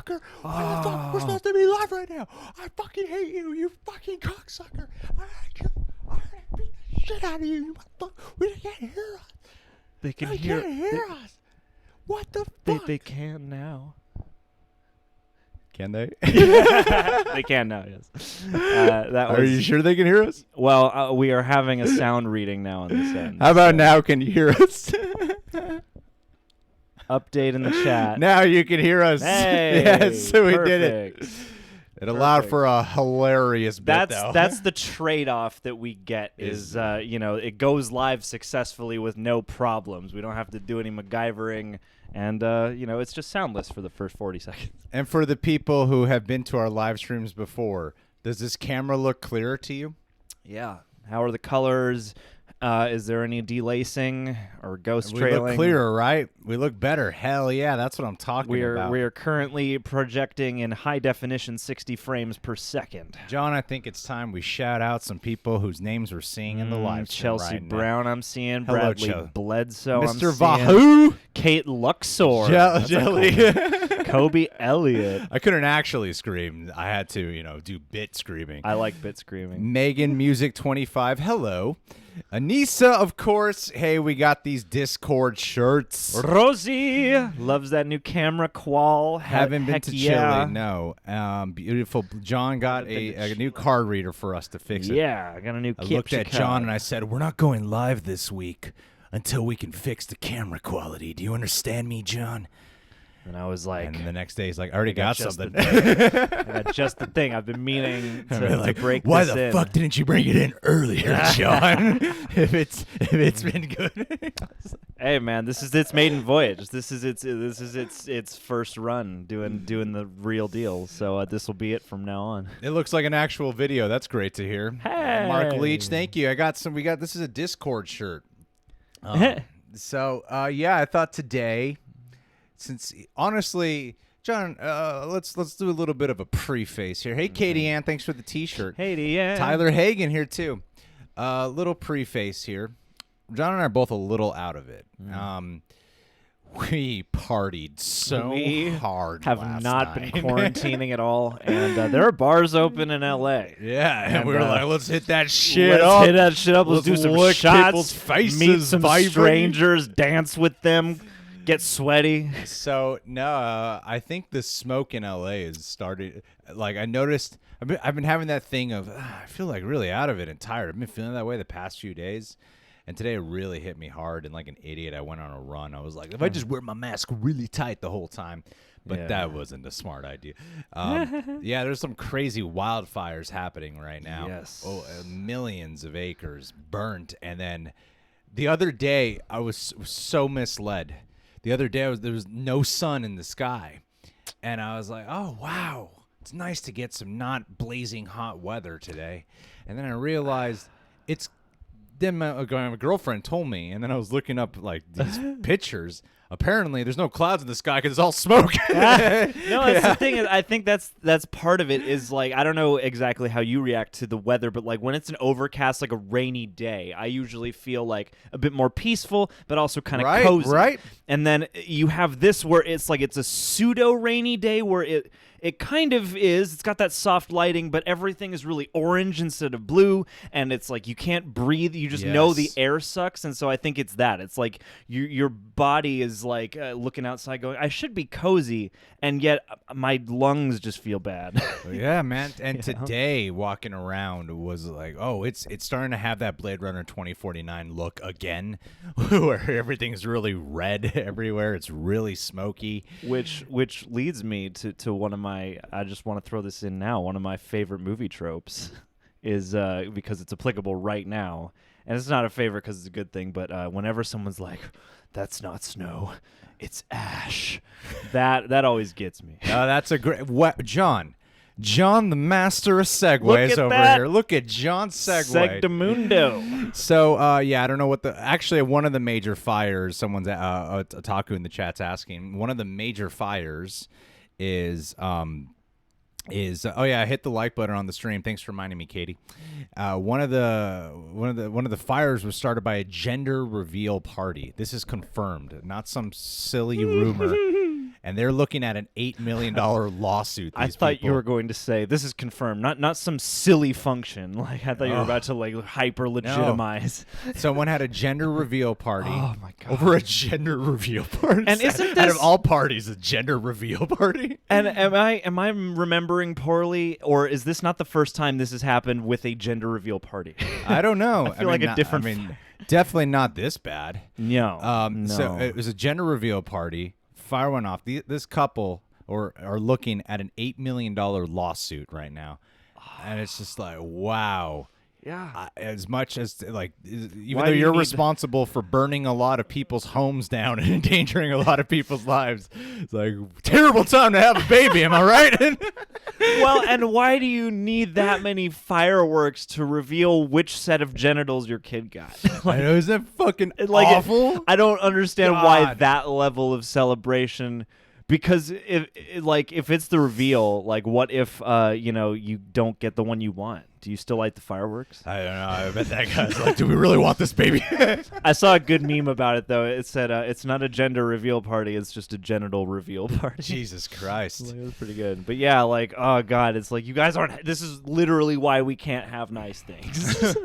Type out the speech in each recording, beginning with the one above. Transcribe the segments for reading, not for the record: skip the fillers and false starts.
cocksucker. Why the fuck? We're supposed to be live right now. I fucking hate you, you fucking cocksucker. I'm gonna beat the shit out of you, you motherfucker. We can't hear us. They can They hear. can't hear us. What the fuck? They can now. Can they? They can now. Yes. Are you sure they can hear us? Well, we are having a sound reading now on this end. How about now? Can you hear us? Update in the chat. Now you can hear us. Hey, yes, we did it. perfect. It allowed for a hilarious bit, though. That's the trade-off that we get is it goes live successfully with no problems. We don't have to do any MacGyvering, and it's just soundless for the first 40 seconds. And for the people who have been to our live streams before, does this camera look clearer to you? Yeah. How are the colors? Is there any delacing or ghost trailing? We look clearer, right? We look better. Hell yeah, that's what I'm talking about. We are currently projecting in high definition 60 frames per second. John, I think it's time we shout out some people whose names we're seeing in the live stream Chelsea right Brown, now. I'm seeing. Hello, Bradley Bledsoe, Mr. I'm seeing. Vahoo. Kate Luxor. Jelly. Kobe Elliott. I couldn't actually scream. I had to, do bit screaming. I like bit screaming. Megan Music 25. Hello. Anissa, of course. Hey, we got these Discord shirts. Rosie loves that new camera qual. Haven't been Heck to yeah. Chile. No. Beautiful. John got a new card reader for us to fix it. Yeah, I got a new I looked at John and I said, we're not going live this week until we can fix the camera quality. Do you understand me, John? And I was like, and the next day he's like, I already got something. I got just the thing. I've been meaning to break why this the in. fuck didn't you bring it in earlier, John? if it's been good. Hey man, this is its maiden voyage. This is its first run doing the real deal. So this will be it from now on. It looks like an actual video. That's great to hear. Hey, Mark Leach, thank you. This is a Discord shirt. So I thought today, since honestly, John, let's do a little bit of a preface here. Hey, Katie Ann, thanks for the T-shirt. Hey, Deanne. Tyler Hagen here too. Little preface here. John and I are both a little out of it. We partied so hard. Have last not night. been quarantining at all, and there are bars open in L.A. Yeah, and we were like, let's hit that shit Let's up. hit that shit up. Let's do some look shots. people's faces, meet some vibrating. strangers. Dance with them. Get sweaty. So no, I think the smoke in LA has started. Like I noticed, I've been having that thing of I feel like really out of it and tired. I've been feeling that way the past few days, and today it really hit me hard. And like an idiot, I went on a run. I was like, if I just wear my mask really tight the whole time, but that wasn't a smart idea. Yeah, there's some crazy wildfires happening right now. Yes, millions of acres burnt, and then the other day I was so misled. The other day, there was no sun in the sky, and I was like, oh, wow, it's nice to get some not blazing hot weather today. And then I realized then my girlfriend told me, and then I was looking up, like, these pictures. Apparently, there's no clouds in the sky because it's all smoke. No, that's the thing. I think that's part of it is, like, I don't know exactly how you react to the weather, but, like, when it's an overcast, like a rainy day, I usually feel, like, a bit more peaceful, but also kind of cozy. Right. And then you have this where it's, like, it's a pseudo-rainy day where it kind of is. It's got that soft lighting, but everything is really orange instead of blue, and it's like you can't breathe. You just know the air sucks, and so I think it's that. It's like your body is like looking outside going, I should be cozy, and yet my lungs just feel bad. Yeah, man. And today, walking around was like, oh, it's starting to have that Blade Runner 2049 look again, where everything's really red everywhere. It's really smoky. Which leads me to one of my, I just want to throw this in now, one of my favorite movie tropes is, because it's applicable right now, and it's not a favorite because it's a good thing, but whenever someone's like, that's not snow, it's ash, that always gets me. That's a great, John, the master of segues over here. Look at John's segue. Segdamundo. So, I don't know actually one of the major fires, someone's, Otaku in the chat's asking, one of the major fires is I hit the like button on the stream. Thanks for reminding me, Katie. One of the fires was started by a gender reveal party. This is confirmed, not some silly rumor. and they're looking at an $8 million lawsuit. I these thought you people. were going to say this is confirmed, not some silly function. Like I thought you were about to like hyper legitimize. Someone had a gender reveal party. Oh my god! Over a gender reveal party. And isn't out this of all parties a gender reveal party? And am I remembering poorly, or is this not the first time this has happened with a gender reveal party? I don't know. I feel like a different. Definitely not this bad. No. So it was a gender reveal party. Fire went off. This couple are looking at an $8 million lawsuit right now, and it's just like, wow. Yeah. As much as like, even Why though do you you're need responsible for burning a lot of people's homes down and endangering a lot of people's lives, it's like terrible time to have a baby. Am I right? Well, and why do you need that many fireworks to reveal which set of genitals your kid got? I know, isn't that fucking like awful? I don't understand why God. that level of celebration. Because if it's the reveal, like what if you don't get the one you want? Do you still light the fireworks? I don't know. I bet that guy's like, do we really want this baby? I saw a good meme about it though. It said it's not a gender reveal party; it's just a genital reveal party. Jesus Christ. Like, it was pretty good. But yeah, like oh god, it's like you guys aren't. This is literally why we can't have nice things.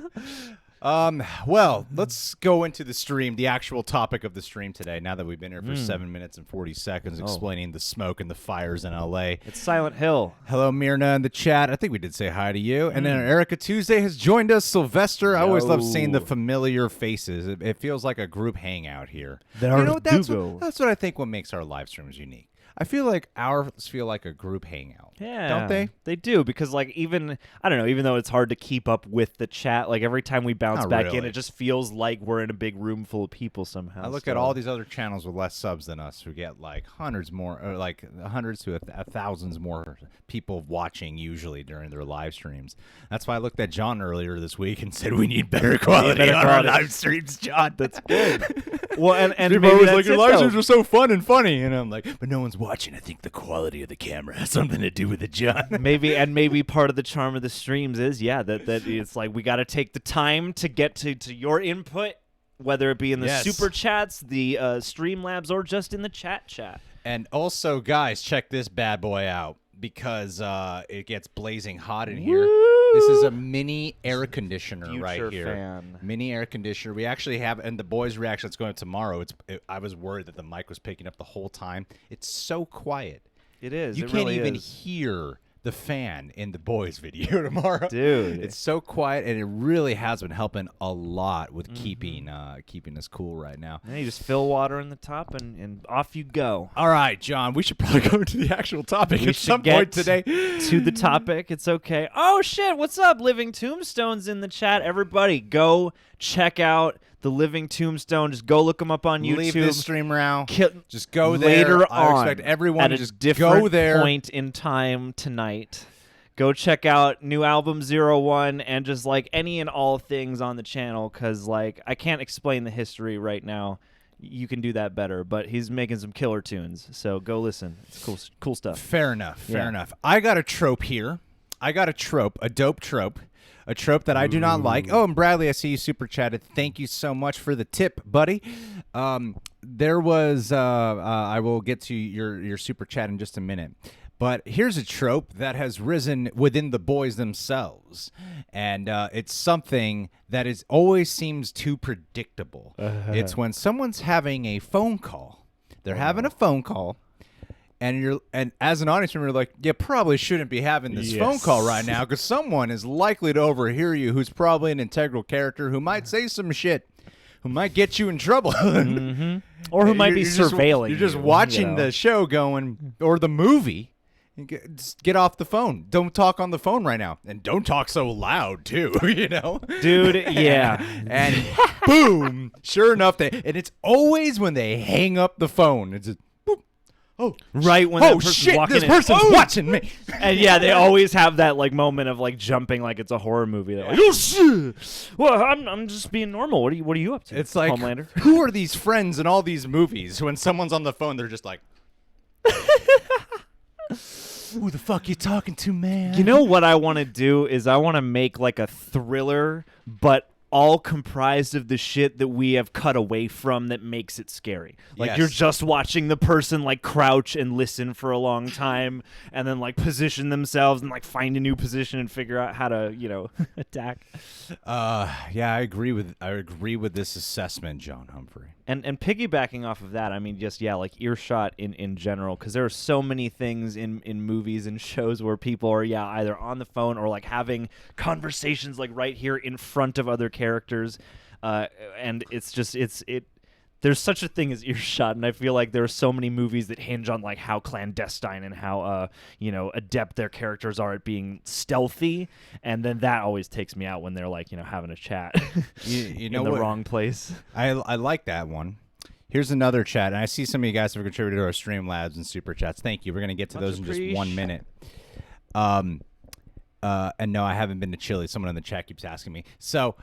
Well, let's go into the stream, the actual topic of the stream today, now that we've been here for 7 minutes and 40 seconds explaining the smoke and the fires in LA. It's Silent Hill. Hello, Myrna in the chat. I think we did say hi to you. And then Erica Tuesday has joined us. Sylvester, I always love seeing the familiar faces. It feels like a group hangout here. That's what I think what makes our live streams unique. I feel like ours feel like a group hangout. Yeah. Don't they? They do, because like even though it's hard to keep up with the chat, like every time we bounce Not back in, really. it just feels like we're in a big room full of people somehow. I look at all these other channels with less subs than us who get like hundreds more, or like hundreds to thousands more people watching usually during their live streams. That's why I looked at John earlier this week and said we need better quality on our live streams, John. That's good. Well, and people maybe always that's like your it, live though. streams are so fun and funny, and I'm like, but no one's watching. I think the quality of the camera has something to do with it, John. Maybe part of the charm of the streams is that it's like we got to take the time to get to your input, whether it be in the super chats, the Streamlabs, or just in the chat. And also, guys, check this bad boy out, because it gets blazing hot in here. This is a mini air conditioner Future right here. fan. Mini air conditioner. We actually have, and the boys' reaction that's going up tomorrow. I was worried that the mic was picking up the whole time. It's so quiet. It is. You it can't really even is. hear the fan in the boys' video tomorrow. Dude. It's so quiet, and it really has been helping a lot with keeping us cool right now. And you just fill water in the top, and off you go. All right, John, we should probably go into the actual topic We at should some get point today. To the topic. It's okay. Oh, shit. What's up? Living Tombstone's in the chat. Everybody, go check out the Living Tombstone. Just go look them up on YouTube. Leave this stream around. Ki- Just go there. Later I on, expect everyone at to a just different go there. point in time tonight. Go check out new album 01 and just like any and all things on the channel, because like I can't explain the history right now. You can do that better, but he's making some killer tunes, so go listen. It's cool stuff. Fair enough. Fair enough. I got a trope here. I got a trope, a dope trope. A trope that I do not like. Oh, and Bradley, I see you super chatted. Thank you so much for the tip, buddy. There was, I will get to your super chat in just a minute. But here's a trope that has risen within the boys themselves. And it's something that always seems too predictable. It's when someone's having a phone call. They're having a phone call. And as an audience member, you're like, you probably shouldn't be having this phone call right now, because someone is likely to overhear you who's probably an integral character who might say some shit, who might get you in trouble. Or who might be surveilling You're just you, watching the show going, or the movie. Just get off the phone. Don't talk on the phone right now. And don't talk so loud, too, you know? Dude, yeah. And boom, sure enough, and it's always when they hang up the phone. It's just, oh, right when that person's shit, walking this in. person's watching me. And yeah, they always have that like moment of like jumping like it's a horror movie. They're like, oh shit! Well, I'm just being normal. What are you up to? It's like, Homelander. Who are these friends in all these movies? When someone's on the phone, they're just like, who the fuck you talking to, man? You know what I want to do is I want to make like a thriller, but all comprised of the shit that we have cut away from that makes it scary. Like you're just watching the person like crouch and listen for a long time and then like position themselves and like find a new position and figure out how to, attack. Yeah, I agree with this assessment, John Humphrey. And piggybacking off of that, I mean, just, like earshot in general, because there are so many things in movies and shows where people are, either on the phone or like having conversations like right here in front of other characters. And it's just, there's such a thing as earshot, and I feel like there are so many movies that hinge on like how clandestine and how adept their characters are at being stealthy, and then that always takes me out when they're like having a chat you know in the what? wrong place. I like that one. Here's another chat, and I see some of you guys have contributed to our Streamlabs and Super Chats. Thank you. We're going to get to those in just 1 minute. And no, I haven't been to Chile. Someone in the chat keeps asking me. So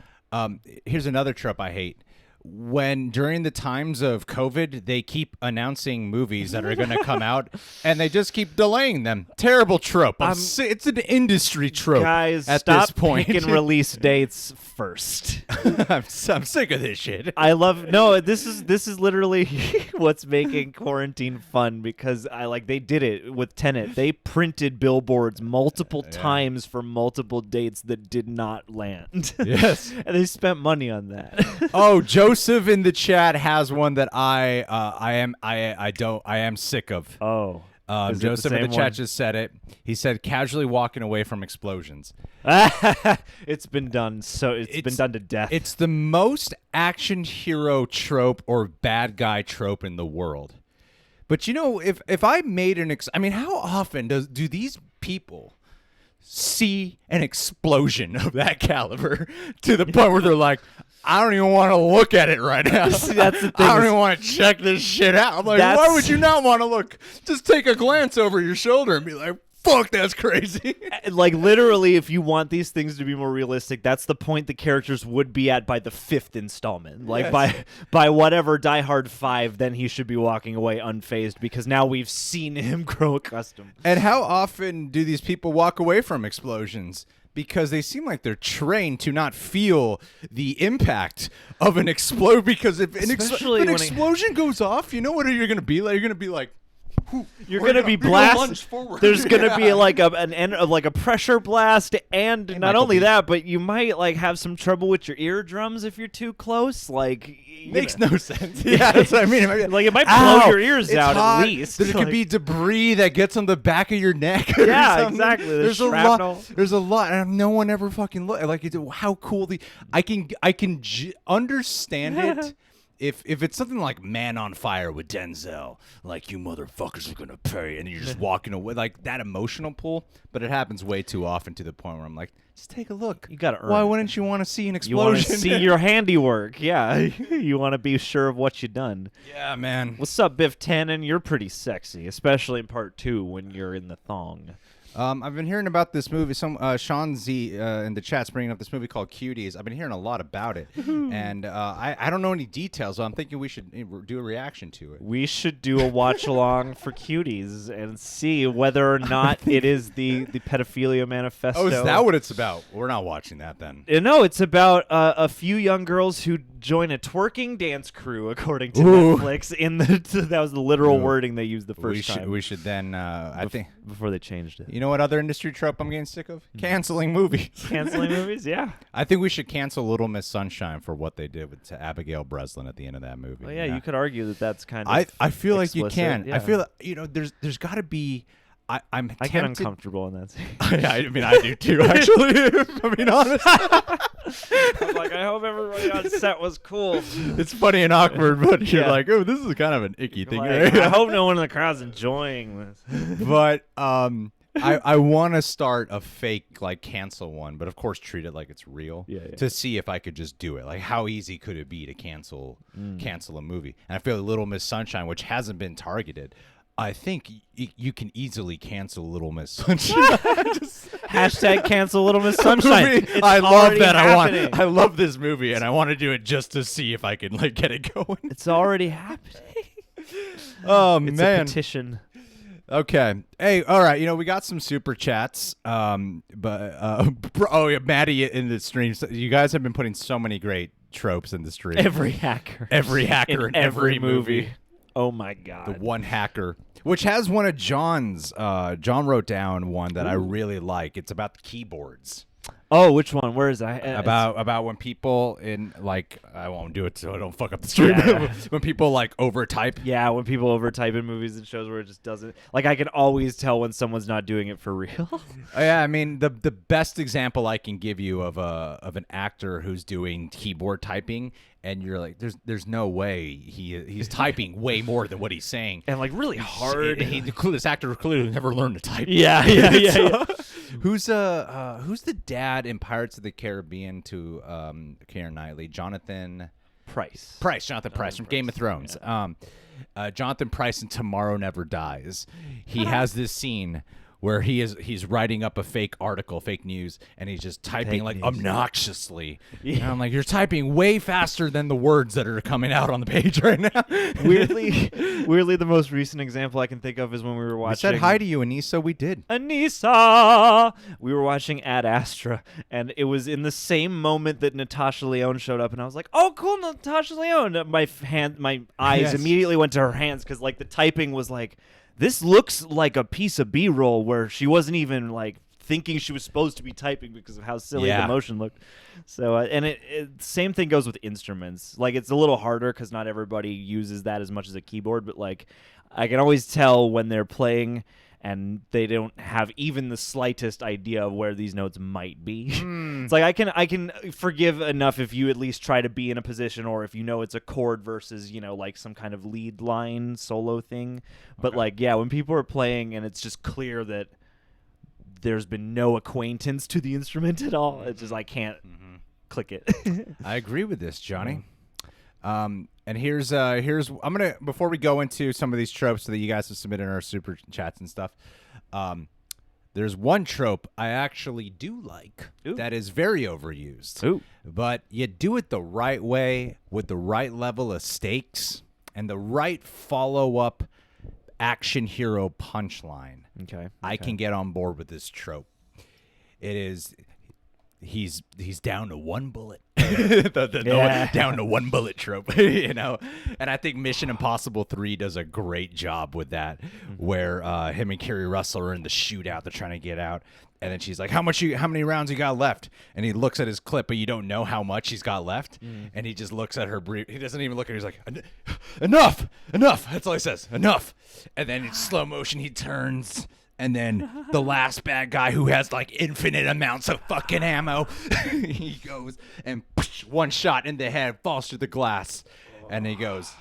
here's another trope I hate. When during the times of COVID, they keep announcing movies that are going to come out, and they just keep delaying them. Terrible trope. It's an industry trope. Guys, at stop this point. picking release dates first. I'm sick of this shit. This is literally what's making quarantine fun, because they did it with Tenet. They printed billboards multiple times for multiple dates that did not land. Yes, and they spent money on that. Oh, Joseph in the chat has one that I am sick of. Oh. Joseph in the chat just said it. He said casually walking away from explosions. It's been done. It's been done to death. It's the most action hero trope or bad guy trope in the world. But if I made how often do these people see an explosion of that caliber to the point where they're like, I don't even want to look at it right now. See, that's the thing. I don't even want to check this shit out. I'm like, why would you not want to look? Just take a glance over your shoulder and be like, fuck, that's crazy. Like, literally, if you want these things to be more realistic, that's the point the characters would be at by the 5th installment. Like, by whatever Die Hard 5, then he should be walking away unfazed, because now we've seen him grow accustomed. And how often do these people walk away from explosions? Because they seem like they're trained to not feel the impact of an explosion. Because if an explosion goes off, you know what you're going to be like? You're going to be like, you're going to be blasted. There's going to be like a pressure blast, and not only that, but you might have some trouble with your eardrums if you're too close. Makes no sense. Yeah, that's what I mean. It might blow your ears out hot. At least. There could be debris that gets on the back of your neck. Yeah, exactly. There's shrapnel. There's a lot, and no one ever fucking look. How cool I can understand it. If it's something like Man on Fire with Denzel, like, you motherfuckers are gonna pay, and you're just walking away, like that emotional pull, but it happens way too often to the point where I'm like, just take a look. You gotta earn. Why wouldn't you want to see an explosion? You want to see your handiwork, yeah. You want to be sure of what you've done. Yeah, man. What's up, Biff Tannen? You're pretty sexy, especially in part 2 when you're in the thong. I've been hearing about this movie. Sean Z in the chat's bringing up this movie called Cuties. I've been hearing a lot about it, and I don't know any details. So I'm thinking we should do a reaction to it. We should do a watch along for Cuties and see whether or not it is the pedophilia manifesto. Oh, is that what it's about? We're not watching that then. No, it's about a few young girls who join a twerking dance crew, according to Netflix. That was the literal wording they used the first time. We should then. I think before they changed it. You know what other industry trope I'm getting sick of? Canceling movies. Canceling movies, yeah. I think we should cancel Little Miss Sunshine for what they did to Abigail Breslin at the end of that movie. Well, yeah, you could argue that that's kind of I feel explicit, like you can. Yeah. I feel there's got to be. I get uncomfortable in that scene. I mean, I do too, actually. If I'm being honest. I'm like, I hope everybody on set was cool. It's funny and awkward, but you're like, oh, this is kind of an icky thing. Like, I hope no one in the crowd's enjoying this. But I want to start a fake cancel one, but of course treat it like it's real to see if I could just do it. Like, how easy could it be to cancel a movie? And I feel like Little Miss Sunshine, which hasn't been targeted, I think you can easily cancel Little Miss Sunshine. Hashtag cancel Little Miss Sunshine. I love that. I love this movie, and I want to do it just to see if I can get it going. It's already happening. Oh it's man, a petition. Okay. Hey, all right. We got some super chats. Oh yeah, Maddie in the stream. So you guys have been putting so many great tropes in the stream. Every hacker in every movie. Oh my god. The one hacker, which has one of John's. John wrote down one that I really like. It's about the keyboards. Oh, which one? Where is that? About when people in I won't do it so I don't fuck up the stream. Yeah. When people overtype. Yeah, when people overtype in movies and shows where it just doesn't. I can always tell when someone's not doing it for real. Yeah, I mean the best example I can give you of an actor who's doing keyboard typing, and you're like, there's no way he's typing way more than what he's saying, and really hard. This actor clearly never learned to type. Yeah. Who's the dad in Pirates of the Caribbean to Keira Knightley? Jonathan Pryce from Game of Thrones. Yeah. Jonathan Pryce in Tomorrow Never Dies. He has this scene where he's writing up a fake article, fake news, and he's just typing obnoxiously. Yeah. And I'm like, you're typing way faster than the words that are coming out on the page right now. Weirdly, the most recent example I can think of is when we were watching. We said hi to you, Anissa. We did. Anissa! We were watching Ad Astra, and it was in the same moment that Natasha Lyonne showed up, and I was like, oh, cool, Natasha Lyonne. My eyes immediately went to her hands, because the typing was like, this looks like a piece of B-roll where she wasn't even thinking she was supposed to be typing because of how silly the motion looked. So and it same thing goes with instruments. It's a little harder because not everybody uses that as much as a keyboard, but I can always tell when they're playing and they don't have even the slightest idea of where these notes might be. It's I can forgive enough if you at least try to be in a position, or if it's a chord versus some kind of lead line solo thing. But when people are playing and it's just clear that there's been no acquaintance to the instrument at all, it's just I can't click it. I agree with this, Johnny. And here's I'm gonna, before we go into some of these tropes that you guys have submitted in our super chats and stuff, there's one trope I actually do like that is very overused. But you do it the right way with the right level of stakes and the right follow-up action hero punchline. Okay. I can get on board with this trope. It is he's down to one bullet. Down to one bullet trope, And I think Mission Impossible 3 does a great job with that, where him and Kerry Russell are in the shootout. They're trying to get out, and then she's like, how many rounds you got left? And he looks at his clip, but you don't know how much he's got left, and he just looks at her brief. He doesn't even look at her. He's like, enough. That's all he says, enough. And then in slow motion, he turns. And then the last bad guy, who has infinite amounts of fucking ammo, he goes and one shot in the head, falls through the glass, and he goes,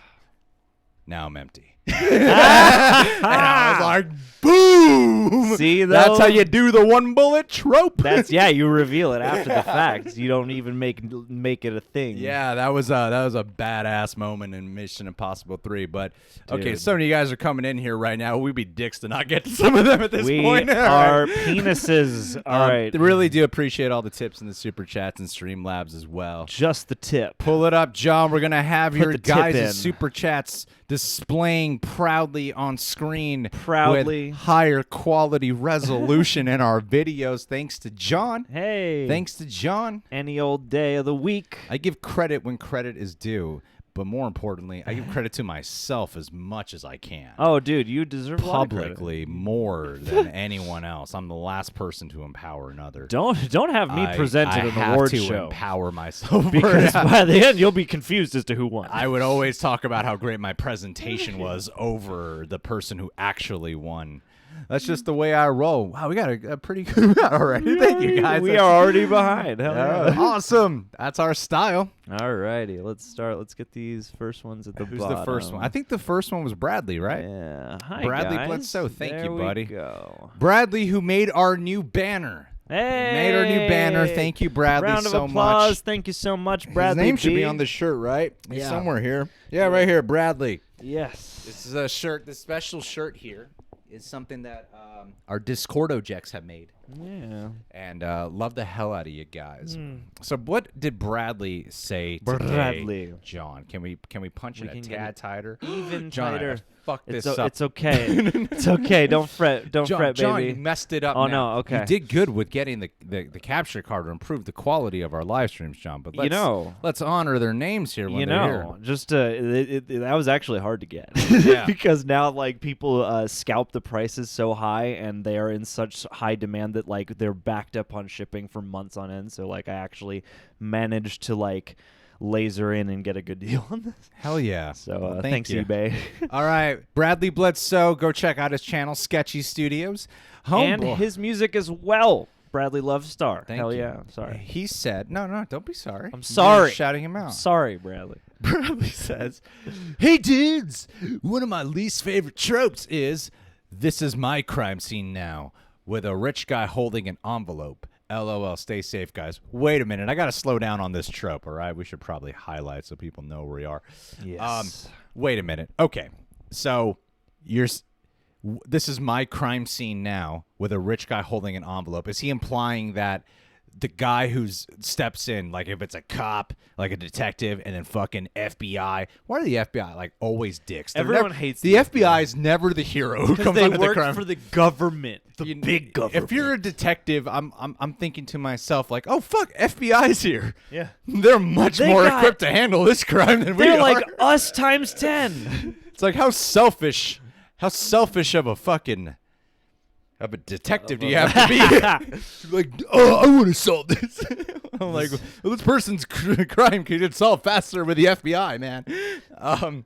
now I'm empty. And I was like, boom! See, that's how you do the one bullet trope. You reveal it after the fact. You don't even make it a thing. Yeah, that was a badass moment in Mission Impossible 3. But okay, some of you guys are coming in here right now. We'd be dicks to not get to some of them at this point. We are penises. All right. Really do appreciate all the tips in the super chats and Streamlabs as well. Just the tip. Pull it up, John. We're gonna have your guys' super chats displaying proudly on screen with higher quality resolution in our videos, thanks to John. Hey, thanks to John. Any old day of the week. I give credit when credit is due, but more importantly, I give credit to myself as much as I can. Oh, dude, you deserve publicly more than anyone else. I'm the last person to empower another. Don't have me present at an award show. I have to empower myself, because by the end you'll be confused as to who won. I would always talk about how great my presentation was over the person who actually won. That's just the way I roll. Wow, we got a pretty good round already. Thank you, guys. We are already behind. Hell yeah. Awesome. That's our style. All righty. Let's start. Let's get these first ones at the bottom. Who's the first one? I think the first one was Bradley, right? Yeah. Hi, Bradley guys. Bledsoe. Thank you, buddy. There we go. Bradley, who made our new banner. Hey! Made our new banner. Thank you, Bradley, Round of so applause. much. Thank you so much, Bradley. His name should be on the shirt, right? He's somewhere here. Yeah, right here, Bradley. Yes. This is a shirt. This special shirt here is something that our Discordo Jacks have made. Yeah. And love the hell out of you guys. So what did Bradley say today, Bradley. John? Can we punch it a tad tighter? Even John, tighter. fuck this up. It's okay. It's okay. Don't fret. Don't fret, baby. John, you messed it up. Oh now. no. Okay. You did good with getting the capture card to improve the quality of our live streams, John. But let's honor their names here when they're here. Just that was actually hard to get. Yeah. Because now like people scalp the prices so high, and they are in such high demand that like they're backed up on shipping for months on end. So like I actually managed to like laser in and get a good deal on this. Hell yeah. So thanks, you. eBay. All right. Bradley Bledsoe, go check out his channel, Sketchy Studios. And his music as well. Bradley Lovestar. Hell yeah. Sorry. He said, no, don't be sorry. I'm sorry. You're shouting him out. Sorry, Bradley. Bradley says, hey, dudes, one of my least favorite tropes is this is my crime scene now with a rich guy holding an envelope. LOL, stay safe, guys. Wait a minute. I got to slow down on this trope, all right? We should probably highlight so people know where we are. Yes. Wait a minute. Okay. So this is my crime scene now with a rich guy holding an envelope. Is he implying that the guy who steps in, like if it's a cop, like a detective, and then fucking FBI. Why are the FBI like always dicks? Everyone hates the FBI. Is never the hero who comes out of the crime. For the government, the big government. If you're a detective, I'm thinking to myself like, oh fuck, FBI's here. Yeah, they're much more equipped to handle this crime than we are. They're like us times 10. It's like how selfish of a fucking. Of a detective do you have to be? Like, oh, I want to solve this. I'm like, well, this person's crime can get solved faster with the FBI, man.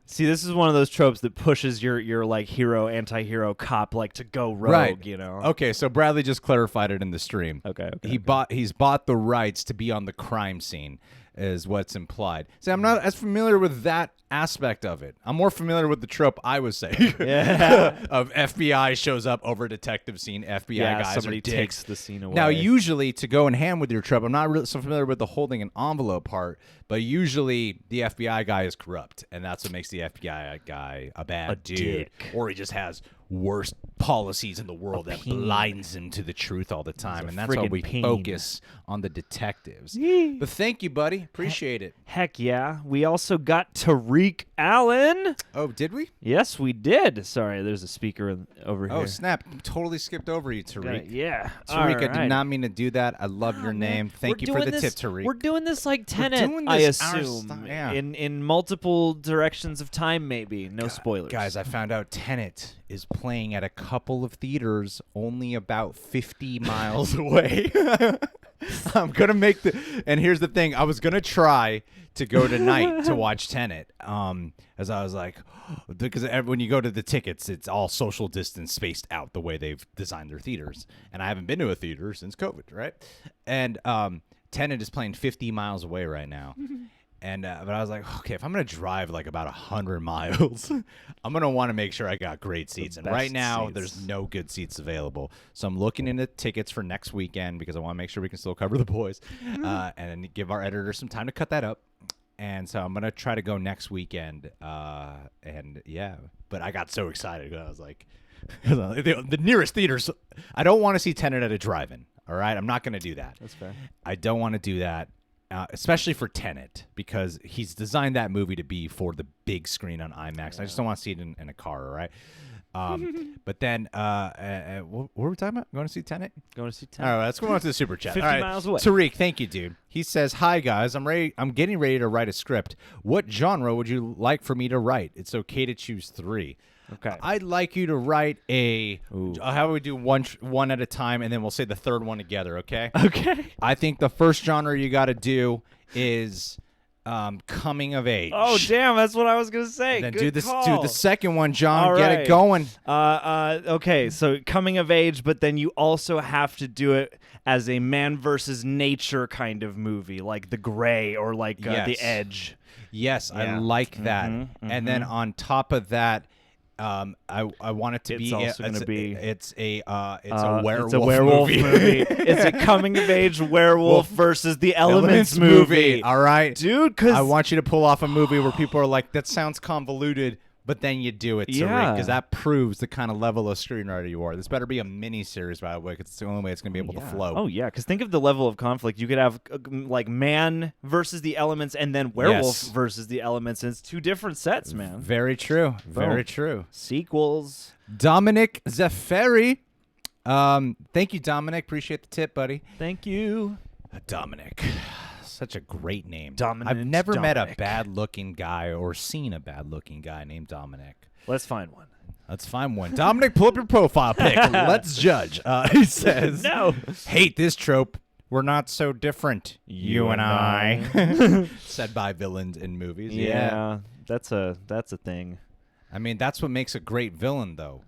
See, this is one of those tropes that pushes your like hero, anti-hero cop like to go rogue, right. You know? Okay, so Bradley just clarified it in the stream. Okay. He's bought the rights to be on the crime scene, is what's implied. See, I'm not as familiar with that aspect of it. I'm more familiar with the trope I was saying. Yeah. Of FBI shows up over detective scene, FBI guys somebody are dicks. takes the scene away. Now, usually, to go in hand with your trope, I'm not really so familiar with the holding an envelope part, but usually the FBI guy is corrupt, and that's what makes the FBI guy a bad dude. Dick. Or he just has worst policies in the world that blinds him to the truth all the time, and that's why we focus on the detectives. But thank you, buddy. Appreciate it. Heck yeah. We also got Tariq Allen. Oh, did we? Yes, we did. Sorry, there's a speaker over here. Oh, snap. Totally skipped over you, Tariq. Yeah. Tariq, I did not mean to do that. I love your name. Thank you for the tip, Tariq. We're doing this like Tenet, I assume. In multiple directions of time, maybe. No spoilers. Guys, I found out Tenet is playing at a couple of theaters only about 50 miles away. I'm going to make and here's the thing. I was going to try to go tonight to watch Tenet. As I was like, because when you go to the tickets, it's all social distance spaced out the way they've designed their theaters. And I haven't been to a theater since COVID, right? And Tenet is playing 50 miles away right now. And but I was like, okay, if I'm gonna drive like about 100 miles, I'm gonna want to make sure I got great seats. And right now, there's no good seats available. So I'm looking into tickets for next weekend because I want to make sure we can still cover the boys, and give our editor some time to cut that up. And so I'm gonna try to go next weekend. And yeah, but I got so excited because I was like, the nearest theaters. I don't want to see Tenet at a drive-in. All right, I'm not gonna do that. That's fair. I don't want to do that. Especially for Tenet, because he's designed that movie to be for the big screen on IMAX. Yeah. I just don't want to see it in a car, all right? But then, what were we talking about? Going to see Tenet? Going to see Tenet. All right, let's go on to the super chat. 50 miles away. Tariq, thank you, dude. He says, hi, guys. I'm getting ready to write a script. What genre would you like for me to write? It's okay to choose 3. Okay. I'd like you to write how about we do one at a time, and then we'll say the third one together, okay? Okay. I think the first genre you got to do is coming of age. Oh, damn, that's what I was going to say. Then Good do call. the second one, John. All Get right. it going. Okay, so coming of age, but then you also have to do it as a man versus nature kind of movie, like The Gray or like The Edge. Yes, Yeah. I like that. And then on top of that, I want it to be. It's also going to be. It's a werewolf. It's a werewolf movie. It's a coming of age werewolf versus the Elements movie. All right, dude. Because I want you to pull off a movie where people are like, "That sounds convoluted." but then you do it to Yeah. because that proves the kind of level of screenwriter you are. This better be a mini series, by the way, because it's the only way it's going to be able to flow. Oh yeah, because think of the level of conflict. You could have like man versus the elements, and then werewolf versus the elements, and it's two different sets, man. Very true. Very true. Sequels. Dominic Zefferi. Thank you, Dominic. Appreciate the tip, buddy. Thank you, Dominic. Such a great name. Dominant I've never met a Dominic. bad-looking guy or seen a bad-looking guy named Dominic. Let's find one. Let's find one. Dominic, pull up your profile pic. Let's judge. He says, No. hate this trope. We're not so different. You and I. Said by villains in movies. Yeah, that's a thing. I mean, that's what makes a great villain, though.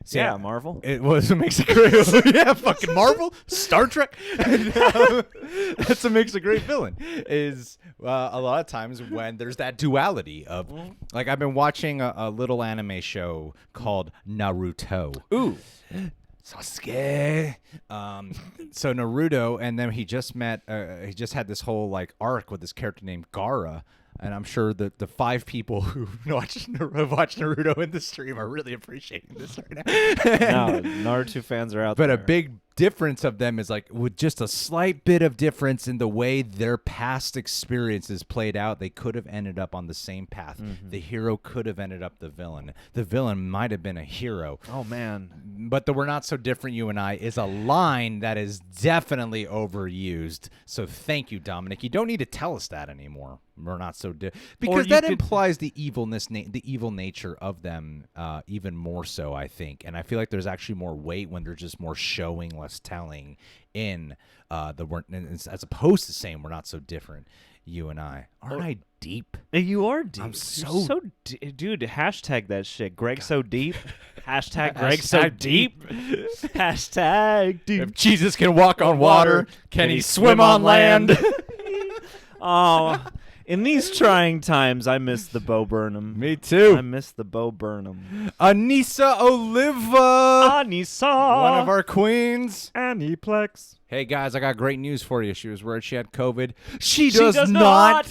See, Yeah, Marvel. It was what makes a great yeah, fucking Marvel, Star Trek. That's what makes a great villain. Is a lot of times when there's that duality of, like, I've been watching a little anime show called Naruto. Ooh. Sasuke. So Naruto, and then he just met. He just had this whole like arc with this character named Gaara. And I'm sure that the 5 people who watch Naruto in the stream are really appreciating this right now. No, Naruto fans are out But there. a big difference of them is like with just a slight bit of difference in the way their past experiences played out, they could have ended up on the same path. The hero could have ended up the villain. The villain might have been a hero. Oh man. But the "we're not so different, you and I" is a line that is definitely overused. So thank you, Dominic. You don't need to tell us that anymore. We're not so different, because that implies the evilness, the evil nature of them, even more so, I think. And I feel like there's actually more weight when they're just more showing, less telling in as opposed to saying "we're not so different, you and I." Aren't I deep? You are deep. I'm You're so dude. Hashtag that shit. Greg so deep. Hashtag Greg so Hashtag deep. Hashtag deep. If Jesus can walk on water, can he swim on land? Oh, in these trying times, I miss the Bo Burnham. Me too. I miss the Bo Burnham. Anissa Oliva, Anissa. one of our queens. Aniplex. Hey guys, I got great news for you. She was worried she had COVID. She does not.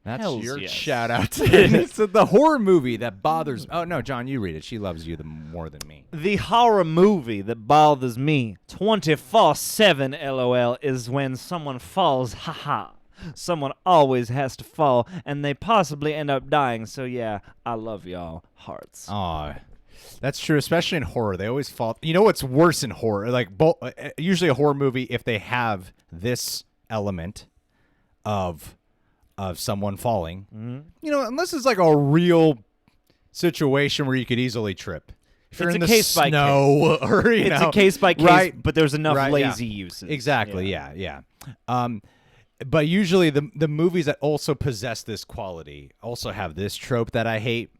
That's Hells your yes. shout out to Anissa. The horror movie that bothers. Oh no, John, you read it. She loves you more than me. The horror movie that bothers me 24/7 LOL is when someone falls, haha. Someone always has to fall, and they possibly end up dying. So yeah, I love y'all. Hearts. Aw. That's true, especially in horror. They always fall. You know what's worse in horror? Like usually a horror movie, if they have this element of someone falling, you know, unless it's like a real situation where you could easily trip. If you're It's in a the case by snow, or It's know, a case by case, right, but there's enough right, lazy uses. Exactly. Yeah. But usually the movies that also possess this quality also have this trope that I hate.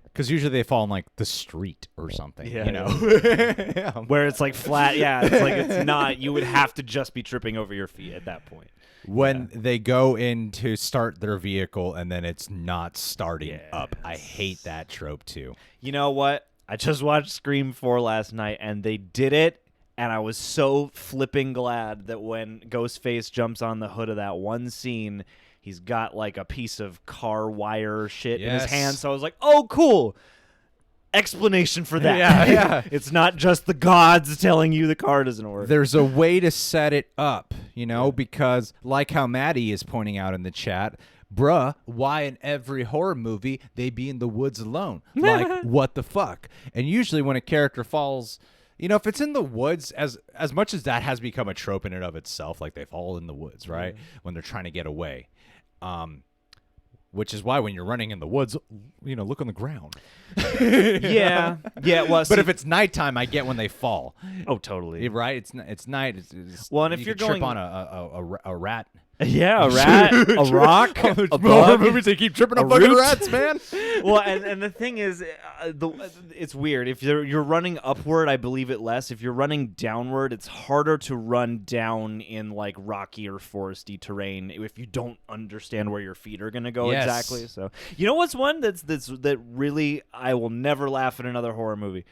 Because usually they fall in like the street or something, Yeah, you know, Where it's like flat. Yeah, it's like it's not. You would have to just be tripping over your feet at that point. when they go in to start their vehicle and then it's not starting up. I hate that trope too. You know what? I just watched Scream 4 last night, and they did it. And I was so flipping glad that when Ghostface jumps on the hood of that one scene, he's got like a piece of car wire shit in his Yes. hand. So I was like, oh, cool. Explanation for that. Yeah. It's not just the gods telling you the car doesn't work. There's a way to set it up, you know, because like how Maddie is pointing out in the chat, bruh, why in every horror movie they be in the woods alone? Like, what the fuck? And usually when a character falls, you know, if it's in the woods, as much as that has become a trope in and of itself, like they fall in the woods, right? When they're trying to get away. Which is why when you're running in the woods, you know, look on the ground. Yeah. Well, But if it's nighttime, I get when they fall. oh, totally. Right? It's night. It's, Well, and if you you're could trip going- on a rat. Yeah, a rat, a rock, a Horror bug. movies, they keep tripping a on fucking root. rats, man. Well, and the thing is, it's weird. If you're running upward, I believe it less. If you're running downward, it's harder to run down in like rocky or foresty terrain if you don't understand where your feet are gonna go Yes. exactly. So you know what's one that really I will never laugh at another horror movie.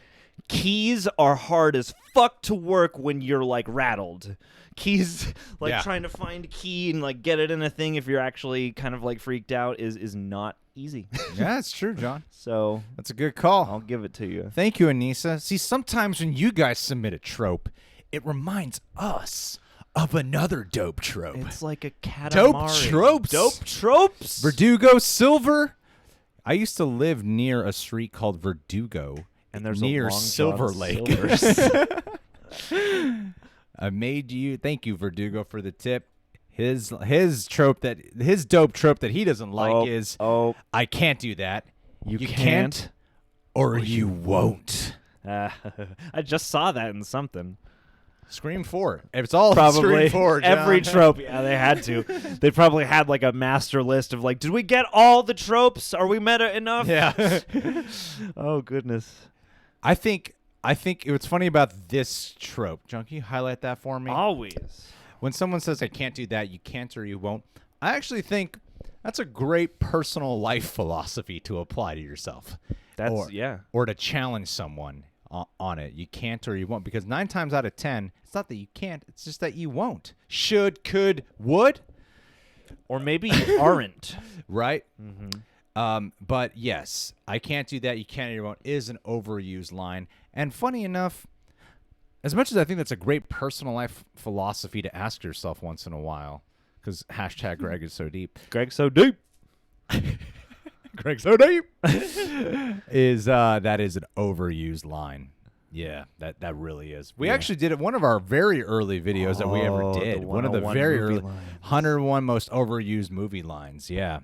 keys are hard as fuck to work when you're like rattled. Keys, like Yeah. trying to find a key and like get it in a thing if you're actually kind of like freaked out is not easy. Yeah, it's true, John. So That's a good call. I'll give it to you. Thank you, Anissa. See, sometimes when you guys submit a trope, it reminds us of another dope trope. It's like a Dope Katamari. tropes. Dope tropes. Verdugo Silver. I used to live near a street called Verdugo, And there's near a Long Silver John Lake. Silver's. I made you. Thank you, Verdugo, for the tip. His dope trope that he doesn't like is I can't do that. You can't, or you won't. I just saw that in something. Scream 4. It's all Probably Scream 4, John. every trope. Yeah, they had to. They probably had like a master list of like, did we get all the tropes? Are we meta enough? Yeah. Oh goodness. I think what's funny about this trope, John, can you highlight that for me? Always. When someone says, I can't do that, you can't or you won't, I actually think that's a great personal life philosophy to apply to yourself. Yeah. Or to challenge someone on it. You can't or you won't. Because 9 times out of 10, it's not that you can't, it's just that you won't. Should, could, would. Or maybe you aren't. Right? Mm-hmm. But yes, I can't do that, you can't or you won't is an overused line. And funny enough, as much as I think that's a great personal life philosophy to ask yourself once in a while, because hashtag Greg is so deep. Greg's so deep. Greg so deep. is that is an overused line. Yeah, that really is. We actually did it. One of our very early videos that we ever did. One of the very early 101 most overused movie lines. Yeah.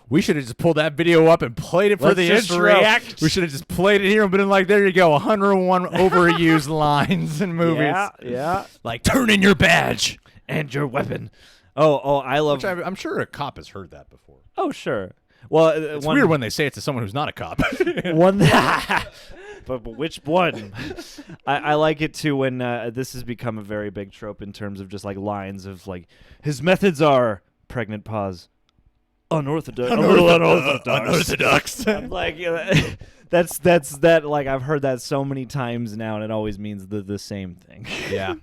We should have just pulled that video up and played it for the intro. React. We should have just played it here and been like, there you go, 101 overused lines in movies. Yeah. Like, turn in your badge. And your weapon. Oh, I love. Which I'm sure a cop has heard that before. Oh, sure. Well, It's weird when they say it to someone who's not a cop. one. But which one? I like it too when this has become a very big trope in terms of just like lines of like his methods are pregnant pause. Unorthodox. A little unorthodox. I'm like, that's that. Like I've heard that so many times now, and it always means the same thing. Yeah.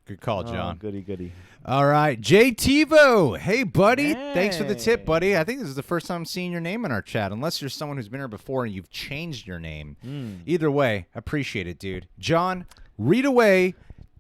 Good call, John. Oh, goody. All right, Jay Tivo. Hey, buddy. Hey. Thanks for the tip, buddy. I think this is the first time I'm seeing your name in our chat, unless you're someone who's been here before and you've changed your name. Either way, appreciate it, dude. John, read away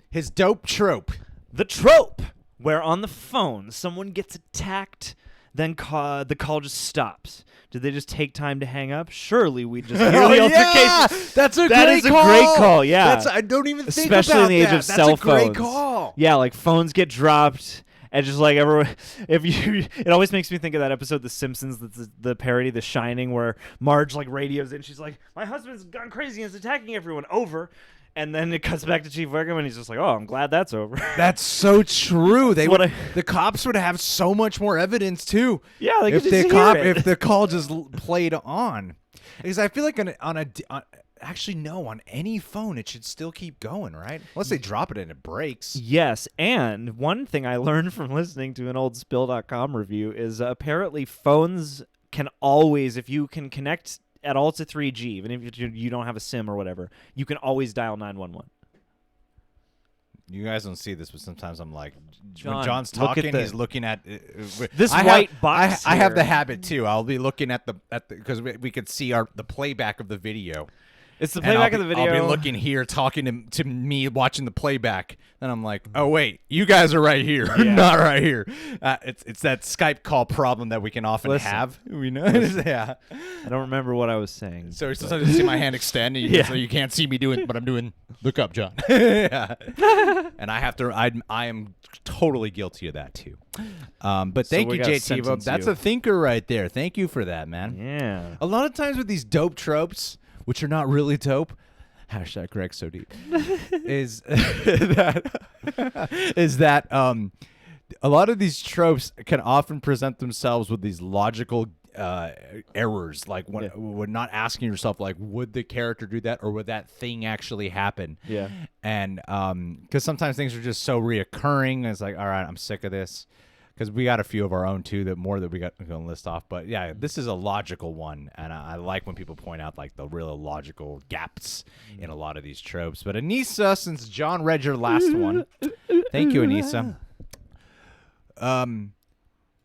his dope trope. The trope where on the phone someone gets attacked, then the call just stops. Did they just take time to hang up? Surely we just hear the altercation. Yeah! That's a That great is a call. great call, yeah. I don't even think Especially about in the age that. of cell That's a great phones. call. Yeah, like phones get dropped, and just like everyone, it always makes me think of that episode, The Simpsons, that's the parody, The Shining, where Marge like radios in. She's like, "My husband's gone crazy and is attacking everyone." Over. And then it cuts back to Chief Wiggum, and he's just like, "Oh, I'm glad that's over." That's so true. They What would, the cops would have so much more evidence too. Yeah, they if could the just cop hear it. if the call just played on, because I feel like actually no, on any phone it should still keep going, right? Unless they drop it and it breaks. Yes, and one thing I learned from listening to an old Spill.com review is apparently phones can always, if you can connect at all to 3G, even if you don't have a SIM or whatever, you can always dial 911. You guys don't see this, but sometimes I'm like, John, when John's look at talking, he's looking at This I white have, box I have here. the habit too. I'll be looking at the because we could see the playback of the video. It's the And I'll playback be- of the video. I'll be looking here, talking to me, watching the playback. Then I'm like, oh wait, you guys are right here, Yeah. not right here. It's that Skype call problem that we can often Listen. have. We know, yeah. I don't remember what I was saying. So sometimes you see my hand extend, and Yeah. so you can't see me doing, but I'm doing. Look up, John. Yeah. And I have to. I am totally guilty of that too. But thank we you, gotta JT. sentence That's you. a thinker right there. Thank you for that, man. Yeah. A lot of times with these dope tropes, which are not really dope, hashtag Greg so deep, is that a lot of these tropes can often present themselves with these logical errors, like when not asking yourself, like, would the character do that or would that thing actually happen? Yeah. And because sometimes things are just so reoccurring, it's like, all right, I'm sick of this. because we got a few of our own too that we got going to list off. But yeah, this is a logical one, and I like when people point out like the real logical gaps in a lot of these tropes. But Anissa, since John read your last one, thank you, Anissa.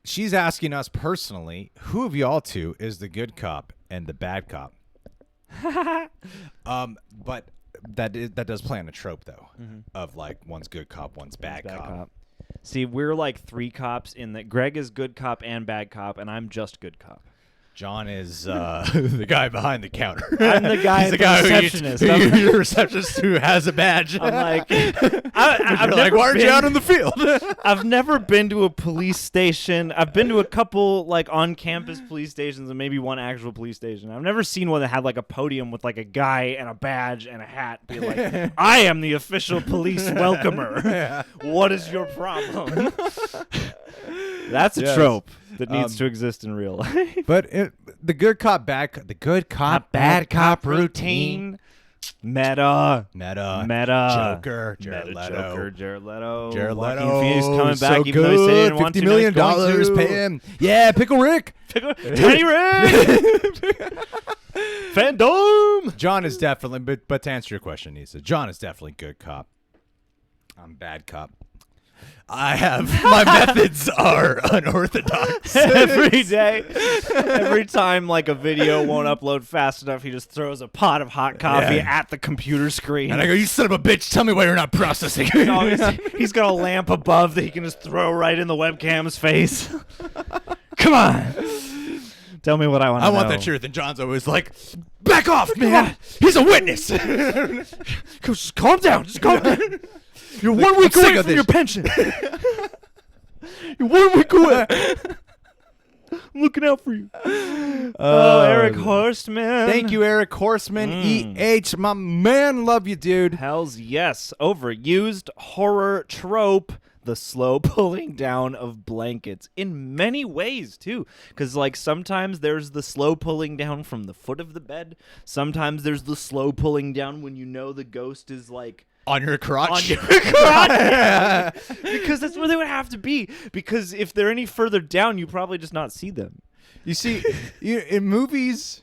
She's asking us personally, who of y'all two is the good cop and the bad cop? But that does play on a trope though, of like one's good cop, one's bad cop. See, we're like three cops in that. Greg is good cop and bad cop, and I'm just good cop. John is the guy behind the counter. I'm the guy, receptionist. The receptionist who has a badge. I'm like, I'm like, why aren't you out in the field? I've never been to a police station. I've been to a couple like on-campus police stations and maybe one actual police station. I've never seen one that had like a podium with like a guy and a badge and a hat. Be like, I am the official police welcomer. Yeah. What is your problem? That's a trope that needs to exist in real life. But the good cop, bad cop routine. Meta. Joker. Jared Leto. Jared Joaquin Phoenix coming so back, even though he said he good. didn't want to. $50 million, pay him. Yeah, Pickle Rick. Tiny Rick. Fandom. John is definitely, but to answer your question, Nisa, John is definitely good cop. I'm bad cop. My methods are unorthodox. Every day, every time like a video won't upload fast enough, he just throws a pot of hot coffee at the computer screen. And I go, you son of a bitch, tell me why you're not processing. He's got a lamp above that he can just throw right in the webcam's face. Come on. Tell me what I want to know. I want the truth. And John's always like, back off, man. He's a witness. Just calm down. Just calm down. You're 1 week away from your pension. You're 1 week away. I'm looking out for you. Oh, Eric Horstman. Thank you, Eric Horstman. EH, my man. Love you, dude. Hells yes. Overused horror trope. The slow pulling down of blankets in many ways, too. Because, like, sometimes there's the slow pulling down from the foot of the bed. Sometimes there's the slow pulling down when you know the ghost is, like, on your crotch. On your crotch. Because that's where they would have to be. Because if they're any further down, you probably just not see them. You see, in movies,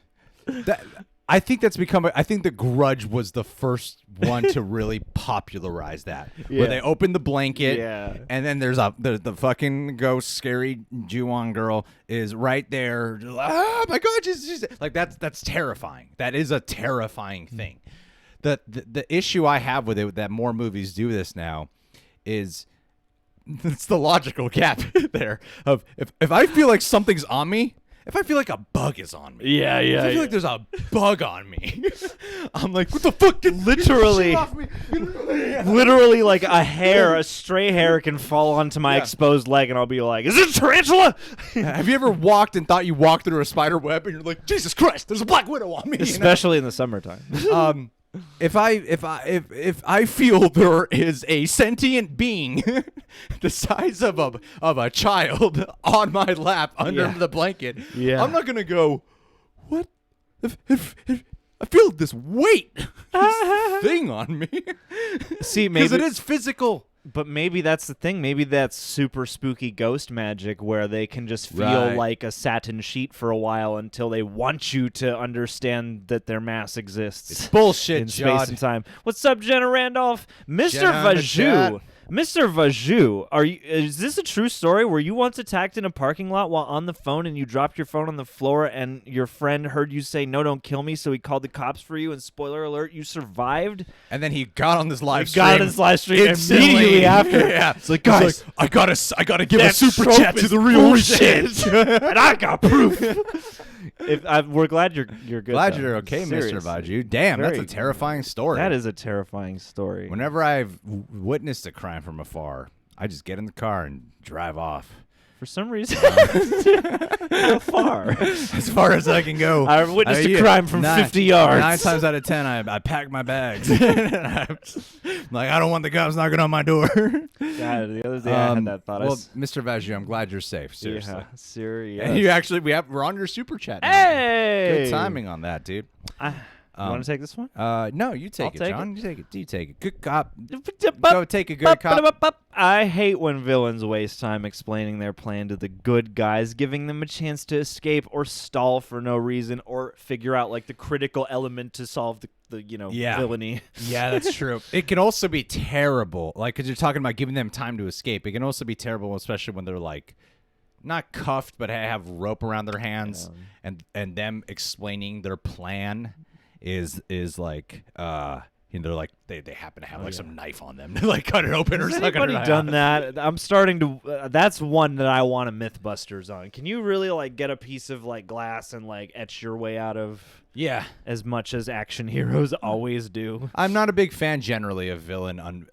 I think that's become. I think The Grudge was the first one to really popularize that, where they open the blanket, and then there's the fucking ghost, scary Ju-on girl is right there. Oh my god, she's like that's terrifying. That is a terrifying thing. The issue I have with it that more movies do this now is it's the logical gap there of if I feel like something's on me, if I feel like a bug is on me, if I feel like there's a bug on me, I'm like, what the fuck? Literally, literally like a stray hair can fall onto my exposed leg, and I'll be like, is it a tarantula? Have you ever walked and thought you walked through a spider web, and you're like, Jesus Christ, there's a black widow on me? Especially in the summertime. If I feel there is a sentient being the size of a child on my lap under the blanket, I'm not gonna go, what? If I feel this weight, this thing on me. See, maybe because it is physical. But maybe that's the thing. Maybe that's super spooky ghost magic where they can just feel like a satin sheet for a while until they want you to understand that their mass exists. It's bullshit, in space and time. What's up, Jenna Randolph? Mr. Vajou. Mr. Vajou, is this a true story? Were you once attacked in a parking lot while on the phone and you dropped your phone on the floor and your friend heard you say, no, don't kill me, so he called the cops for you and spoiler alert, you survived? And then he got on this live stream. Immediately after. It's like, guys, I gotta give a super chat to the real bullshit. And I got proof. We're glad you're good. Glad you're okay, Seriously. Mr. Vajou. Damn, that's a terrifying story. That is a terrifying story. Whenever I've witnessed a crime from afar, I just get in the car and drive off. For some reason. How far? As far as I can go. I've witnessed a crime from 50 yards. 9 times out of 10, I pack my bags. I'm like, I don't want the cops knocking on my door. God, the other day I had that thought. Well, Mr. Vajou, I'm glad you're safe. Seriously. Yeah, serious. And you actually, we're on your super chat now. Hey! Good timing on that, dude. You want to take this one? No, you take it, take John. You take it. You take it. Good cop. Go take a good cop. I hate when villains waste time explaining their plan to the good guys, giving them a chance to escape or stall for no reason, or figure out like the critical element to solve the villainy. Yeah, that's true. It can also be terrible, like because you're talking about giving them time to escape. It can also be terrible, especially when they're like not cuffed, but have rope around their hands, and them explaining their plan is like they're like they happen to have like some knife on them to like cut it open or something. Has anybody done that? I'm starting to. That's one that I want a MythBusters on. Can you really like get a piece of like glass and like etch your way out of? Yeah, as much as action heroes always do. I'm not a big fan generally of villain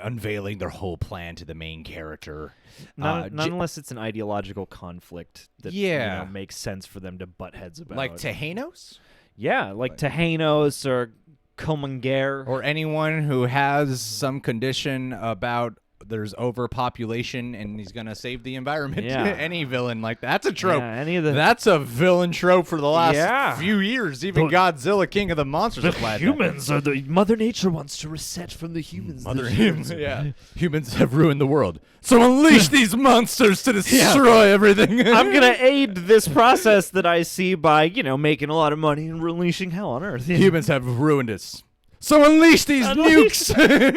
unveiling their whole plan to the main character. Not unless it's an ideological conflict that makes sense for them to butt heads about. Like Tejanos? Yeah, like Tejanos or Killmonger. Or anyone who has some condition about there's overpopulation and he's going to save the environment. Yeah. Any villain like that. That's a trope. Yeah, that's a villain trope for the last few years. Even Godzilla, King of the Monsters. The humans are the Mother Nature wants to reset from the humans. Humans have ruined the world. So unleash these monsters to destroy everything. I'm going to aid this process that I see by, making a lot of money and unleashing hell on Earth. Humans have ruined us. So unleash these nukes.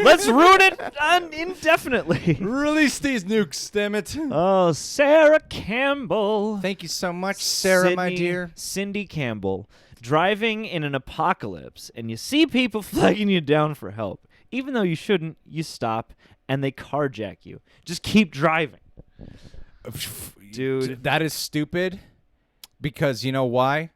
Let's ruin it indefinitely. Release these nukes, damn it. Oh, Sarah Campbell. Thank you so much, Sarah, my dear. Cindy Campbell. Driving in an apocalypse, and you see people flagging you down for help. Even though you shouldn't, you stop, and they carjack you. Just keep driving. Dude. That is stupid. Because you know why?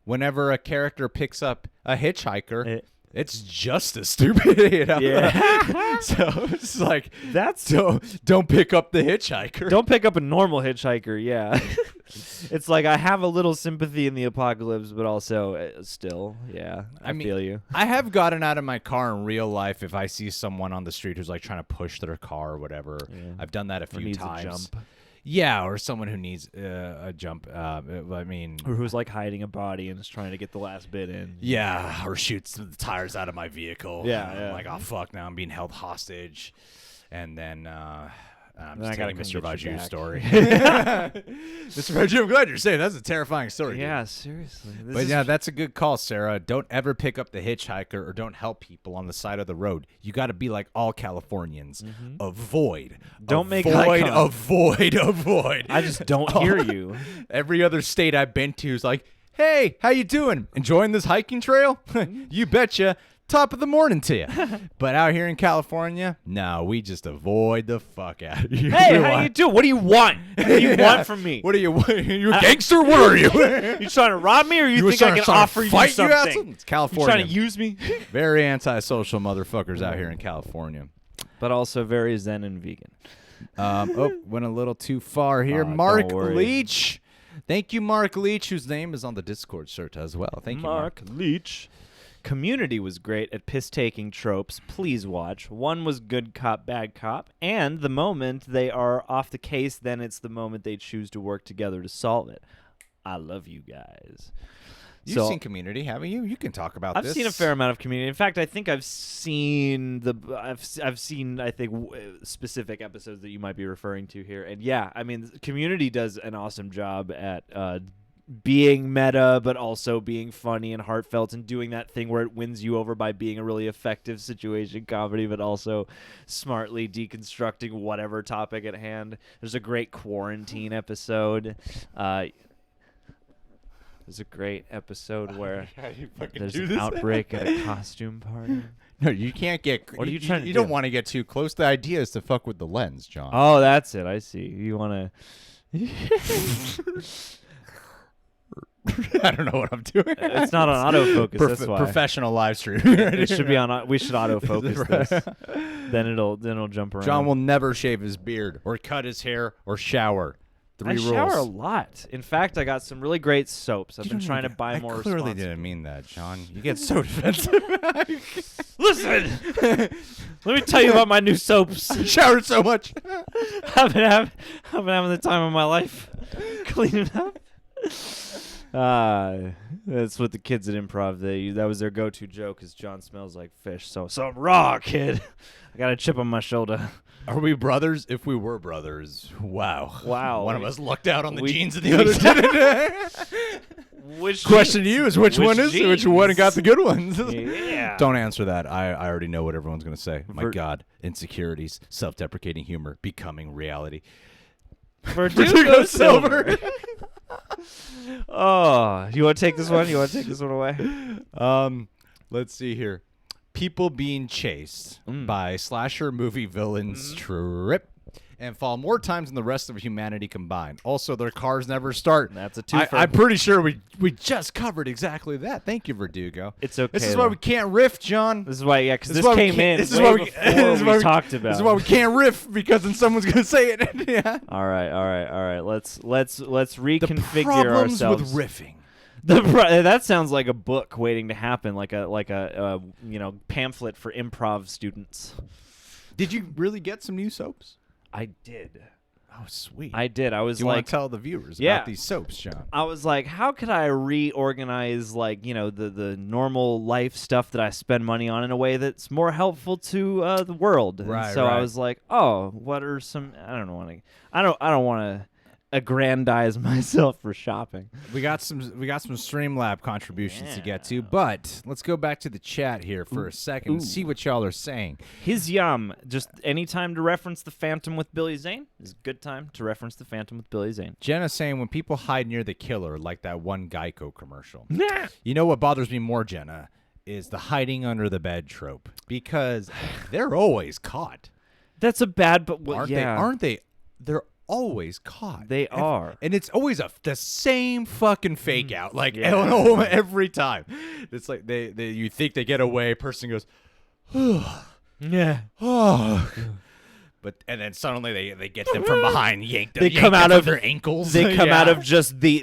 Whenever a character picks up a hitchhiker... It's just as stupid, Yeah. So it's like don't pick up the hitchhiker. Don't pick up a normal hitchhiker. Yeah. It's like I have a little sympathy in the apocalypse, but also still, I feel you. I have gotten out of my car in real life if I see someone on the street who's like trying to push their car or whatever. Yeah. I've done that a few times. A jump. Yeah, or someone who needs a jump. Or who's like hiding a body and is trying to get the last bit in. Yeah, or shoots the tires out of my vehicle. Yeah, I'm like, oh fuck, now I'm being held hostage, and then I'm just telling Mr. Vaju's story. Mr. Vaju, I'm glad you're saying that's a terrifying story. Yeah, dude. seriously. That's a good call, Sarah. Don't ever pick up the hitchhiker or don't help people on the side of the road. You got to be like all Californians. Mm-hmm. Avoid. Don't make eye contact. Avoid. I just don't hear you. Every other state I've been to is like, hey, how you doing? Enjoying this hiking trail? You betcha. Top of the morning to you. But out here in California, no, we just avoid the fuck out of you. Hey, how you doing? What do you want? What do you want from me? What are you? You a gangster? What are you? You trying to rob me, or you think I can offer you something? It's California. You trying to use me? Very antisocial motherfuckers out here in California. But also very zen and vegan. Went a little too far here. Mark Leach. Thank you, Mark Leach, whose name is on the Discord shirt as well. Thank you, Mark Leach. Community was great at piss-taking tropes. Please watch. One was good cop, bad cop. And the moment they are off the case, then it's the moment they choose to work together to solve it. I love you guys. You've seen Community, haven't you? You can talk about this. I've seen a fair amount of Community. In fact, I think I've seen specific episodes that you might be referring to here. And yeah, I mean, Community does an awesome job at being meta, but also being funny and heartfelt and doing that thing where it wins you over by being a really effective situation comedy, but also smartly deconstructing whatever topic at hand. There's a great quarantine episode. There's a great episode where there's an outbreak at a costume party. No, you can't get... What are you trying to do? You don't want to get too close. The idea is to fuck with the lens, John. Oh, that's it. I see. You want to... I don't know what I'm doing. It's not on autofocus. That's why. Professional live stream. It should be on. We should autofocus this. Then it'll jump around. John will never shave his beard or cut his hair or shower. I shower a lot. In fact, I got some really great soaps. I've been trying to buy more. I clearly didn't mean that, John. You get so defensive. Listen, let me tell you about my new soaps. I showered so much. I've been having the time of my life cleaning up. That's what the kids at improv, that was their go-to joke, is John smells like fish. So I'm raw, kid. I got a chip on my shoulder. Are we brothers? If we were brothers, wow. Wow. One of us lucked out on the We- jeans and the other didn't. Which Question to jeans? you is which one got the good ones? Yeah. Don't answer that. I already know what everyone's going to say. My Ver- God. Insecurities, self-deprecating humor, becoming reality. Verdugo Silver. Oh, you want to take this one? You want to take this one away? Let's see here. People being chased by slasher movie villains trip and fall more times than the rest of humanity combined. Also, their cars never start. That's a twofer. I'm pretty sure we just covered exactly that. Thank you, Verdugo. It's okay. This is why we can't riff, John. This is why, yeah, because This is this why we came can't- in this is way why we- before this is why we we- talked about. This is why we can't riff, because then someone's gonna say it. Yeah. All right. Let's reconfigure The problems ourselves. with riffing. That sounds like a book waiting to happen, like a pamphlet for improv students. Did you really get some new soaps? I did. Oh, sweet. I did. I was Do you want like, to tell the viewers Yeah. about these soaps, John? I was like, how could I reorganize, like, the normal life stuff that I spend money on in a way that's more helpful to the world? And Right, so I right. was like, oh, what are some? I don't want to aggrandize myself for shopping. We got some Streamlab contributions to get to, but let's go back to the chat here for a second and see what y'all are saying. His yum. Just any time to reference the Phantom with Billy Zane is a good time to reference the Phantom with Billy Zane. Jenna's saying when people hide near the killer, like that one Geico commercial. Nah. You know what bothers me more, Jenna, is the hiding under the bed trope, because they're always caught. That's a bad, but Aren't yeah. they? Aren't they? They're always caught. They are. And it's always the same fucking fake out, like Yeah. every time. It's like they you think they get away, person goes, Yeah. oh. But and then suddenly they get them from behind, yank them. They come out from of their ankles. They come Yeah. out of just the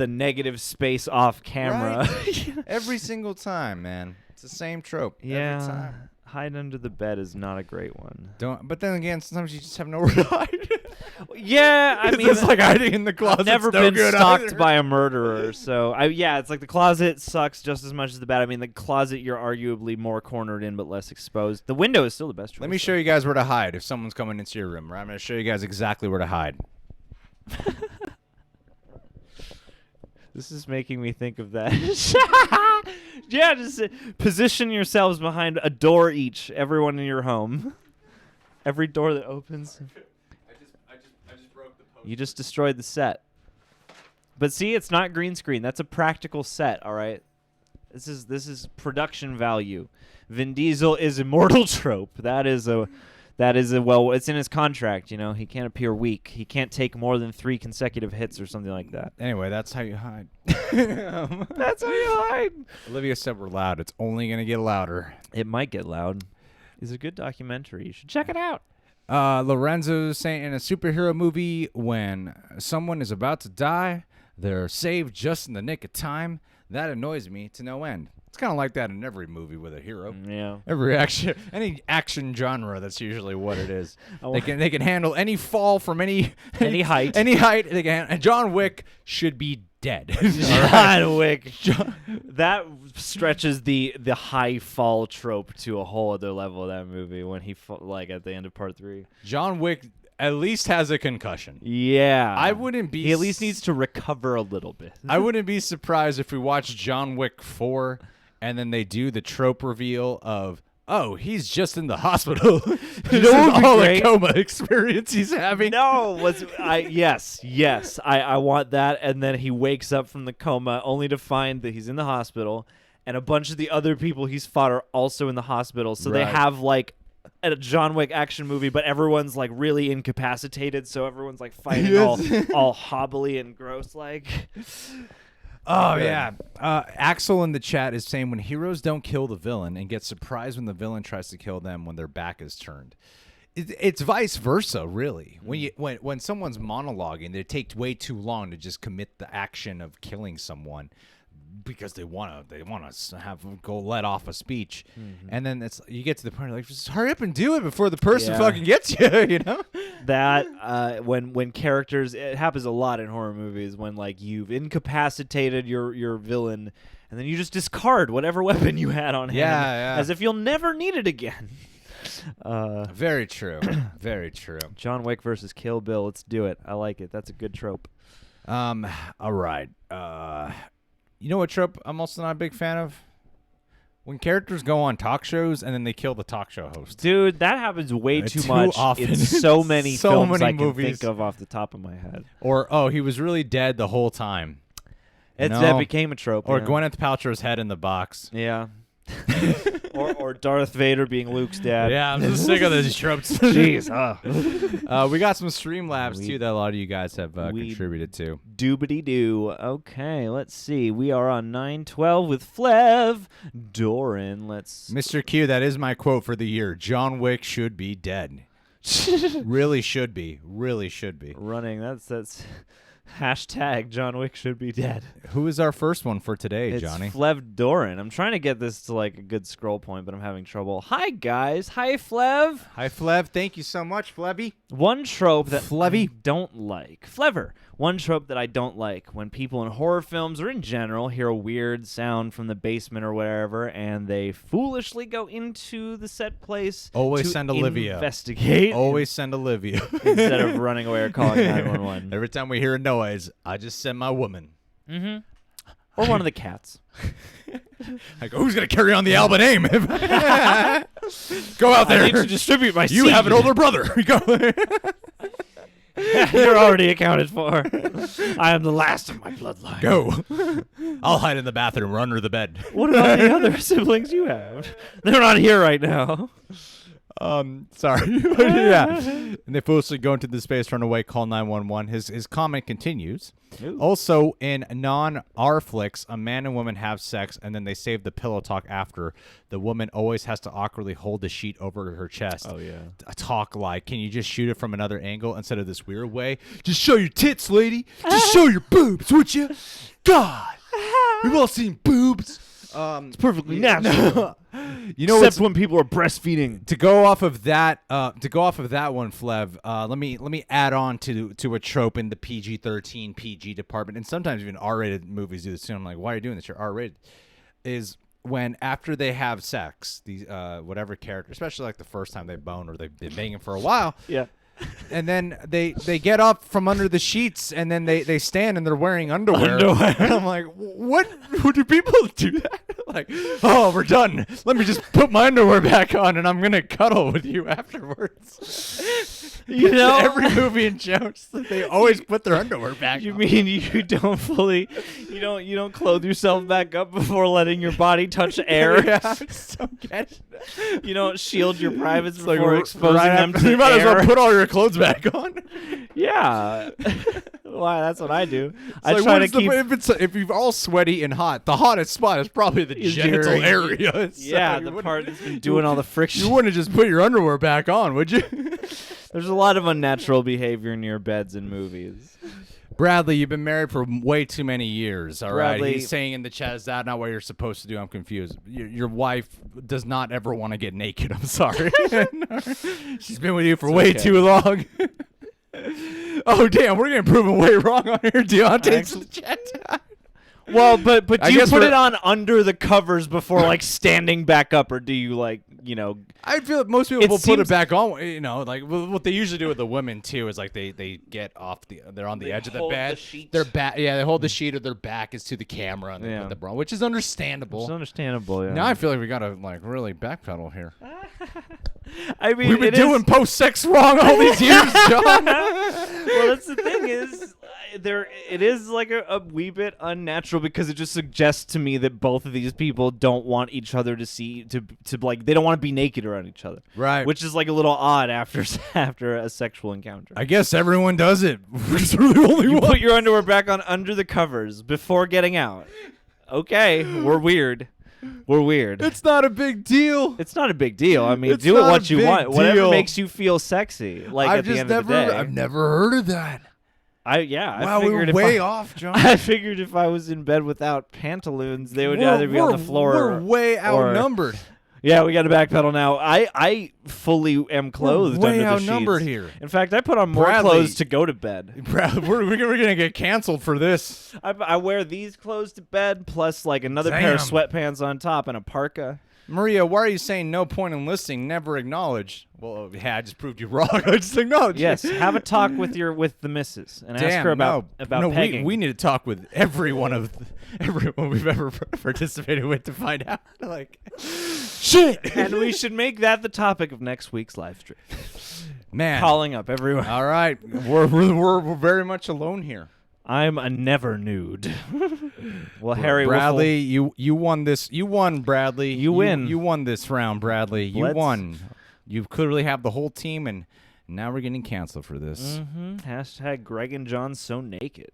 negative space off camera. Right? Every single time, man. It's the same trope. Every time. Hide under the bed is not a great one. But then again, sometimes you just have nowhere to hide. Yeah, I mean, it's like hiding in the closet. I've never no been good stalked either. by a murderer, so it's like the closet sucks just as much as the bed. I mean, the closet you're arguably more cornered in but less exposed. The window is still the best choice. Let me show you guys where to hide if someone's coming into your room. Right? I'm going to show you guys exactly where to hide. This is making me think of that. Yeah, just position yourselves behind a door each, everyone in your home. Every door that opens. I just broke the post. You just destroyed the set. But see, it's not green screen. That's a practical set, all right? This is production value. Vin Diesel is immortal trope. That is a well, it's in his contract, He can't appear weak. He can't take more than 3 consecutive hits or something like that. Anyway, that's how you hide. That's how you hide. Olivia said we're loud. It's only going to get louder. It might get loud. It's a good documentary. You should check it out. Lorenzo saying in a superhero movie, when someone is about to die, they're saved just in the nick of time. That annoys me to no end. It's kind of like that in every movie with a hero. Yeah. Any action genre, that's usually what it is. Oh. They can handle any fall from any height. Any height. They can. And John Wick should be dead. John Wick. That stretches the high fall trope to a whole other level of that movie when he like at the end of part 3. John Wick at least has a concussion. Yeah. I wouldn't be. He at least needs to recover a little bit. I wouldn't be surprised if we watch John Wick 4 and then they do the trope reveal of, oh, he's just in the hospital. You know what would be all the great? coma experience he's having. No, yes, I want that. And then he wakes up from the coma only to find that he's in the hospital, and a bunch of the other people he's fought are also in the hospital. So they Right. have like a John Wick action movie, but everyone's like really incapacitated, so everyone's like fighting all hobbly and gross like. Oh, yeah. Axel in the chat is saying when heroes don't kill the villain and get surprised when the villain tries to kill them when their back is turned. It's vice versa, really. When someone's monologuing, they take way too long to just commit the action of killing someone because they want to go let off a speech, and then you get to the point like just hurry up and do it before the person fucking gets you, That when characters, it happens a lot in horror movies when like you've incapacitated your villain and then you just discard whatever weapon you had on hand as if you'll never need it again. Very true. Very true. John Wick versus Kill Bill. Let's do it. I like it. That's a good trope. All right. You know what trope I'm also not a big fan of? When characters go on talk shows and then they kill the talk show host. Dude, that happens way too much often. in so many So films many I can movies. think of off the top of my head. Or, he was really dead the whole time. That became a trope. Or yeah. Gwyneth Paltrow's head in the box. Yeah. or Darth Vader being Luke's dad. Yeah, I'm just sick of those tropes. Jeez. We got some Streamlabs, too, that a lot of you guys have contributed to. Doobity-doo. Okay, let's see. We are on 912 with Flev Doran. Mr. Q, that is my quote for the year. John Wick should be dead. Really should be. Really should be. Running. That's hashtag John Wick should be dead. Who is our first one for today, It's Johnny? Flev Doran. I'm trying to get this to like a good scroll point, but I'm having trouble. Hi, guys. Hi, Flev. Hi, Flev. Thank you so much, Flevy. One trope that Flevy. I don't like. Flever. One trope that I don't like when people in horror films or in general hear a weird sound from the basement or wherever, and they foolishly go into the set place Always to send Olivia. investigate. Always send Olivia. Instead of running away or calling 911. Every time we hear a noise, I just send my woman. Mm-hmm. Or one of the cats. I go, who's going to carry on the Alba name? Go out there. I need to distribute my You seed. have an older brother. Go. You're already accounted for. I am the last of my bloodline. Go. I'll hide in the bathroom or under the bed. What about the other siblings you have? They're not here right now. Sorry. Yeah. And they foolishly go into the space, run away, call 911. His comment continues. Ooh. Also, in non-R flicks, a man and woman have sex, and then they save the pillow talk after. The woman always has to awkwardly hold the sheet over her chest. Oh, yeah. Talk like, can you just shoot it from another angle instead of this weird way? Just show your tits, lady. Just show your boobs, would you? God. We've all seen boobs. It's perfectly natural. You know, except when people are breastfeeding. to go off of that one, Flev. Let me add on to a trope in the PG-13 PG department, and sometimes even R-rated movies do this too. I'm like, why are you doing this? You're R-rated. Is when after they have sex, these whatever character, especially like the first time they bone or they've been banging for a while, Yeah. and then they get up from under the sheets and then they stand and they're wearing underwear. And I'm like, what? Do people do that? Like, oh, we're done. Let me just put my underwear back on and I'm going to cuddle with you afterwards. You know, Every movie and jokes, they always put their underwear back you on. mean you don't fully, you don't clothe yourself back up before letting your body touch air. Yeah, I just don't get it. You don't shield your privates It's like before exposing right them after- to you might as well air. put all your clothes back on. Yeah. Why? That's what I do. It's I like, try what to is keep. if you're all sweaty and hot, the hottest spot is probably the Is genital your- area. Yeah, So you the wouldn't- part that's been doing all the friction. You wouldn't just put your underwear back on, would you? There's a lot of unnatural behavior near beds in movies. Bradley, you've been married for way too many years, all right? Bradley- He's saying in the chat, is that not what you're supposed to do? I'm confused. Your wife does not ever want to get naked. I'm sorry. She's been with you for way okay. too long. Oh, damn, we're getting proven way wrong on here. Deontay's in the chat. Well, but do I you guess put we're- it on under the covers before like standing back up, or do you like I feel like most people It will put it seems- back on. You know, like what they usually do with the women too is like they get off they're on the They edge of the hold the bed. sheet. Their back, yeah, they hold the sheet or their back is to the camera and they Yeah. put the bra, which is understandable. It's understandable? Yeah. Now I feel like we gotta like really backpedal here. I mean, We've been it is- doing post-sex wrong all these years, John. Well, that's the thing is, it is like a wee bit unnatural because it just suggests to me that both of these people don't want each other to see to like they don't want to be naked around each other, Right. which is like a little odd after a sexual encounter. I guess everyone does it. We're the only You one. put your underwear back on under the covers before getting out. Okay, we're weird. We're weird. It's not a big deal. It's not a big deal. I mean, It's do it not what a you big want. Whatever deal. makes you feel sexy. Like I've at the just end never, of the day. I've never heard of that. I Wow, we figured were if way I, off, John. I figured if I was in bed without pantaloons, they would either be on the floor. We're way or- outnumbered. Yeah, we got to backpedal now. I fully am clothed. We're way under the outnumbered sheets. here. In fact, I put on more Bradley. clothes to go to bed. Brad, we're gonna get canceled for this. I wear these clothes to bed, plus like another pair of Damn. sweatpants on top and a parka. Maria, why are you saying no point in listening? Never acknowledge. Well, yeah, I just proved you wrong. I just acknowledged. Yes, have a talk with the missus and ask her about pegging. we need to talk with everyone we've ever participated with to find out. Like, shit. And we should make that the topic of next week's live stream. Man, Calling up everyone. all right, we're very much alone here. I'm a never nude. Well, Harry Bradley, you won this. You won, Bradley. You win. You won this round, Bradley. You won. You clearly have the whole team, and now we're getting canceled for this. Hashtag Greg and John so naked.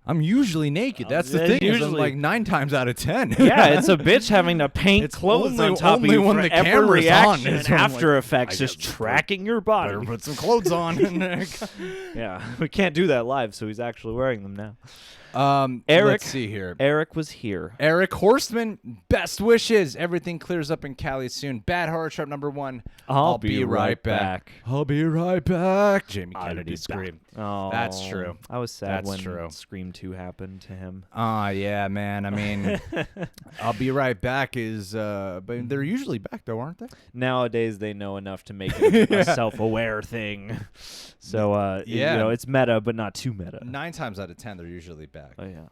I'm usually naked. That's the thing. Is I'm usually- like 9 times out of 10. Yeah, it's a bitch having to paint It's clothes only- on top only of you when for the every camera's on reaction. is And when I'm After like, Effects I is gotta tracking your body. Better put some clothes on. Yeah, we can't do that live, so he's actually wearing them now. Eric, let's see here. Eric was here. Eric Horstman, best wishes. Everything clears up in Cali soon. Bad horror trope number 1. I'll be right back. I'll be right back. Jamie I'll Kennedy be scream. Oh, That's true. I was sad That's when true. Scream 2 happened to him. Yeah, man. I mean, I'll be right back is, but they're usually back though, aren't they? Nowadays, they know enough to make it a self-aware thing. So, Yeah. you know, it's meta, but not too meta. 9 times out of 10, they're usually back. Oh, yeah.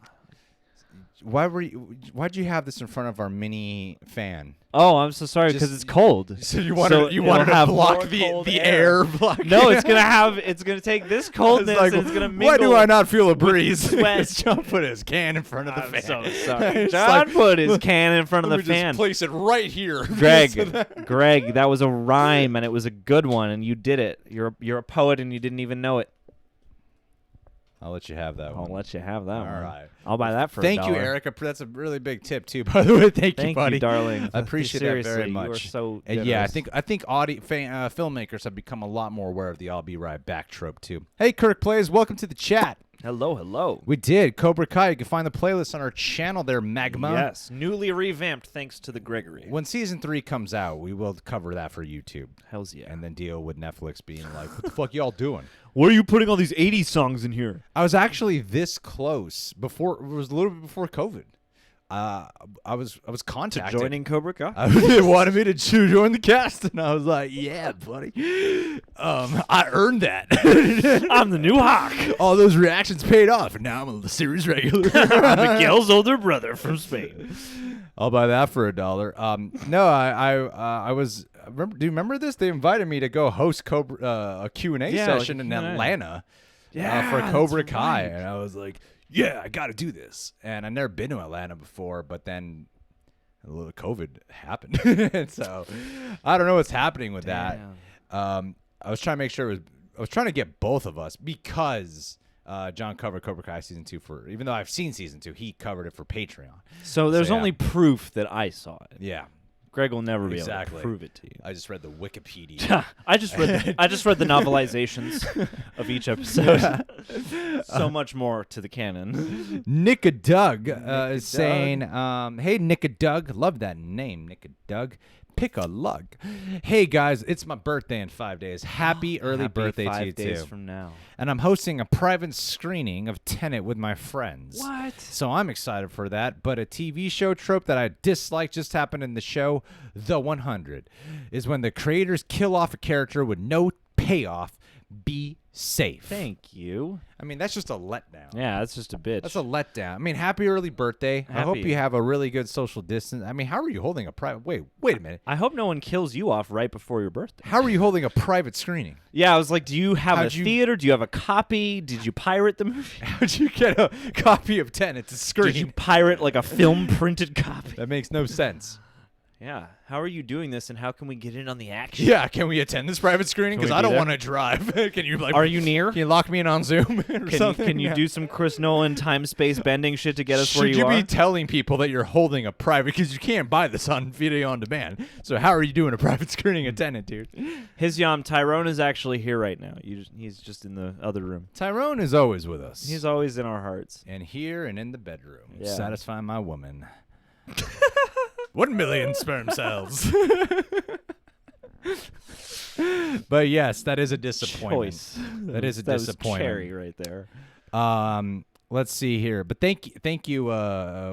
Why'd you have this in front of our mini fan? Oh, I'm so sorry because it's cold. So you wanted to have block more the cold air. Block No, it's gonna take this coldness like, and it's gonna mingle. why do I not feel a breeze? sweat. John put his can in front of the I'm fan. so sorry. It's John like, put his can in front of let the me fan. just place it right here. Greg, that was a rhyme and it was a good one and you did it. You're a poet and you didn't even know it. I'll let you have that one. I'll let you have that All one. right. I'll buy that for Thank $1. you, Eric. That's a really big tip too. By the way, thank you, buddy. You, darling. I appreciate Seriously, that very You are much. so And yeah, generous. I think filmmakers have become a lot more aware of the "I'll be right back" trope too. Hey, Kirk Plays, welcome to the chat. Hello. We did Cobra Kai. You can find the playlist on our channel there, Magma. Yes, newly revamped thanks to the Gregory. When season 3 comes out, we will cover that for YouTube. Hells yeah. And then deal with Netflix being like, "What the fuck y'all doing?" Why are you putting all these 80s songs in here? I was actually this close before. It was a little bit before COVID. I was contacted. Joining Cobra Kai? They wanted me to join the cast, and I was like, "Yeah, buddy, I earned that." I'm the new Hawk. All those reactions paid off, and now I'm a series regular. I'm Miguel's older brother from Spain. I'll buy that for $1. No, I was. Do you remember this? They invited me to go host a Q&A session like in Q&A. Atlanta Yeah, for Cobra that's Kai, right. and I was like, "Yeah, I got to do this." And I've never been to Atlanta before, but then a little COVID happened, and so I don't know what's happening with that. I was trying to make sure I was trying to get both of us because John covered Cobra Kai season 2 even though I've seen season 2, he covered it for Patreon. So there's yeah. only proof that I saw it. Yeah. Greg will never be able Exactly. to prove it to you. I just read the Wikipedia. I just read the novelizations of each episode. So much more to the canon. Nicka Doug is saying, "Hey Nicka Doug, love that name, Nicka Doug. Pick a lug. Hey guys, it's my birthday in 5 days. Happy early birthday to you 5 days too. from now. And I'm hosting a private screening of Tenet with my friends. What? So I'm excited for that. But a TV show trope that I dislike just happened in the show, The 100, is when the creators kill off a character with no payoff. Be safe. Thank you. I mean, that's just a letdown. Yeah, that's just a bitch. That's a letdown. I mean, happy early birthday. I hope Happy. you have a really good social distance. I mean, how are you holding a private... Wait a minute. I hope no one kills you off right before your birthday. How are you holding a private screening? Yeah, I was like, do you have How'd a you- theater? Do you have a copy? Did you pirate the movie? How'd you get a copy of Tenet to screen? Did you pirate like a film printed copy? That makes no sense. Yeah. How are you doing this, and how can we get in on the action? Yeah, can we attend this private screening? Can we Because I be don't there? want to drive. Can you like? Are you near? Can you lock me in on Zoom or something? Can you Yeah. do some Chris Nolan time space bending shit to get us where Should you you are? be telling people that you're holding a private? Because you can't buy this on video on demand. So how are you doing a private screening of Tenet, dude? His Yam Tyrone is actually here right now. He's just in the other room. Tyrone is always with us. He's always in our hearts. and here and in the bedroom, Yeah. satisfy my woman. 1 million sperm cells. But yes, that is a disappointment. Choice. That is a that disappointment. Was cherry right there. Let's see here. But thank you,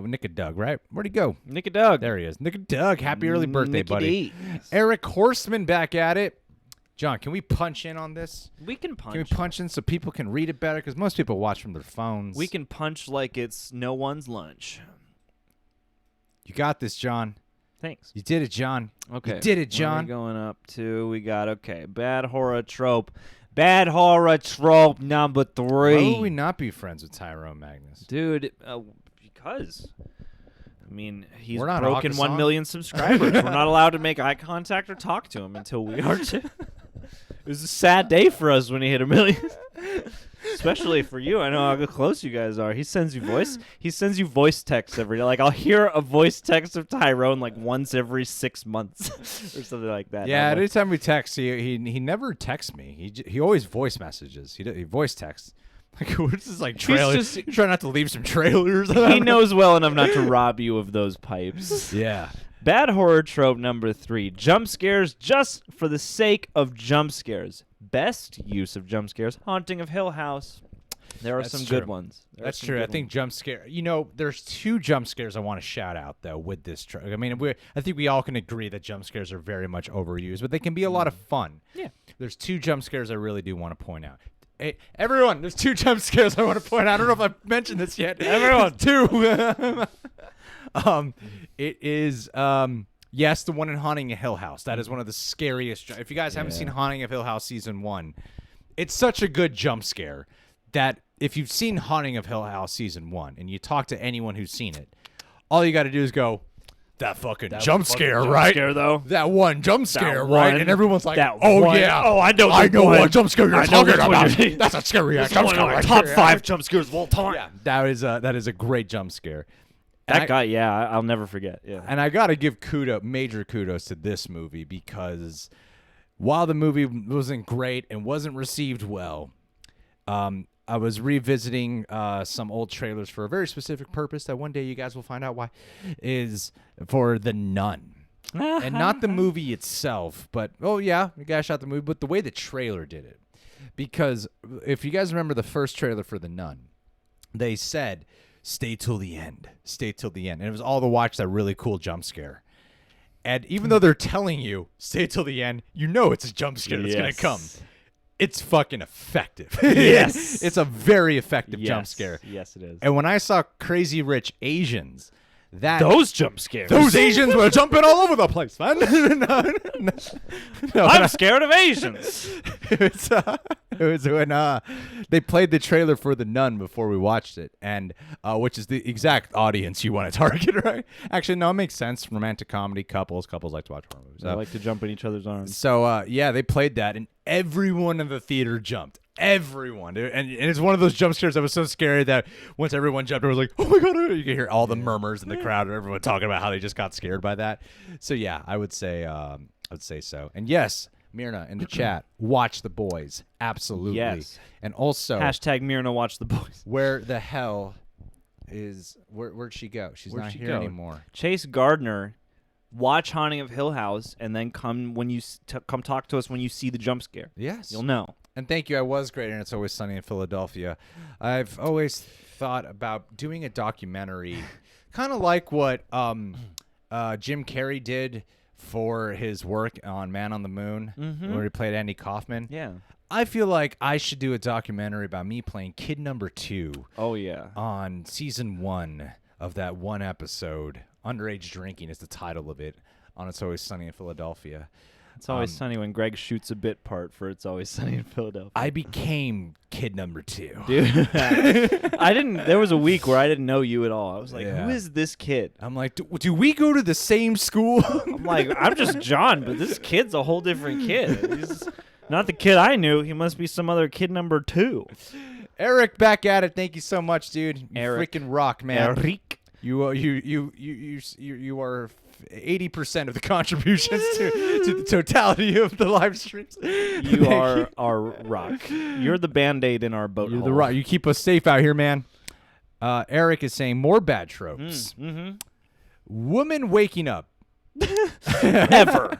Nick and Doug, right? Where'd he go? Nick and Doug. There he is. Nick and Doug, happy early birthday, Nicky buddy. D. Eric Horseman back at it. John, can we punch in on this? We can punch. Can we punch in so people can read it better? Because most people watch from their phones. We can punch like it's no one's lunch. You got this, John. Thanks. You did it, John. Okay. You did it, What John. are we going up to? We got, okay, bad horror trope. Bad horror trope number 3. Why would we not be friends with Tyrone Magnus? Dude, because... I mean, he's We're not broken Akasan. 1 million subscribers. We're not allowed to make eye contact or talk to him until we are too. It was a sad day for us when he hit 1 million. Especially for you. I know how close you guys are. He sends you voice texts every day. Like, I'll hear a voice text of Tyrone like once every 6 months or something like that. Yeah, anytime we text, he never texts me. He always voice messages. He voice texts. Like, what's this, like, trailers? You try not to leave some trailers. He knows well enough not to rob you of those pipes. Yeah. Bad horror trope number 3. Jump scares just for the sake of jump scares. Best use of jump scares, Haunting of Hill House. There are That's some true. good ones. That's true. I think jump scare. You know, there's 2 jump scares I want to shout out though with this. I mean, I think we all can agree that jump scares are very much overused, but they can be a lot of fun. Yeah. There's 2 jump scares I really do want to point out. Hey, everyone, there's 2 jump scares I want to point out. I don't know if I've mentioned this yet. Everyone, 2. It is yes, the one in Haunting of Hill House. That is one of the scariest. If you guys haven't seen Haunting of Hill House season 1, it's such a good jump scare that if you've seen Haunting of Hill House season 1 and you talk to anyone who's seen it, all you got to do is go, that fucking jump scare, right? Scare, though. That one jump scare, That right? one. And everyone's like, That oh one. yeah, Oh, I know what jump scare you're talking about. you're- That's a scary It's jump one of scare. my right top there. 5 jump scares of all time. Yeah, that is a great jump scare. That guy, yeah, I'll never forget. Yeah. And I got to give major kudos to this movie because while the movie wasn't great and wasn't received well, I was revisiting some old trailers for a very specific purpose that one day you guys will find out why, is for The Nun. And not the movie itself, but, oh yeah, the guy shot the movie, but the way the trailer did it. Because if you guys remember the first trailer for The Nun, they said, stay till the end. Stay till the end. And it was all to watch that really cool jump scare. And even though they're telling you, stay till the end, you know it's a jump scare that's going to come. It's fucking effective. Yes. It's a very effective jump scare. Yes, it is. And when I saw Crazy Rich Asians, Those jump scares. those Asians were jumping all over the place, man. No, I'm scared of Asians. it was when they played the trailer for The Nun before we watched it, and which is the exact audience you want to target, right? Actually, no, it makes sense. Romantic comedy, couples like to watch horror movies. I like to jump in each other's arms. So yeah, they played that, and everyone in the theater jumped. Everyone, and it's one of those jump scares that was so scary that once everyone jumped, it was like, oh my god! You can hear all the murmurs in the crowd and everyone talking about how they just got scared by that. So yeah, I would say so. And yes, Myrna in the chat, watch The Boys, absolutely. Yes. And also Hashtag Myrna watch The Boys. where the hell is where'd she go? She's Where'd not she here go? anymore. Chase Gardner, watch Haunting of Hill House, and then come when you come talk to us when you see the jump scare. Yes, You'll know. And thank you. I was great, and It's Always Sunny in Philadelphia. I've always thought about doing a documentary, kind of like what Jim Carrey did for his work on Man on the Moon, where he played Andy Kaufman. Yeah. I feel like I should do a documentary about me playing kid number 2 Oh yeah. on season 1 of that one episode. Underage Drinking is the title of it on It's Always Sunny in Philadelphia. It's always sunny when Greg shoots a bit part for It's Always Sunny in Philadelphia. I became kid number 2. Dude, I didn't. There was a week where I didn't know you at all. I was like, Yeah. "Who is this kid?" I'm like, do we go to the same school? I'm like, "I'm just John, but this kid's a whole different kid. He's not the kid I knew. He must be some other kid number 2." Eric, back at it. Thank you so much, dude. You Eric. freaking rock, man. Eric. You are 80% of the contributions to the totality of the live streams. You are our rock. You're the Band-Aid in our boat. You're hole. the rock. You keep us safe out here, man. Eric is saying more bad tropes. Woman waking up. Ever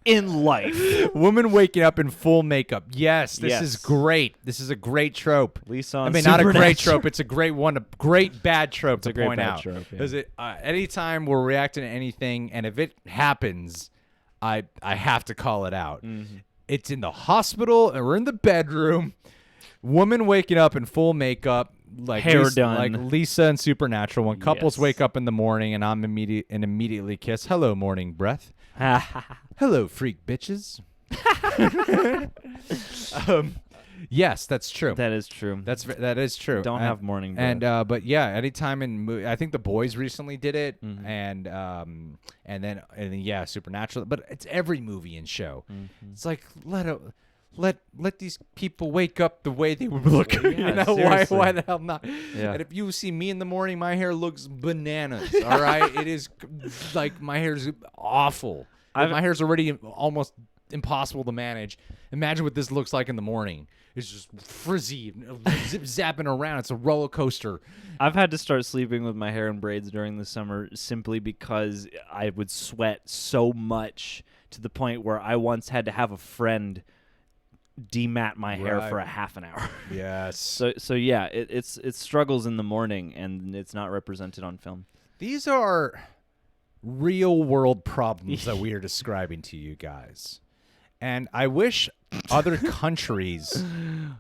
in life. Woman waking up in full makeup. Yes, this Yes. is great. This is a great trope. Lisa I on mean, not a great Supernatural. trope. It's a great one, a great bad trope to a great point bad out. trope, yeah. Because anytime we're reacting to anything, and if it happens, I have to call it out. Mm-hmm. It's in the hospital, and we're in the bedroom. Woman waking up in full makeup, like Hair Lisa, done. like Lisa and Supernatural. When couples Yes. wake up in the morning, and I'm immediately kiss. Hello, morning breath. Hello, freak bitches. Yes, that's true. That is true. That is true. Don't have morning breath. And but yeah, anytime I think The Boys recently did it, Mm-hmm. and then yeah, Supernatural. But it's every movie and show. Mm-hmm. It's like let these people wake up the way they would look. Yeah, you know seriously. why the hell not? Yeah. And if you see me in the morning, my hair looks bananas. All right, it is like my hair's awful. My hair's already almost impossible to manage. Imagine what this looks like in the morning. It's just frizzy, zip zapping around. It's a roller coaster. I've had to start sleeping with my hair in braids during the summer simply because I would sweat so much to the point where I once had to have a friend demat my hair Right. for a half an hour. Yes. So yeah, it struggles in the morning and it's not represented on film. These are real world problems that we are describing to you guys. And I wish other countries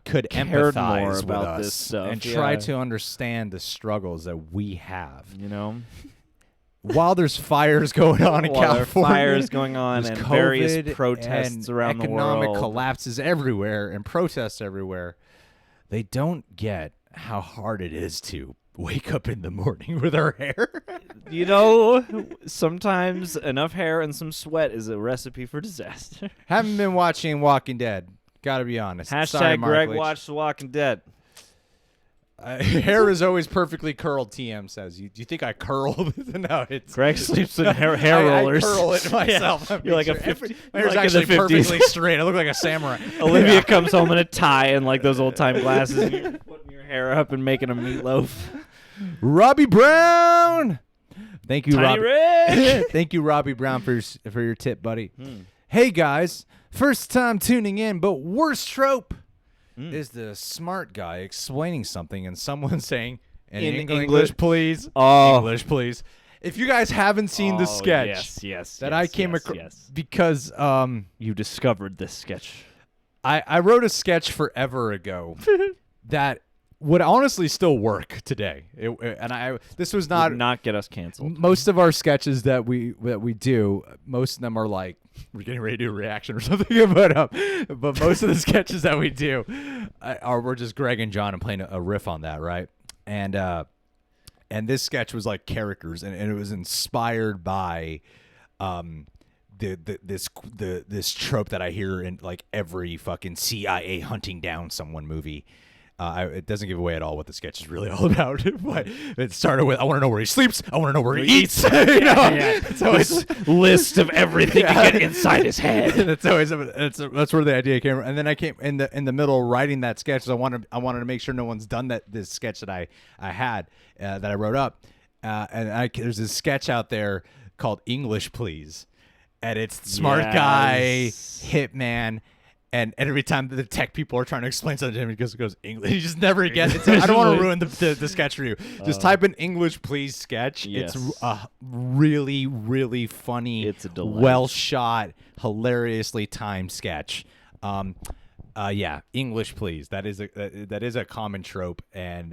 could Cared empathize more with about us this stuff, and try yeah. to understand the struggles that we have. You know, While there's fires going on in while there are California, fires going on there's and COVID various protests and around the economic world. collapses everywhere and protests everywhere, they don't get how hard it is to wake up in the morning with our hair. You know, sometimes enough hair and some sweat is a recipe for disaster. Haven't been watching Walking Dead. Gotta be honest. Sorry, Hashtag Mark Greg Leach. watched The Walking Dead. Hair is always perfectly curled. TM says. Do you think I curl? No, it's Greg sleeps in hair I rollers. curl it myself. Yeah. I You're like make a sure 50 my hair's like in the actually 50s. perfectly straight. I look like a samurai. Olivia comes home in a tie and like those old time glasses. And you're putting your hair up and making a meatloaf. Robbie Brown. Thank you, Tiny Robbie. Rick. Thank you, Robbie Brown, for your tip, buddy. Hey guys, first time tuning in, but worst trope is the smart guy explaining something and someone saying in English, please. Oh. English, please. If you guys haven't seen the sketch that I came across, because you discovered this sketch. I wrote a sketch forever ago that would honestly still work today. This was Would not get us canceled. most of our sketches that we do. Most of them are like we're getting ready to do a reaction or something, but most of the sketches that we do we're just Greg and John and playing a riff on that, right? And this sketch was like characters, and it was inspired by this trope that I hear in like every fucking CIA hunting down someone movie. It doesn't give away at all what the sketch is really all about. But it started with, I want to know where he sleeps. I want to know where he eats. You know? So it's List of everything to get inside his head. that's where the idea came from. And then I came in the middle of writing that sketch. So I wanted to make sure no one's done this sketch that I had that I wrote up. There's this sketch out there called English Please, and it's smart guy hitman. And every time the tech people are trying to explain something to him, he goes English. He just never gets it. So I don't want to ruin the sketch for you. Just type in English Please sketch. Yes. It's a really, really funny, It's a delight. well shot, hilariously timed sketch. Yeah, English Please. That is a common trope, and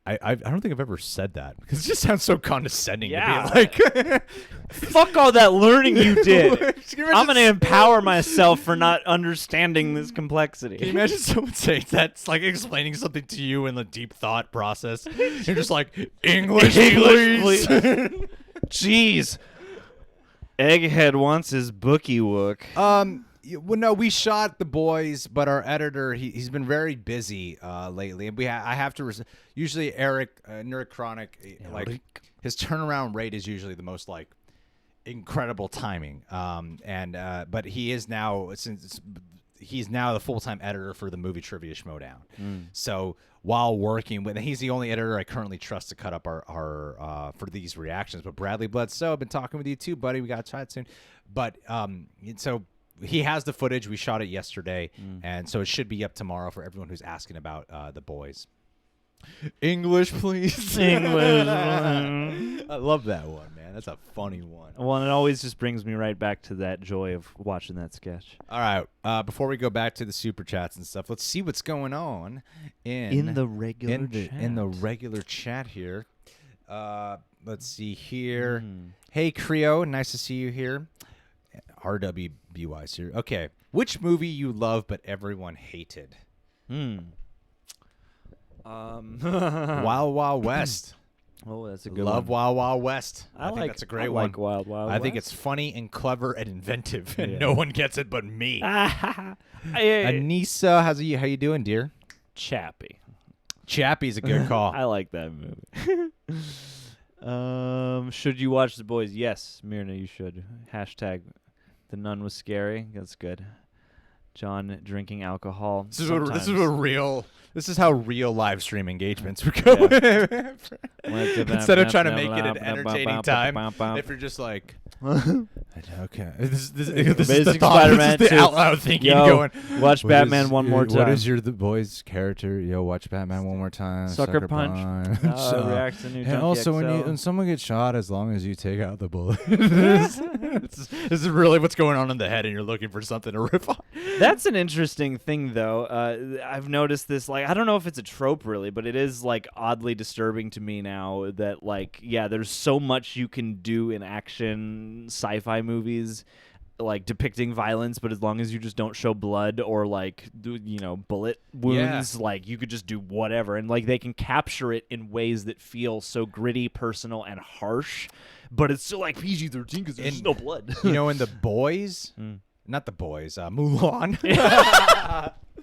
I don't think I've ever said that because it just sounds so condescending. Yeah. To be like, Fuck all that learning you did. Can you imagine I'm going to empower myself for not understanding this complexity. Can you imagine someone saying that's like explaining something to you in the deep thought process? You're just like, English, please. Jeez. Egghead wants his bookie wook. Well, no, we shot The Boys, but our editor, he's been very busy lately, and I have to usually Eric Neurochronic, like his turnaround rate is usually the most like incredible timing. But he is now, since he's now the full-time editor for the Movie Trivia Schmodown. So while working with, he's the only editor I currently trust to cut up our for these reactions. But Bradley Bledsoe, I've been talking with you too, buddy. We got to chat soon. But so he has the footage. We shot it yesterday, and so it should be up tomorrow for everyone who's asking about The Boys. English, please. English. I love that one, man. That's a funny one. Well, and it always just brings me right back to that joy of watching that sketch. All right. Before we go back to the super chats and stuff, let's see what's going on in the regular chat. In the regular chat here. Let's see here. Hey, Creo, nice to see you here. RWBY's here. Okay. Which movie you love but everyone hated? Wild Wild West. Oh, that's a good Love one. Wild Wild West. I think that's a great one. Like Wild Wild I think West. it's funny and clever and inventive, and no one gets it but me. Anissa, how you doing, dear? Chappie. Chappie's a good call. I like that movie. Should you watch The Boys? Yes, Myrna, you should. Hashtag the nun was scary. That's good. John drinking alcohol. This is how real live stream engagements would go. Instead of trying to make it an entertaining time, if you're just like, okay, this is the thought. Spider-Man This is the 2. out loud thinking, Yo, going, watch Batman one more time. What is The Boys character? Yo, watch Batman one more time. Sucker punch. Reacts to new and Junkie also, XL. when someone gets shot, as long as you take out the bullet. This is really what's going on in the head, and you're looking for something to riff on. That's an interesting thing, though. I've noticed this. Like, I don't know if it's a trope, really, but it is like oddly disturbing to me now that, like, yeah, there's so much you can do in action sci-fi movies, like depicting violence, but as long as you just don't show blood or like bullet wounds, like you could just do whatever, and like they can capture it in ways that feel so gritty, personal, and harsh, but it's still like PG-13 because there's no blood. In The Boys. Not The Boys, Mulan.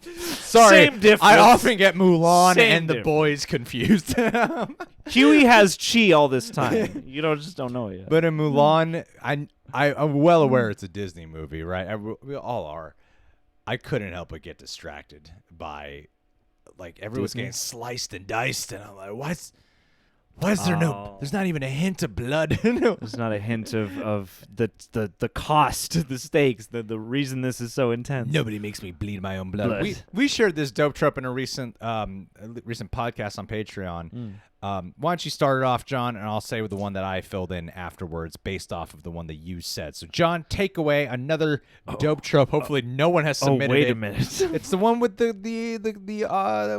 Sorry, Same difference. I often get Mulan Same and The difference. Boys confused. Huey has chi all this time. You just don't know it yet. But in Mulan, I'm well aware it's a Disney movie, right? We all are. I couldn't help but get distracted by, like, everyone's getting sliced and diced, and I'm like, why is there there's not even a hint of blood? There's not a hint of the cost, the stakes, the reason this is so intense. Nobody makes me bleed my own blood. We shared this dope trope in a recent podcast on Patreon. Why don't you start it off, John, and I'll say with the one that I filled in afterwards based off of the one that you said. So, John, take away another dope trope. Hopefully no one has submitted it. Wait a minute. It's the one with the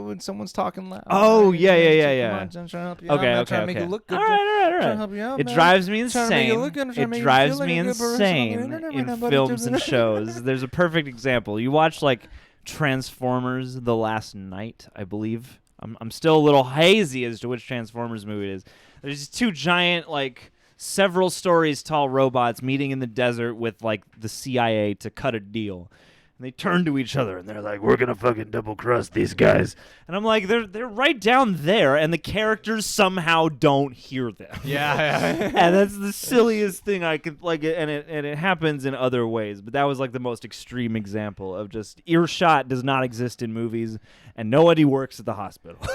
when someone's talking loud. Oh, yeah. I'm trying to help you out. Okay. I'm trying to make it look good. All right. Trying to help you out, It man. drives me Trying to make it insane. look good. I'm trying to It make you drives feel like me a good person on the insane internet right in now, but films and shows. There's a perfect example. You watch like Transformers: The Last Night, I believe. I'm still a little hazy as to which Transformers movie it is. There's these two giant, like, several stories tall robots meeting in the desert with, like, the CIA to cut a deal. And they turn to each other, and they're like, we're going to fucking double-cross these guys. And I'm like, they're right down there, and the characters somehow don't hear them. Yeah. And that's the silliest thing I could, like, and it happens in other ways. But that was, like, the most extreme example of just earshot does not exist in movies, and nobody works at the hospital.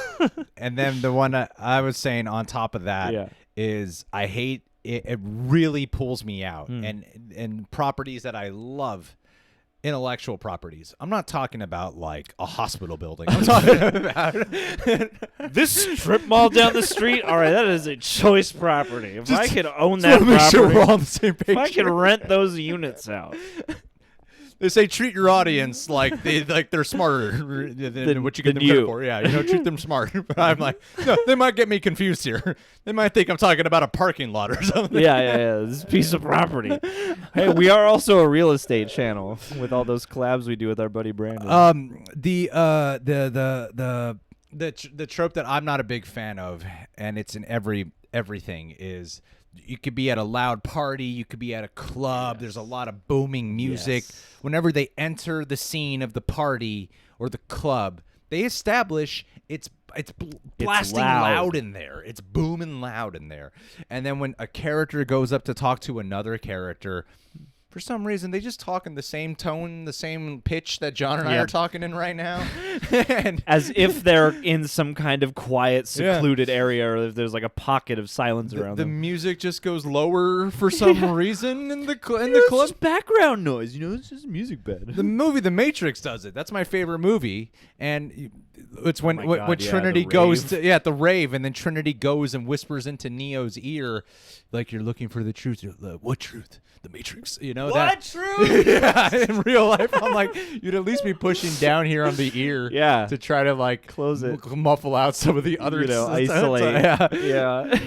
And then the one I was saying on top of that is I hate it. It really pulls me out. And properties that I love, intellectual properties. I'm not talking about like a hospital building. I'm talking about this strip mall down the street. All right, that is a choice property. If I could own that make property, sure we're all on the same page. if I could rent those units out. They say treat your audience like they're smarter than what you get them you. credit for. Yeah, treat them smart. But I'm like, no, they might get me confused here. They might think I'm talking about a parking lot or something. Yeah. This piece of property. Hey, we are also a real estate channel with all those collabs we do with our buddy Brandon. The trope that I'm not a big fan of, and it's in everything, is you could be at a loud party, you could be at a club, there's a lot of booming music. Yes. Whenever they enter the scene of the party or the club, they establish it's blasting loud in there. It's booming loud in there. And then when a character goes up to talk to another character, for some reason, they just talk in the same tone, the same pitch that John and I Yep. are talking in right now. And As if they're in some kind of quiet, secluded area, or if there's like a pocket of silence around the them. music just goes lower for some reason in the club. It's just background noise, it's just music bed. The movie The Matrix does it. That's my favorite movie, and it's when my when, God, when yeah, Trinity the goes rave. to at the rave, and then Trinity goes and whispers into Neo's ear, like, you're looking for the truth. What truth? The Matrix. What truth? Yeah, in real life, I'm like, you'd at least be pushing down here on the ear, Yeah. to try to like Close it. muffle out some of the other Isolate. Yeah. Yeah.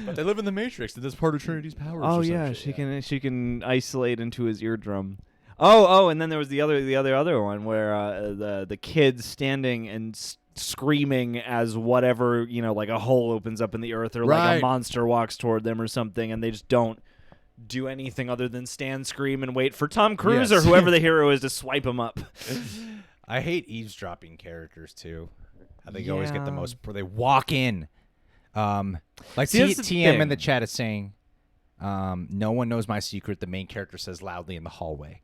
But they live in the Matrix, and that's part of Trinity's powers. Oh or some yeah, shit. she can isolate into his eardrum. Oh, and then there was the other one where the kid standing and screaming as whatever, like a hole opens up in the earth, or like Right. a monster walks toward them or something, and they just don't do anything other than stand, scream, and wait for Tom Cruise Yes. or whoever the hero is to swipe him up. I hate eavesdropping characters too. I think always get the Yeah. most. They walk in, like See, that's the TM in thing. the chat is saying, "No one knows my secret." The main character says loudly in the hallway,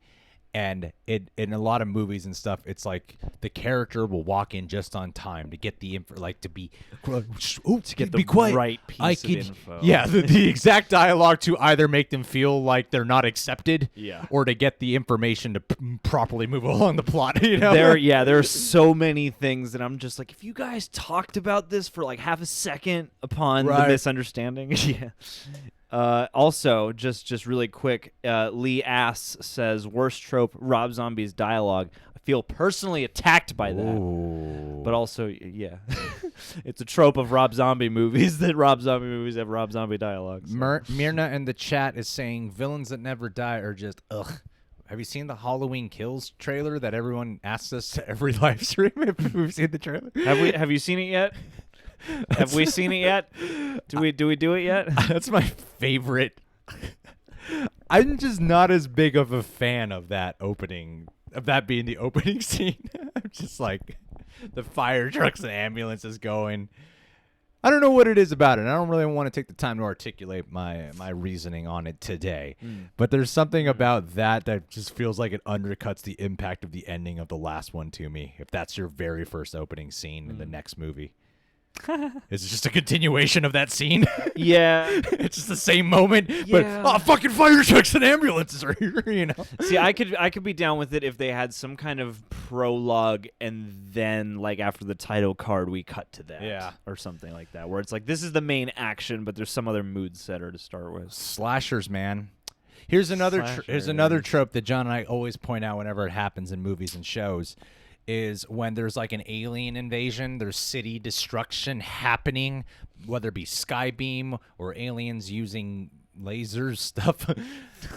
and in a lot of movies and stuff, it's like the character will walk in just on time to get the info, like to be, to get the be quiet. right piece I of could, info. yeah, the exact dialogue to either make them feel like they're not accepted, Yeah. or to get the information to properly move along the plot. There are so many things that I'm just like, if you guys talked about this for like half a second upon the Right. misunderstanding. Yeah. Also, just really quick, Lee Ass says, worst trope, Rob Zombie's dialogue. I feel personally attacked by that. Ooh. But also, yeah, it's a trope of Rob Zombie movies that Rob Zombie movies have Rob Zombie dialogue. So. Myrna in the chat is saying villains that never die are just ugh. Have you seen the Halloween Kills trailer that everyone asks us to every live stream if we've seen the trailer? Have you seen it yet? Have we seen it yet? Do we do it yet? That's my favorite. I'm just not as big of a fan of that opening, of that being the opening scene. I'm just like the fire trucks and ambulances going. I don't know what it is about it. I don't really want to take the time to articulate my reasoning on it today. But there's something about that just feels like it undercuts the impact of the ending of the last one to me. If that's your very first opening scene in the next movie. It's just a continuation of that scene. Yeah. It's just the same moment, Yeah. but fucking fire trucks and ambulances are here, See, I could be down with it if they had some kind of prologue and then like after the title card we cut to that. Yeah. Or something like that, where it's like this is the main action, but there's some other mood setter to start with. Slashers, man. Here's another Slashers. trope that John and I always point out whenever it happens in movies and shows. Is when there's like an alien invasion, there's city destruction happening, whether it be skybeam or aliens using laser stuff,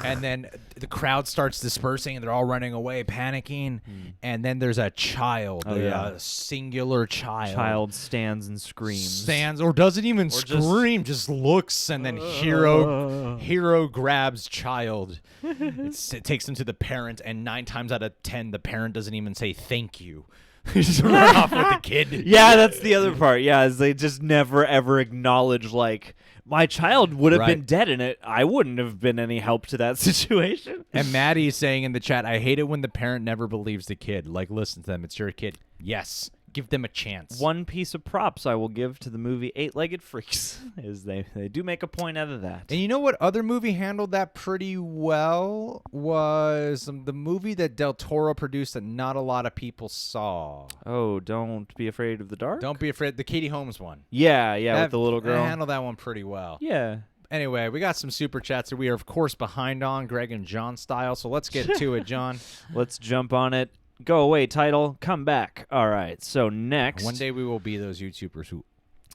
and then the crowd starts dispersing and they're all running away, panicking, and then there's a child, a singular child Stands and screams. stands or doesn't even scream, just looks, and then hero grabs child. It takes him to the parent, and 9 times out of 10 the parent doesn't even say thank you. He just run off with the kid. Yeah, that's the other part. Yeah, is they just never ever acknowledge like my child would have Right. been dead in it. I wouldn't have been any help to that situation. And Maddie's saying in the chat, I hate it when the parent never believes the kid. Like, listen to them, it's your kid. Yes, give them a chance. One piece of props I will give to the movie Eight-Legged Freaks is they do make a point out of that. And you know what other movie handled that pretty well was the movie that Del Toro produced that not a lot of people saw. Oh, Don't Be Afraid of the Dark? Don't be afraid. The Katie Holmes one. Yeah, with the little I girl. handled that one pretty well. Yeah. Anyway, we got some super chats that we are, of course, behind on, Greg and John style. So let's get to it, John. Let's jump on it. Go away, title. Come back. All right. So next. One day we will be those YouTubers who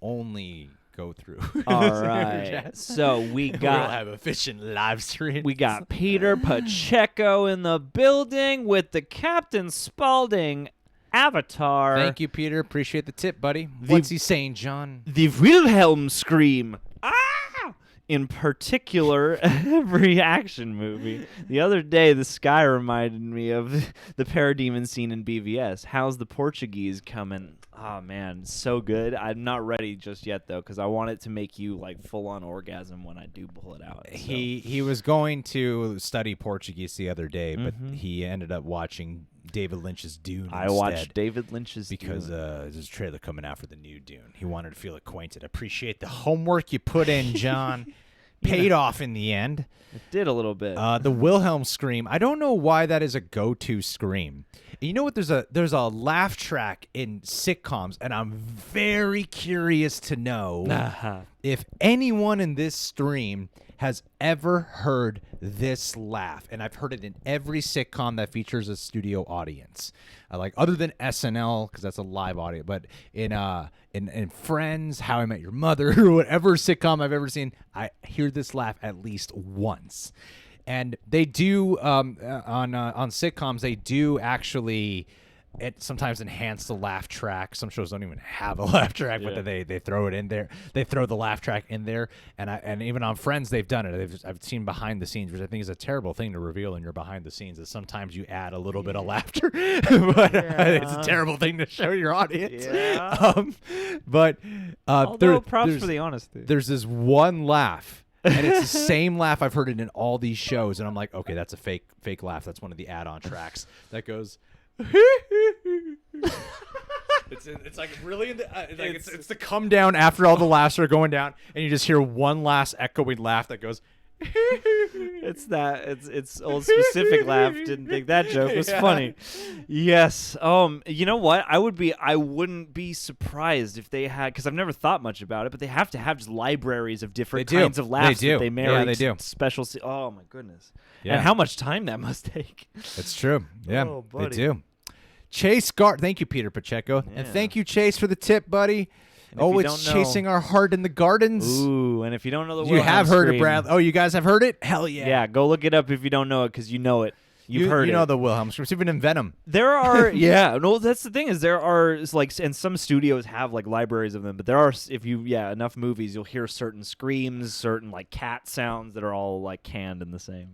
only go through. All the super right. chats. So we We'll got have efficient live streams. we got Peter Pacheco in the building with the Captain Spaulding avatar. Thank you, Peter. Appreciate the tip, buddy. What's he saying, John? The Wilhelm scream. Ah! in particular every action movie. The other day, the sky reminded me of the parademon scene in BVS. How's the Portuguese coming? Oh, man, so good. I'm not ready just yet, though, because I want it to make you, like, full-on orgasm when I do pull it out. So. He was going to study Portuguese the other day, but he ended up watching David Lynch's Dune I watched David Lynch's because Dune. there's a trailer coming out for the new Dune. He wanted to feel acquainted. Appreciate the homework you put in, John. Paid off in the end. It did a little bit. The Wilhelm scream. I don't know why that is a go-to scream. You know what? There's a laugh track in sitcoms, and I'm very curious to know if anyone in this stream has ever heard this laugh. And I've heard it in every sitcom that features a studio audience. Like other than SNL, because that's a live audience, but in Friends, How I Met Your Mother, or whatever sitcom I've ever seen, I hear this laugh at least once. And they do on sitcoms, they do actually sometimes enhance the laugh track. Some shows don't even have a laugh track, but they throw it in there. They throw the laugh track in there, and even on Friends they've done it. I've seen behind the scenes, which I think is a terrible thing to reveal in your behind the scenes. Is sometimes you add a little bit of laughter, but it's a terrible thing to show your audience. Yeah. Although props for the honesty. There's this one laugh. And it's the same laugh. I've heard it in all these shows, and I'm like, okay, that's a fake laugh. That's one of the add-on tracks that goes. It's like really in the it's the come down after all the laughs are going down, and you just hear one last echoing laugh that goes. It's old specific laugh. Didn't think that joke was funny. Yes. You know what? I wouldn't be surprised if they had, because I've never thought much about it, but they have to have just libraries of different kinds of laughs that they marry. Yeah, they do. Special. Oh my goodness. Yeah. And how much time that must take. It's true. Yeah, buddy. they do. Chase Gart, thank you, Peter Pacheco, and thank you, Chase, for the tip, buddy. Oh, it's chasing our heart in the gardens. Ooh, and if you don't know the you have heard it, Brad. Oh, you guys have heard it? Hell yeah. Yeah, go look it up if you don't know it, because you know it. You've heard it. You know the Wilhelm scream. It's even in Venom. There are, no, that's the thing is there are, like, and some studios have, like, libraries of them, but there are, enough movies, you'll hear certain screams, certain, like, cat sounds that are all, like, canned in the same.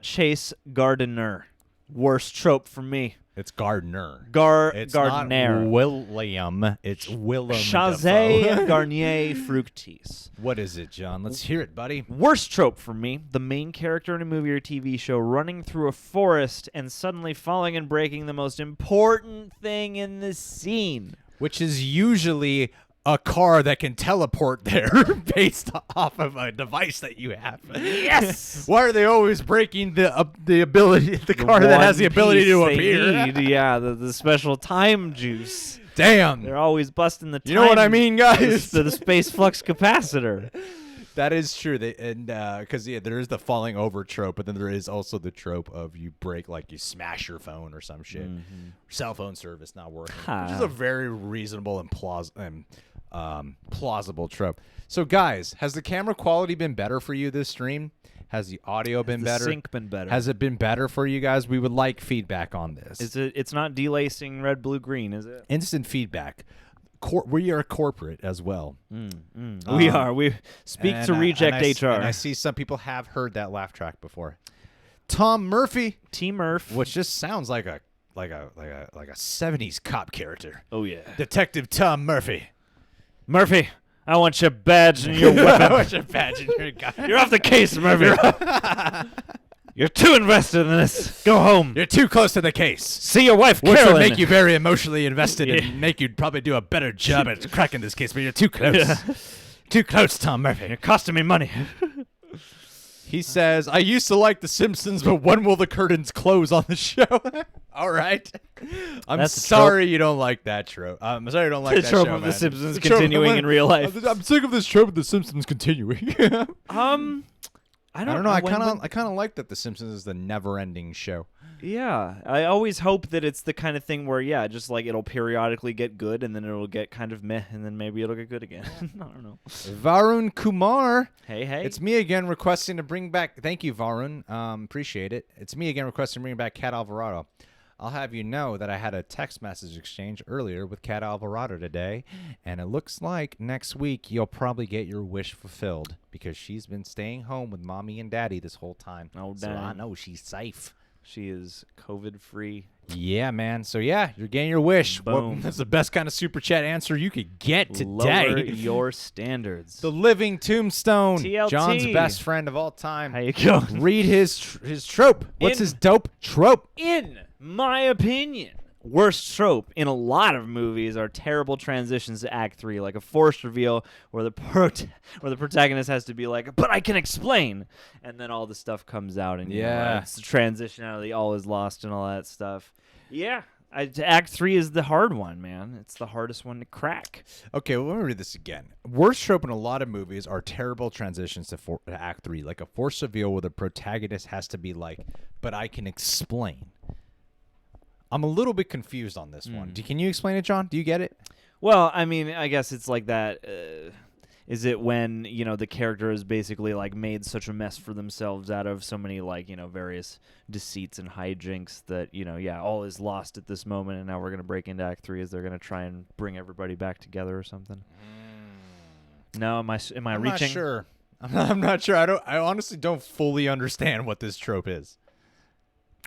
Chase Gardner. Worst trope for me. It's Gardner. It's Gardner. Not William. It's Willem. Chazé Garnier Fructis. What is it, John? Let's hear it, buddy. Worst trope for me. The main character in a movie or TV show running through a forest and suddenly falling and breaking the most important thing in the scene. Which is usually a car that can teleport there based off of a device that you have. Yes. Why are they always breaking the ability, the car that has the ability to appear? Yeah, the special time juice. Damn. They're always busting the time. You know what I mean, guys? The space flux capacitor. That is true. Because there is the falling over trope, but then there is also the trope of you break, like you smash your phone or some shit. Cell phone service not working, which is a very reasonable and plausible trope. So, guys, has the camera quality been better for you this stream? Has the audio been better? Has the sync been better? Has it been better for you guys? We would like feedback on this. It's not delacing red, blue, green, is it? Instant feedback. We are corporate as well. We are. We speak to Reject HR. And I see some people have heard that laugh track before. Tom Murphy, T Murph, which just sounds like a 70s cop character. Oh yeah, Detective Tom Murphy. Murphy, I want your badge and your weapon. I want your badge and your gun. You're off the case, Murphy. You're too invested in this. Go home. You're too close to the case. See your wife, Which Carolyn. would make you very emotionally invested and make you probably do a better job at cracking this case, but you're too close. Yeah. Too close, Tom Murphy. You're costing me money. He says, I used to like The Simpsons, but when will the curtains close on the show? All right. I'm sorry you don't like that trope. I'm sorry you don't like the that trope show, of man. The Simpsons continuing in real life. I'm sick of this trope of The Simpsons continuing. I don't know. I kind of like that The Simpsons is the never-ending show. Yeah, I always hope that it's the kind of thing where, just like it'll periodically get good, and then it'll get kind of meh, and then maybe it'll get good again. I don't know. Varun Kumar. Hey. It's me again requesting to bring back. Thank you, Varun. Appreciate it. It's me again requesting to bring back Cat Alvarado. I'll have you know that I had a text message exchange earlier with Kat Alvarado today, and it looks like next week you'll probably get your wish fulfilled because she's been staying home with mommy and daddy this whole time. Oh, so I dang. know she's safe. She is COVID-free. Yeah, man. So, yeah, you're getting your wish. Boom. That's the best kind of super chat answer you could get today. Lower your standards. The living tombstone. TLT. John's best friend of all time. How you going? Read his trope. What's his dope trope? In my opinion, worst trope in a lot of movies are terrible transitions to Act 3, like a forced reveal where the protagonist has to be like, but I can explain, and then all the stuff comes out, and it's the transition out of the all is lost and all that stuff. Yeah, Act 3 is the hard one, man. It's the hardest one to crack. Okay, well, let me read this again. Worst trope in a lot of movies are terrible transitions to Act 3, like a forced reveal where the protagonist has to be like, but I can explain. I'm a little bit confused on this one. Can you explain it, John? Do you get it? Well, I mean, I guess it's like that. Is it when, the character has basically, like, made such a mess for themselves out of so many, like, various deceits and hijinks that, all is lost at this moment, and now we're going to break into Act 3 as they're going to try and bring everybody back together or something? No, am I reaching? Not sure. I'm not sure. I honestly don't fully understand what this trope is.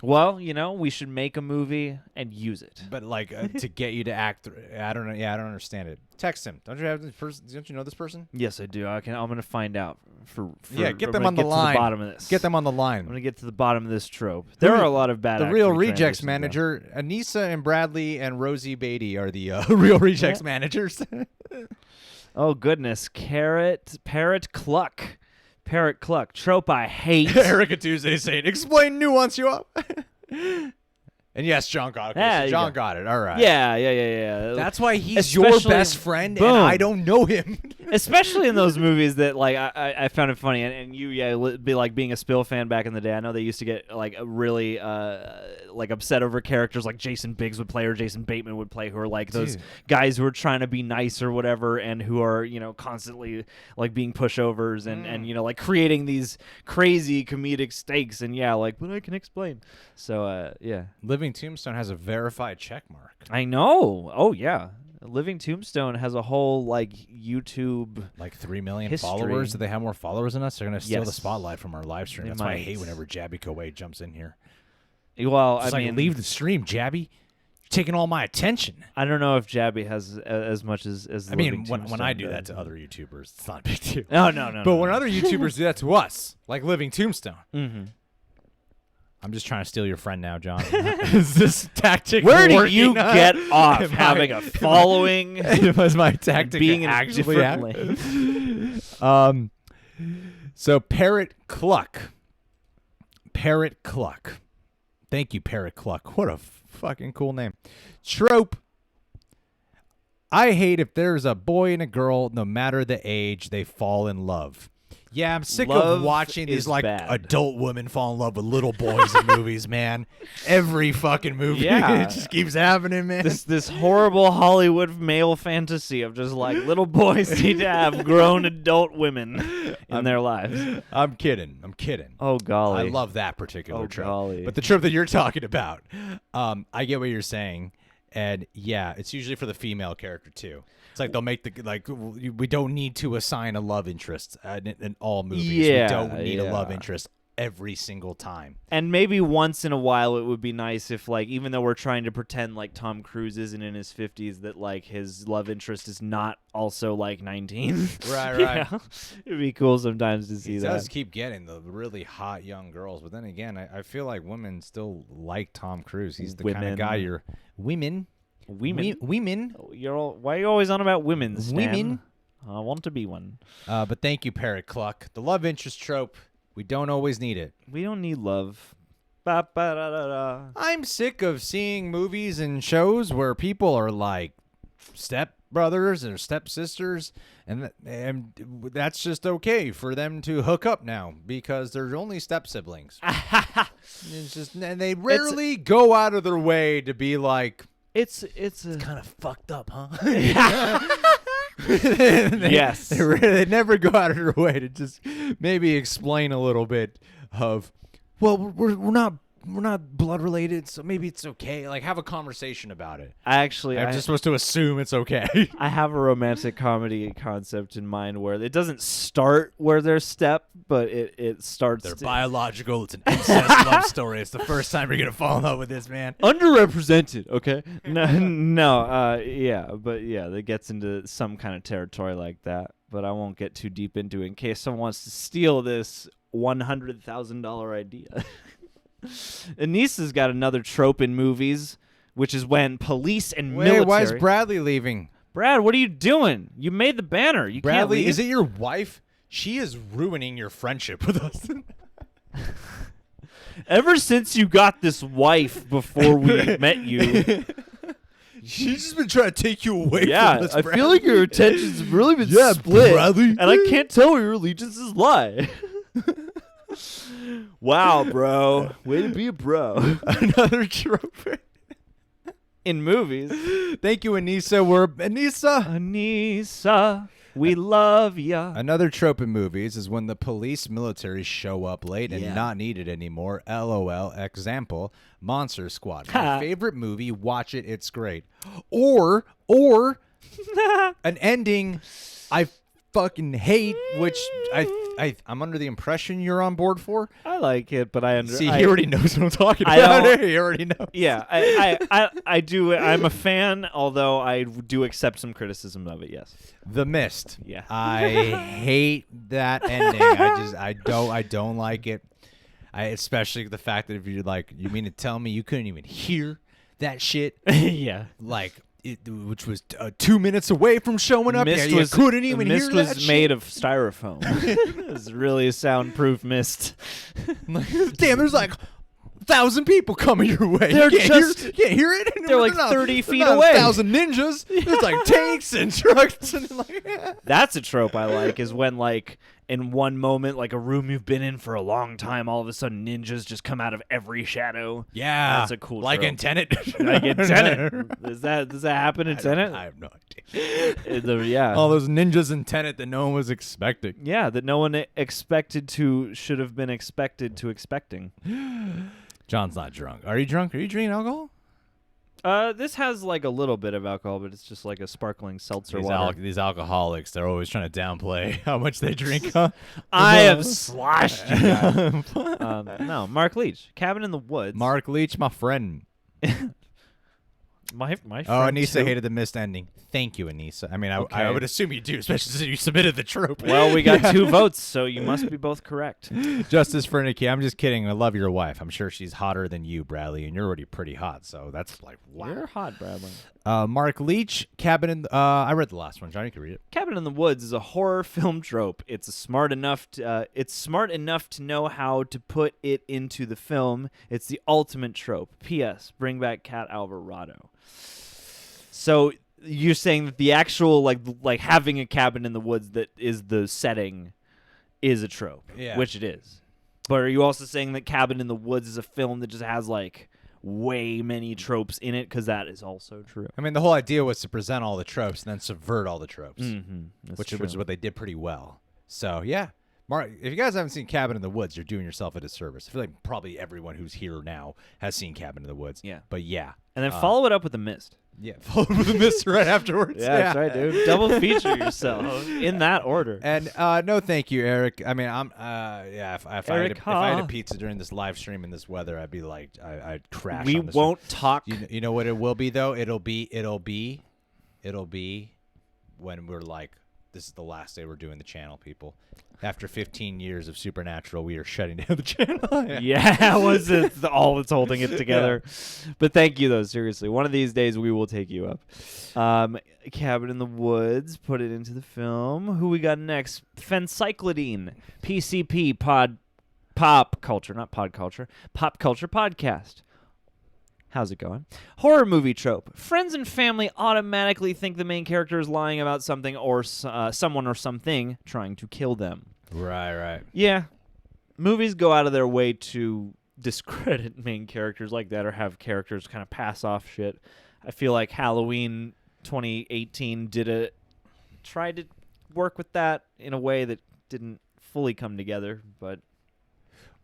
Well, we should make a movie and use it. But like to get you to act, I don't know. Yeah, I don't understand it. Text him. Don't you have this person? Don't you know this person? Yes, I do. I'm gonna find out. Get them on the line. To the bottom of this. Get them on the line. I'm gonna get to the bottom of this trope. There are a lot of bad. The real rejects manager, Anissa and Bradley and Rosie Beatty are the real rejects managers. Oh goodness, Parrot Cluck. Parrot Cluck. Trope I hate. Erica Tuesday saying, explain nuance you up. And yes, John got it. Okay, so John got it. All right. Yeah. That's why he's your best friend, and I don't know him. Especially in those movies that, like, I found it funny, and you, be like being a Spill fan back in the day. I know they used to get like really like upset over characters like Jason Biggs would play or Jason Bateman would play, who are like those guys who are trying to be nice or whatever, and who are constantly like being pushovers and like creating these crazy comedic stakes. And but I can explain. So Living Tombstone has a verified check mark. I know. Oh yeah. Living Tombstone has a whole like YouTube like 3 million history. Followers. Do they have more followers than us? They're gonna steal the spotlight from our live stream. That's why I hate whenever Jabby Koei jumps in here. Well, I mean, leave the stream, Jabby. You're taking all my attention. I don't know if Jabby has as much as. I mean, when I do that to other YouTubers, it's not a big deal. No. But when other YouTubers do that to us, like Living Tombstone. Mm-hmm. I'm just trying to steal your friend now, John. Is this tactic Where working? do you get off having a following? Was my tactic being actually differently? So Parrot Cluck. Parrot Cluck. Thank you, Parrot Cluck. What a fucking cool name. Trope. I hate if there's a boy and a girl, no matter the age, they fall in love. Yeah, I'm sick of watching these like adult women fall in love with little boys in movies, man. Every fucking movie, it just keeps happening, man. This horrible Hollywood male fantasy of just like little boys need to have grown adult women in their lives. I'm kidding. Oh golly, I love that particular trope. Golly. But the trope that you're talking about, I get what you're saying, and yeah, it's usually for the female character too. It's like they'll make we don't need to assign a love interest in all movies. Yeah, we don't need a love interest every single time. And maybe once in a while it would be nice if, like, even though we're trying to pretend like Tom Cruise isn't in his 50s, that like his love interest is not also like 19. Right. Yeah. It'd be cool sometimes to see that. He does keep getting the really hot young girls, but then again, I feel like women still like Tom Cruise. He's the kind of guy women. Why are you always on about women, Stan? Women. I want to be one. But thank you, Parrot Cluck. The love interest trope, we don't always need it. We don't need love. Ba-ba-da-da-da. I'm sick of seeing movies and shows where people are like step brothers or stepsisters, and that's just okay for them to hook up now because they're only step siblings. And they rarely go out of their way to be like, it's kind of fucked up, huh? Yes. They never go out of their way to just maybe explain a little bit of, well, we're not blood related, so maybe it's okay. Like, have a conversation about it. I'm just supposed to assume it's okay. I have a romantic comedy concept in mind where it doesn't start where they're step, but it starts. They're biological. It's an incest love story. It's the first time you're gonna fall in love with this man. Underrepresented, okay? That gets into some kind of territory like that. But I won't get too deep into it in case someone wants to steal this $100,000 idea. Anissa's got another trope in movies, which is when police and military. Why is Bradley leaving? Brad, what are you doing? You made the banner. You can't Bradley, leave. is it your wife? She is ruining your friendship with us. Ever since you got this wife before we met you. She's just been trying to take you away from us, I Bradley. feel like your attention's really been split. Bradley. And I can't tell where your allegiances lie. Wow, bro. Way to be a bro. Another trope. In movies. Thank you, Anissa. Anissa, we love ya. Another trope in movies is when the police military show up late and Yeah. not needed anymore. LOL. Example, Monster Squad. My favorite movie. Watch it. It's great. Or an ending I fucking hate, which I'm under the impression you're on board for. I like it, but I See, he already knows what I'm talking I about. don't- He already knows. Yeah, I do. I'm a fan, although I do accept some criticism of it. Yes. The Mist. Yeah. I hate that ending. I don't like it. Especially the fact that if you're like, you mean to tell me you couldn't even hear that shit? Yeah. Like, which was 2 minutes away from showing up. Mist You couldn't even hear mist that was shit. made of styrofoam. It was really a soundproof mist. Damn, there's like 1,000 people coming your way. They're you can't just- hear it. they're like not- 30 they're feet not away. 1,000 ninjas. There's like tanks and trucks and like. That's a trope I like, is when, like, in one moment, like a room you've been in for a long time, all of a sudden ninjas just come out of every shadow. Yeah, That's a cool like trope. in Tenet. Like in Tenet. Does that happen in Tenet? I have no idea. Yeah. All those ninjas in Tenet that no one was expecting. Yeah, that no one should have been expected to expecting. John's not drunk. Are you drunk? Are you drinking alcohol? This has like a little bit of alcohol, but it's just like a sparkling seltzer water. These alcoholics, they're always trying to downplay how much they drink. Huh? I have sloshed you guys. No, Mark Leach, Cabin in the Woods. Mark Leach, my friend. my friend Oh, Anissa too. hated the mist ending. Thank you, Anissa. I mean, I Okay. would assume you do, especially since you submitted the trope. Well, we got 2 votes, so you must be both correct. Justice for Nikki. I'm just kidding. I love your wife. I'm sure she's hotter than you, Bradley, and you're already pretty hot. So that's like, wow. You're hot, Bradley. Mark Leach, Cabin in. I read the last one. Johnny, you can read it. Cabin in the Woods is a horror film trope. It's smart enough to know how to put it into the film. It's the ultimate trope. P.S. Bring back Cat Alvarado. So you're saying that the actual like having a cabin in the woods that is the setting is a trope, Yeah. which it is. But are you also saying that Cabin in the Woods is a film that just has like way many tropes in it? Because that is also true. I mean, the whole idea was to present all the tropes and then subvert all the tropes, Mm-hmm. which is what they did pretty well. So, yeah. Mark, if you guys haven't seen Cabin in the Woods, you're doing yourself a disservice. I feel like probably everyone who's here now has seen Cabin in the Woods. Yeah. But yeah. And then follow it up with The Mist. Yeah. Followed with the mist right afterwards. Yeah, that's right, dude. Double feature yourself in that order. And no, thank you, Eric. I mean, I'm if I had a pizza during this live stream in this weather, I'd be like, I'd crash. We on this won't talk. You know what it will be though? It'll be when we're like, this is the last day we're doing the channel, people. After 15 years of Supernatural, we are shutting down the channel. Yeah, was it all that's holding it together? Yeah. But thank you, though. Seriously, one of these days we will take you up. Cabin in the Woods, put it into the film. Who we got next? Phencyclidine, PCP, pop culture podcast. How's it going? Horror movie trope. Friends and family automatically think the main character is lying about something or someone or something trying to kill them. Right. Yeah. Movies go out of their way to discredit main characters like that or have characters kind of pass off shit. I feel like Halloween 2018 tried to work with that in a way that didn't fully come together, but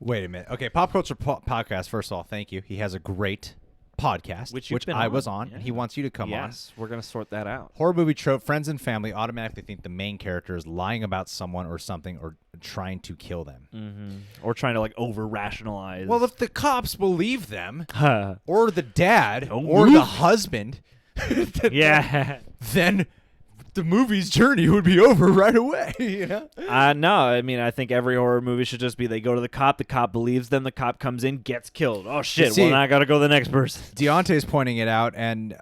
Wait a minute. Okay, Pop Culture Podcast, first of all, thank you. He has a great podcast, Which I was on, Yeah. and he wants you to come on. Yes, we're going to sort that out. Horror movie trope, friends and family automatically think the main character is lying about someone or something or trying to kill them. Or trying to, like, over-rationalize. Well, if the cops believe them, Huh. or the dad, Don't or move. the husband, Yeah. then the movie's journey would be over right away, you know? No, I mean, I think every horror movie should just be they go to the cop believes them, the cop comes in, gets killed. Oh, shit, See, well, now I got to go to the next person. Deontay's pointing it out, and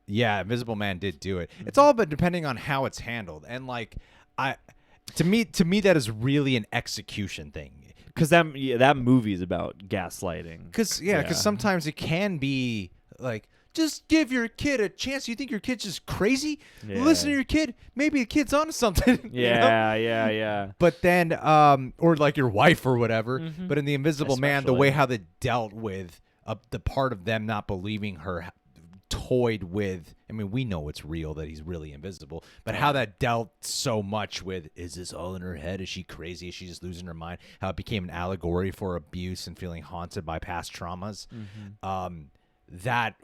yeah, Invisible Man did do it. It's all but depending on how it's handled, and like to me that is really an execution thing. Because that movie is about gaslighting. Because sometimes it can be like, just give your kid a chance. You think your kid's just crazy? Yeah. Listen to your kid. Maybe the kid's onto something. Yeah, you know? yeah. But then, or like your wife or whatever. But in the Invisible Man, the Especially. way how they dealt with the part of them not believing her, toyed with. I mean, we know it's real that he's really invisible, but how that dealt so much with, is this all in her head? Is she crazy? Is she just losing her mind? How it became an allegory for abuse and feeling haunted by past traumas. That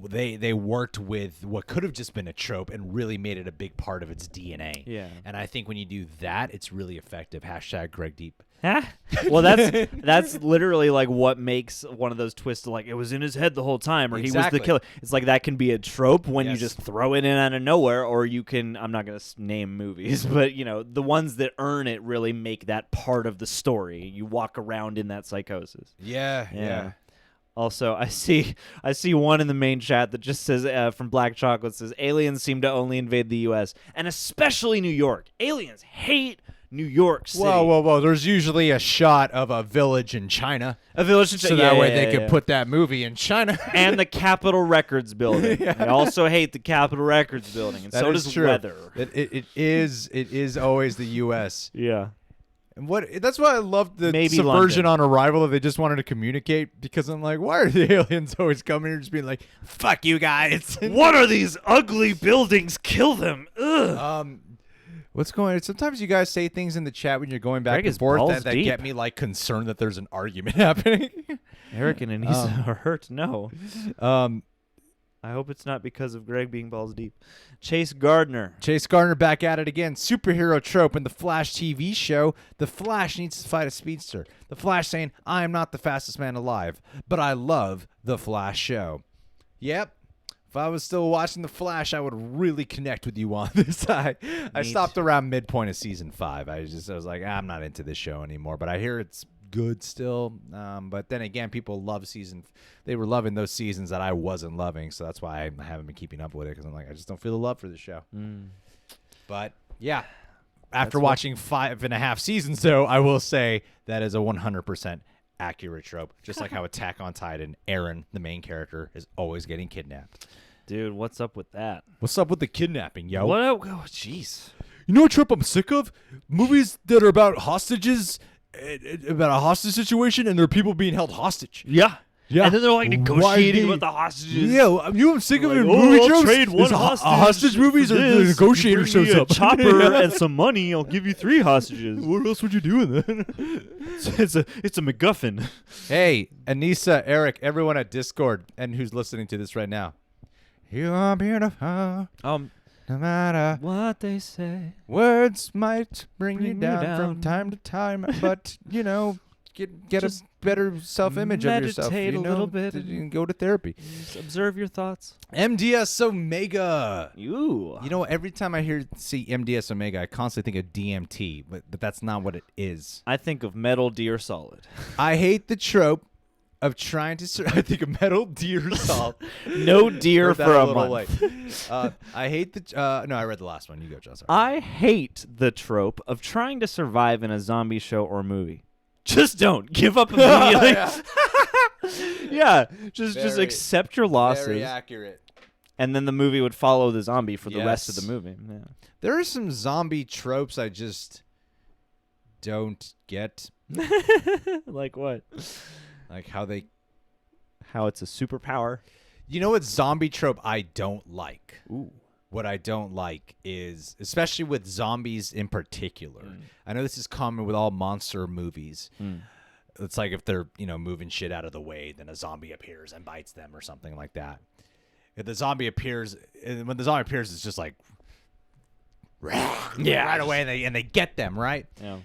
they worked with what could have just been a trope and really made it a big part of its DNA. Yeah. And I think when you do that, it's really effective. # Greg Deep. Huh? Well, that's literally like what makes one of those twists, like it was in his head the whole time, or he was Exactly. the killer. It's like that can be a trope when you Yes. just throw it in out of nowhere, or you can, I'm not going to name movies, but you know, the ones that earn it really make that part of the story. You walk around in that psychosis. Yeah. Also, I see one in the main chat that just says, from Black Chocolate, says, aliens seem to only invade the U.S., and especially New York. Aliens hate New York City. Whoa. There's usually a shot of a village in China. A village in So China. that Yeah, way yeah, they yeah, could put that movie in China. and the Capitol Records building. They also hate the Capitol Records building, and That so is does true. weather. It is always the U.S. Yeah. And that's why I love the Maybe subversion London. on Arrival that they just wanted to communicate, because I'm like, why are the aliens always coming here just being like, fuck you guys? What are these ugly buildings? Kill them. Ugh. What's going on? Sometimes you guys say things in the chat when you're going back Greg and is forth balls that deep. get me like concerned that there's an argument happening. Eric and Anissa are hurt. No. um, I hope it's not because of Greg being balls deep. Chase Gardner. Chase Gardner back at it again. Superhero trope in the Flash TV show. The Flash needs to fight a speedster. The Flash saying, I am not the fastest man alive, but I love the Flash show. Yep. If I was still watching the Flash, I would really connect with you on this. I stopped around midpoint of season 5. I was like, I'm not into this show anymore, but I hear it's good still. But then again, people love they were loving those seasons that I wasn't loving, so that's why I haven't been keeping up with it, because I'm like, I just don't feel the love for the show. But yeah, after watching 5.5 seasons, though, I will say that is a 100% accurate trope. Just like how Attack on Titan, Eren, the main character, is always getting kidnapped. Dude, what's up with that? What's up with the kidnapping, yo? What? Oh, jeez. You know what trope I'm sick of? Movies that are about hostages, about a hostage situation, and there are people being held hostage. Yeah. Yeah. And then they're like Why negotiating they- with the hostages. Yeah, you know I'm sick of Like, in oh, movie I'll tropes? trade one Is hostage hostage movies for or the this. negotiator You bring shows me a up. chopper and some money. I'll give you 3 hostages. What else would you do then? it's a MacGuffin. Hey, Anissa, Eric, everyone at Discord, and who's listening to this right now. You are beautiful, no matter What they say. words might bring you Bring you down from down. time to time, but you know, get a Just better self-image of yourself. meditate You a know, little bit. You can go to therapy. Just observe your thoughts. MDS Omega. You. You know, every time I see MDS Omega, I constantly think of DMT, but that's not what it is. I think of Metal Deer Solid. I hate the trope of trying to. I think of Metal Deer Salt. No deer Heard that for a little month. late. I hate the. No, I read the last one. You go, John. Sorry. I hate the trope of trying to survive in a zombie show or movie. Just don't. Give up immediately. Yeah. Just Very- accept your losses. Very accurate. And then the movie would follow the zombie for the rest of the Yes. movie. Yeah. There are some zombie tropes I just don't get, Like what? like how they. How it's a superpower. You know what zombie trope I don't like? Ooh. What I don't like is, especially with zombies in particular, I know this is common with all monster movies. It's like if they're, moving shit out of the way, then a zombie appears and bites them or something like that. If the zombie appears, when the zombie appears, it's just like, right away, and they get them, right? Yeah.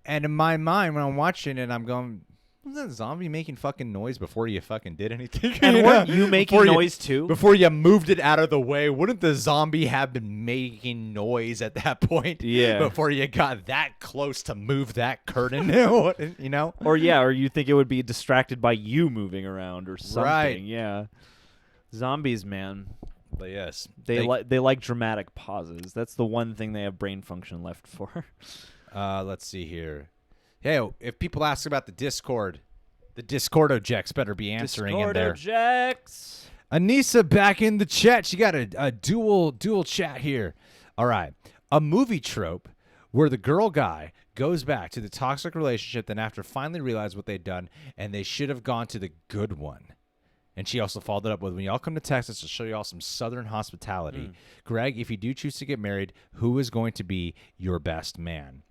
And in my mind, when I'm watching it, I'm going, was that zombie making fucking noise before you fucking did anything? And weren't you making noise too? Before you moved it out of the way, wouldn't the zombie have been making noise at that point? Yeah. Before you got that close to move that curtain, Or you think it would be distracted by you moving around or something. Right. Yeah. Zombies, man. But yes. They like dramatic pauses. That's the one thing they have brain function left for. Let's see here. Hey, if people ask about the Discord ojects better be answering in there. Ojects. Anissa back in the chat. She got a dual chat here. All right. A movie trope where the girl guy goes back to the toxic relationship, then after finally realize what they'd done, and they should have gone to the good one. And she also followed it up with, when y'all come to Texas, to show y'all some Southern hospitality. Greg, if you do choose to get married, who is going to be your best man?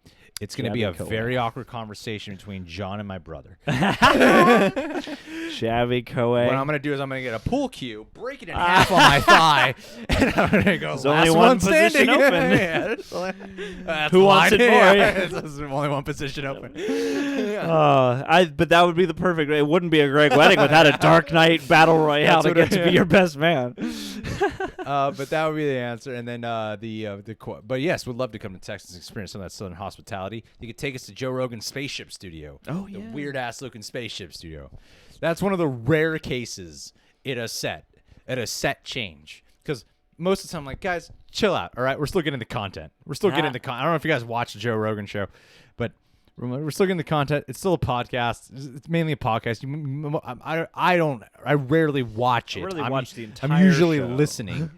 It's going to be a very awkward conversation between John and my brother. Shabby Koei. What I'm going to do is I'm going to get a pool cue, break it in half on my thigh, and I'm going to go, there's only one position open. Who wants it more? Yeah. There's only one position open. But that would be the perfect. It wouldn't be a Greg wedding without a Dark Knight battle royale to get to be your best man. But that would be the answer. And then but yes, would love to come to Texas and experience some of that Southern hospitality. You could take us to Joe Rogan's spaceship studio. Oh, yeah. The weird ass looking spaceship studio. That's one of the rare cases at a set change. Because most of the time, I'm like, guys, chill out. All right, we're still getting the content. I don't know if you guys watch the Joe Rogan show, but we're still getting the content. It's still a podcast. It's mainly a podcast. I rarely watch it. Watch the entire I'm usually show. listening.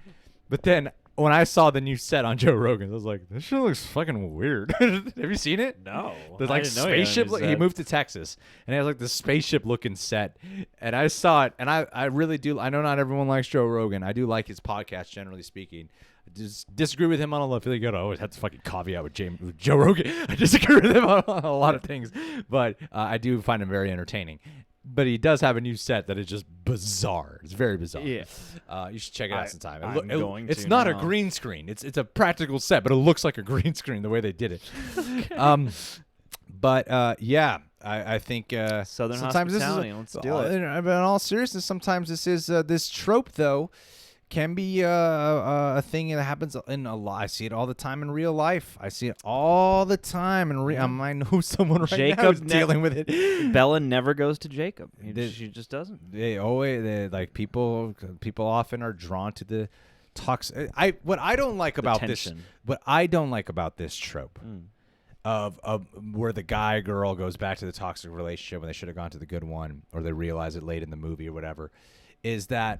But then when I saw the new set on Joe Rogan, I was like, this shit looks fucking weird. Have you seen it? No. There's like spaceship. He moved to Texas, and he has like this spaceship looking set. And I saw it, and I really do. I know not everyone likes Joe Rogan. I do like his podcast, generally speaking. I just disagree with him on a lot. I feel like you gotta always have to fucking caveat with Joe Rogan. I disagree with him on a lot of things, but I do find him very entertaining. But he does have a new set that is just bizarre. It's very bizarre. Yeah. You should check it out sometime. It's not a green screen. It's a practical set, but it looks like a green screen the way they did it. Yeah, I think Southern sometimes hospitality. Let's do it. But in all seriousness, sometimes this trope though can be a thing that happens in a lot. I see it all the time in real life. I see it all the time I know someone right now who's dealing with it. Bella never goes to Jacob. She just doesn't. People often are drawn to the toxic. What I don't like about this trope of where the guy girl goes back to the toxic relationship when they should have gone to the good one, or they realize it late in the movie or whatever, is that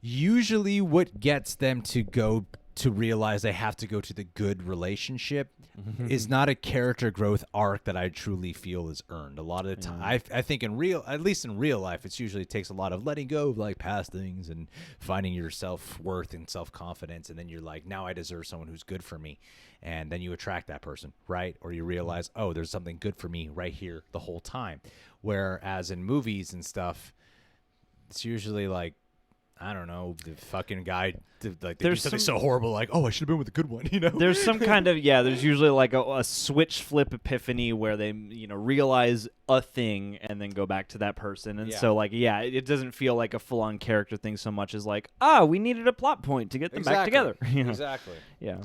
usually what gets them to go to realize they have to go to the good relationship is not a character growth arc that I truly feel is earned. A lot of the time, I think at least in real life, it's usually takes a lot of letting go of like past things and finding your self-worth and self-confidence. And then you're like, now I deserve someone who's good for me. And then you attract that person, right? Or you realize, oh, there's something good for me right here the whole time. Whereas in movies and stuff, it's usually like, I don't know, the fucking guy, they do something so horrible, like, oh, I should have been with the good one, There's some kind of, there's usually like a switch flip epiphany where they, realize a thing and then go back to that person. And so, it doesn't feel like a full-on character thing so much as like, we needed a plot point to get them back together. Exactly. Yeah.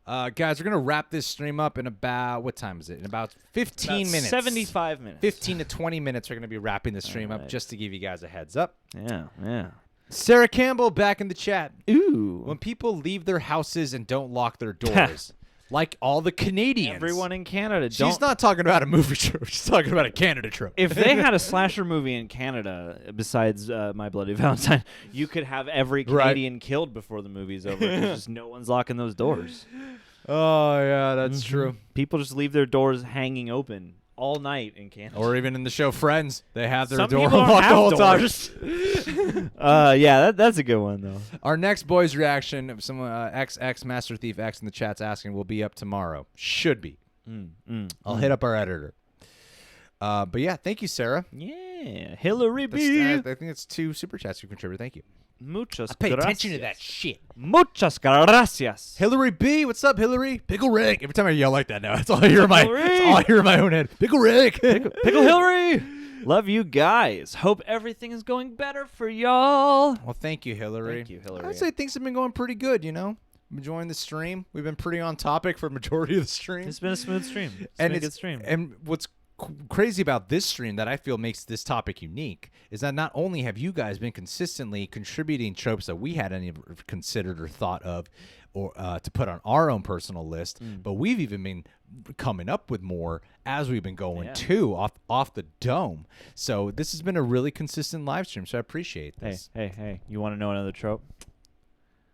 Guys, we're going to wrap this stream up in about, what time is it? In about 15 minutes. 75 minutes. 15 to 20 minutes, we're going to be wrapping the stream up just to give you guys a heads up. Yeah. Sarah Campbell back in the chat. Ooh. When people leave their houses and don't lock their doors, like all the Canadians. Everyone in Canada. She's not talking about a movie trope. She's talking about a Canada trope. If they had a slasher movie in Canada, besides My Bloody Valentine, you could have every Canadian killed before the movie's over because just no one's locking those doors. Oh, yeah, that's true. People just leave their doors hanging open all night in Canada. Or even in the show Friends, they have their Some door people don't unlocked the have whole doors. time. That's a good one though. Our next boys reaction of some XX Master Thief X in the chat's asking will be up tomorrow. Should be. I'll hit up our editor. But yeah, thank you, Sarah. Yeah, Hillary B. I think it's 2 super chats you contributed. Thank you. Muchas Pay gracias. attention to that shit. Muchas gracias. Hillary B, what's up, Hillary? Pickle Rick. Every time I yell like that now, that's all I hear in my own head. Pickle Rick. Pickle Hillary. Love you guys. Hope everything is going better for y'all. Well, thank you, Hillary. Thank you, Hillary. I would say things have been going pretty good, I'm enjoying the stream. We've been pretty on topic for majority of the stream. It's been a smooth stream. It's and been a good stream. And what's crazy about this stream that I feel makes this topic unique is that not only have you guys been consistently contributing tropes that we hadn't even considered or thought of or to put on our own personal list, but we've even been coming up with more as we've been going too off the dome. So this has been a really consistent live stream, so I appreciate this. Hey, you want to know another trope?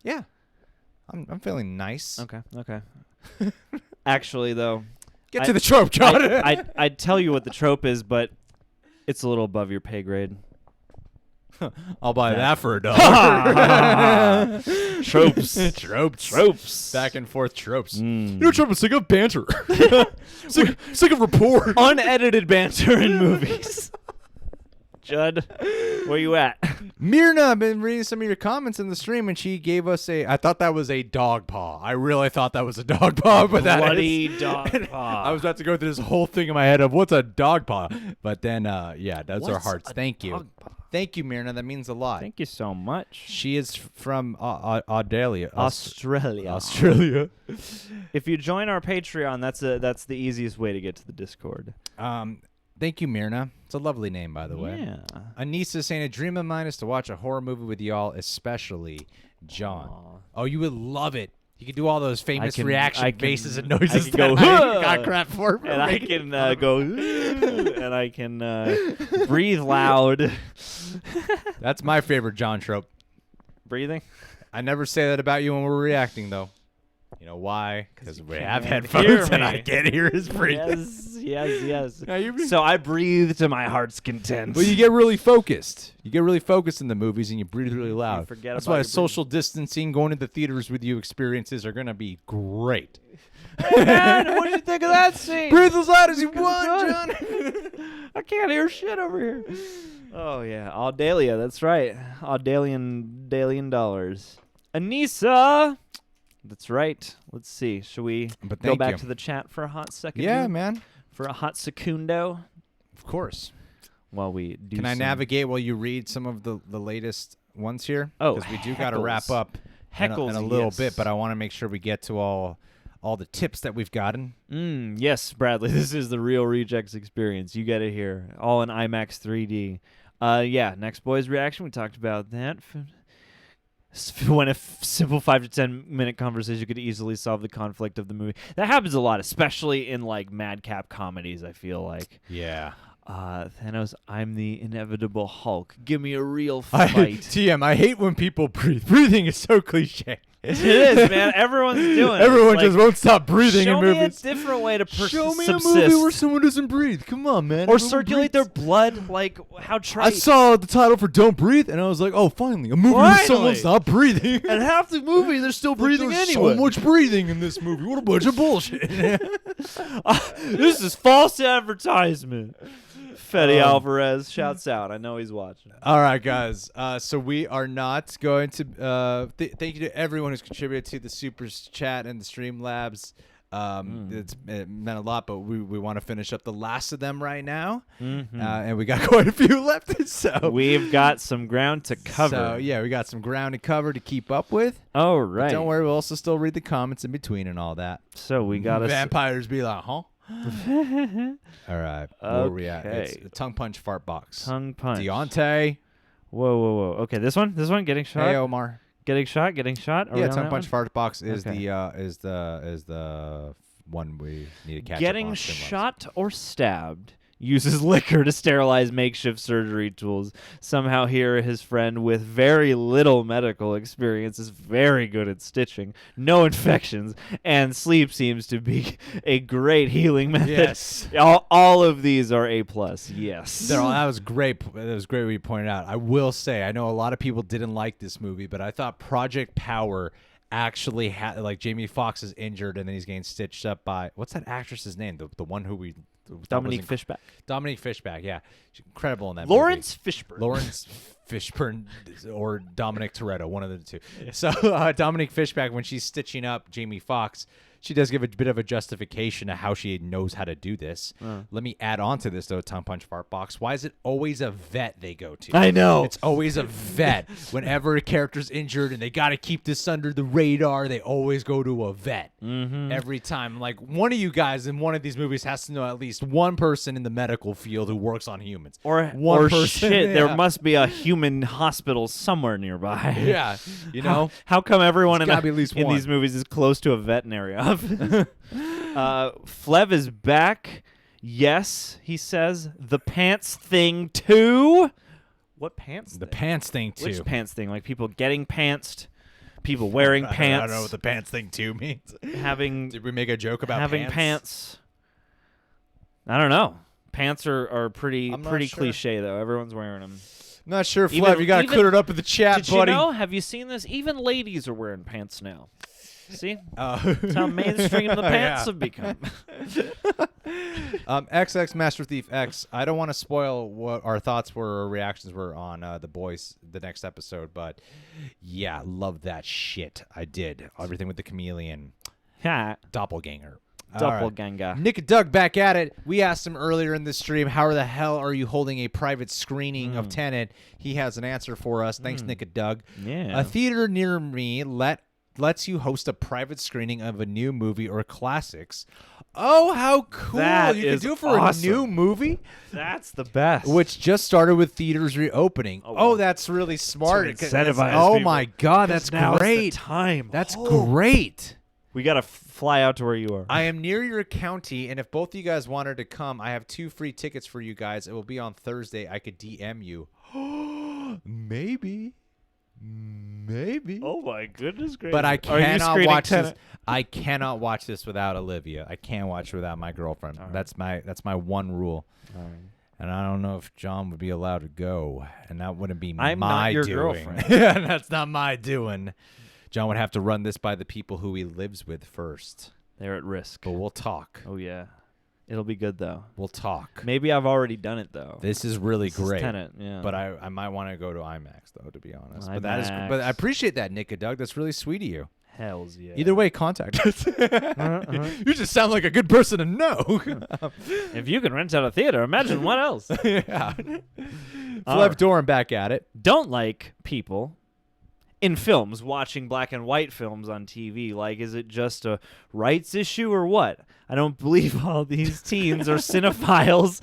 Yeah. I'm feeling nice. Okay. Actually, though, Get to the trope, John. I'd tell you what the trope is, but it's a little above your pay grade. I'll buy that for $1. Tropes. Back and forth tropes. Mm. I'm sick of banter. sick of rapport. Unedited banter in movies. Judd, where you at? Myrna, I've been reading some of your comments in the stream, and she gave us I thought that was a dog paw. I really thought that was a dog paw, but Bloody dog paw. I was about to go through this whole thing in my head of what's a dog paw, but then those are hearts. Thank you. Thank you, Myrna. That means a lot. Thank you so much. She is from Australia. Australia. If you join our Patreon, that's the easiest way to get to the Discord. Thank you, Myrna. It's a lovely name, by the way. Yeah. Anissa saying, a dream of mine is to watch a horror movie with y'all, especially John. Aww. Oh, you would love it. You could do all those famous reaction faces and I noises can go, that I got crap for. And I can go, and I can breathe loud. That's my favorite John trope. Breathing? I never say that about you when we're reacting, though. You know why? Because we have hear headphones and me. I can't hear his breathing. Yes. Now, So I breathe to my heart's content. Well, you get really focused. You get really focused in the movies and you breathe really loud. forget That's about why your social distancing, going to the theaters with you experiences are going to be great. Hey, man, what did you think of that scene? Breathe as loud as you want, John. I can't hear shit over here. Oh, yeah. Audalia, that's right. Audalian dollars. Anissa. That's right. Let's see. Should we go back to the chat for a hot second? Yeah, here? man. For a hot secundo? Of course. While we do Can I navigate while you read some of the latest ones here? Oh, because we do got to wrap up in a Heckles, little yes. bit, but I want to make sure we get to all the tips that we've gotten. Yes, Bradley. This is the real Rejects experience. You get it here. All in IMAX 3D. Yeah, Next Boy's reaction. We talked about that. When a simple 5 to 10 minute conversation could easily solve the conflict of the movie. That happens a lot, especially in like madcap comedies, I feel like. Yeah. Thanos, I'm the inevitable Hulk. Give me a real I hate when people breathe. Breathing is so cliche. It is, man. Everyone's doing it. Everyone It's just won't stop breathing in movies. Show me a different way to Show me subsist. a movie where someone doesn't breathe. Come on, man. Or Everyone circulate breathes. their blood. Like, how trite. I saw the title for Don't Breathe, and I was like, oh, finally. A movie where someone's not breathing. And half the movie, they're still breathing There's anyway. so much breathing in this movie. What a bunch of bullshit. This is false advertisement. Fetty Alvarez shouts out. I know he's watching. All right, guys. So we are not going to. Thank you to everyone who's contributed to the Super Chat and the Streamlabs. It meant a lot, but we want to finish up the last of them right now, and we got quite a few left. So we've got some ground to cover. So yeah, we got some ground to cover to keep up with. Oh right. But don't worry, we'll also still read the comments in between and all that. So we got vampires be like, huh? All right. Where we at? It's a tongue punch fart box. Tongue punch. Deontay. Whoa. Okay, this one getting shot. Hey, Omar. Getting shot. Yeah, tongue punch fart box is the one we need to catch. Getting shot or stabbed. Uses liquor to sterilize makeshift surgery tools. Somehow here his friend with very little medical experience is very good at stitching. No infections. And sleep seems to be a great healing method. Yes. All of these are A+. Yes. That was great. That was great what you pointed out. I will say, I know a lot of people didn't like this movie, but I thought Project Power actually had, like, Jamie Foxx is injured and then he's getting stitched up by, what's that actress's name? The one who we Dominique Fishback. Dominique Fishback, yeah. She's incredible in that Lawrence movie. Fishburne. Lawrence Fishburne or Dominic Toretto, one of the two. So Dominique Fishback, when she's stitching up Jamie Foxx, she does give a bit of a justification of how she knows how to do this. Let me add on to this, though, Tongue Punch Fart Box. Why is it always a vet they go to? I know. It's always a vet. Whenever a character's injured and they got to keep this under the radar, they always go to a vet. Every time. Like, one of you guys in one of these movies has to know at least one person in the medical field who works on humans. Or shit, there must be a human hospital somewhere nearby. Yeah, you know? How come everyone in gotta be at least one. these movies is close to a veterinary office? Flev is back. Yes, he says. The pants thing too. What pants? The pants thing too. Which pants thing? Like people getting pantsed, people wearing pants. I don't know what the pants thing too means. Did we make a joke about having pants? I don't know. Pants are pretty cliche though. Everyone's wearing them. Not sure, Flev. You got to clear it up in the chat, did buddy. You know? Have you seen this? Even ladies are wearing pants now. See? That's how mainstream the pants have become. XX Master Thief X. I don't want to spoil what our thoughts were or reactions were on The Boys, the next episode, but yeah, love that shit. I did. Everything with the chameleon. Doppelganger. Doppelganger. Right. Nick and Doug back at it. We asked him earlier in the stream, how the hell are you holding a private screening of Tenet? He has an answer for us. Thanks, Nick and Doug. Yeah. A theater near me lets you host a private screening of a new movie or classics. Oh, how cool. You can do it for awesome. A new movie? That's the best. Which just started with theaters reopening. Oh, that's really smart. Oh, my God, that's great. It's the time. That's great. We got to fly out to where you are. I am near your county, and if both of you guys wanted to come, I have 2 free tickets for you guys. It will be on Thursday. I could DM you. Maybe. Oh my goodness gracious! But I cannot watch this. I cannot watch this without Olivia. I can't watch it without my girlfriend. Right. That's my one rule. Right. And I don't know if John would be allowed to go, and that wouldn't be I'm my not your doing. Girlfriend. That's not my doing. John would have to run this by the people who he lives with first. They're at risk. But we'll talk. Oh yeah. It'll be good though. We'll talk. Maybe I've already done it though. This is really great. Tenet, yeah. But I might want to go to IMAX though, to be honest. IMAX. But I appreciate that, Nick and Doug. That's really sweet of you. Hells yeah. Either way, contact us. You just sound like a good person to know. If you can rent out a theater, imagine what else. Yeah. Flev Doran back at it. Don't like people in films watching black and white films on TV. Like, is it just a rights issue or what? I don't believe all these teens are cinephiles.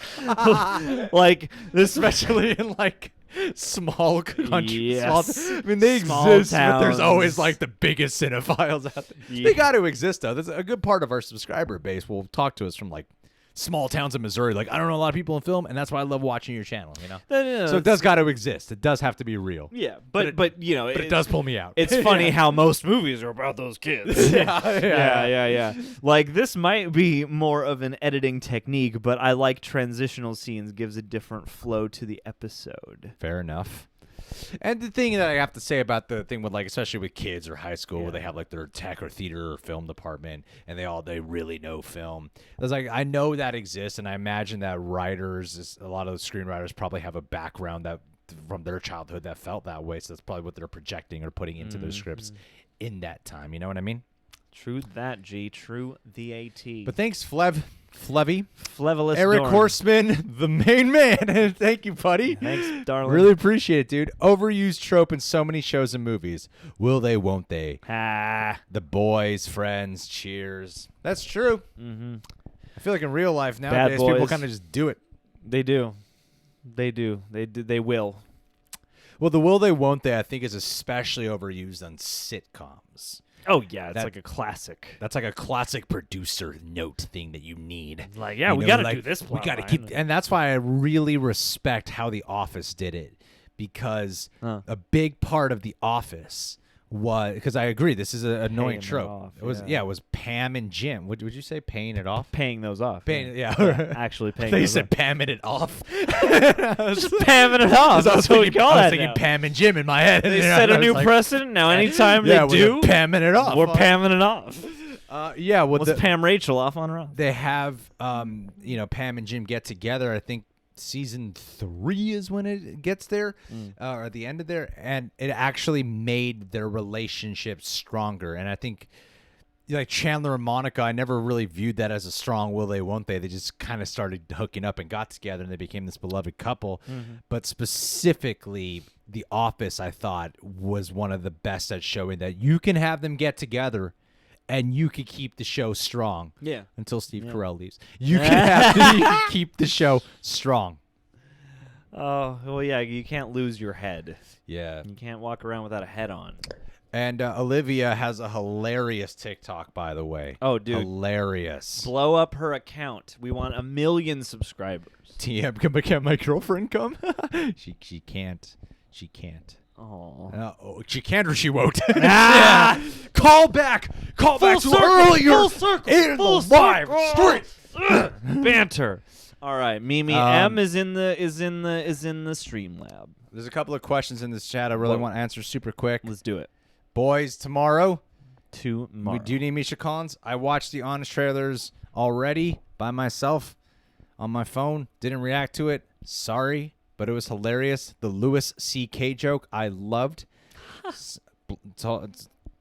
Like this, especially in like small countries. Yes. I mean, they Small exist, towns. but there's always like the biggest cinephiles out there. Yeah. They got to exist though. That's a good part of our subscriber base. Will talk to us from like small towns in Missouri. Like, I don't know a lot of people in film, and that's why I love watching your channel, you know? So it does got to exist. It does have to be real. Yeah, but you know, but it does pull me out. It's funny how most movies are about those kids. Yeah. Like, this might be more of an editing technique, but I like transitional scenes. Gives a different flow to the episode. Fair enough. And the thing that I have to say about the thing with, like, especially with kids or high school where they have like their tech or theater or film department and they really know film. It's like, I know that exists, and I imagine that writers, a lot of the screenwriters probably have a background that from their childhood that felt that way. So that's probably what they're projecting or putting into their scripts in that time. You know what I mean? True that, G. True the AT. But thanks, Flevy. Flevolous Eric Dorn. Horseman, the main man. Thank you, buddy. Thanks, darling. Really appreciate it, dude. Overused trope in so many shows and movies. Will they, won't they? The Boys, Friends, Cheers. That's true. Mm-hmm. I feel like in real life nowadays, people kind of just do it. They do. They will. Well, the will they, won't they, I think, is especially overused on sitcoms. Oh, yeah, it's like a classic. That's like a classic producer note thing that you need. Like, yeah, we got to do this plot We got to line. keep, and that's why I really respect how The Office did it, because a big part of The Office was, because I agree, this is an annoying trope. Off, it was Pam and Jim. Would you say paying it off? Paying those off. Actually paying They those said off. Pamming it off. Just pamming it off. That's what we call I was that thinking now. Pam and Jim in my head. They set a new precedent. Now anytime they do, Pamming it off. we're pamming it off. Yeah, well, What's Pam Rachel off on Ross? they have, Pam and Jim get together. I think season 3 is when it gets there, or the end of there, and it actually made their relationship stronger. And I think, like Chandler and Monica, I never really viewed that as a strong will they, won't they. They just kind of started hooking up and got together, and they became this beloved couple. But specifically, The Office, I thought, was one of the best at showing that you can have them get together and you can keep the show strong. Yeah. Until Steve Carell leaves. You can keep the show strong. Oh, well, yeah, you can't lose your head. Yeah. You can't walk around without a head on. And Olivia has a hilarious TikTok, by the way. Oh, dude. Hilarious. Blow up her account. We want 1 million subscribers. TM, can my girlfriend come? She can't. She can't. Oh. She can't or she won't. Yeah. Call back to earlier. Full circle. In Full the live circle. stream. Banter. All right, Mimi M is in the Streamlab. There's a couple of questions in this chat I really want to answer super quick. Let's do it. Boys, tomorrow. Do you need Misha Collins? I watched the Honest trailers already by myself on my phone. Didn't react to it. Sorry, but it was hilarious. The Louis C.K. joke I loved.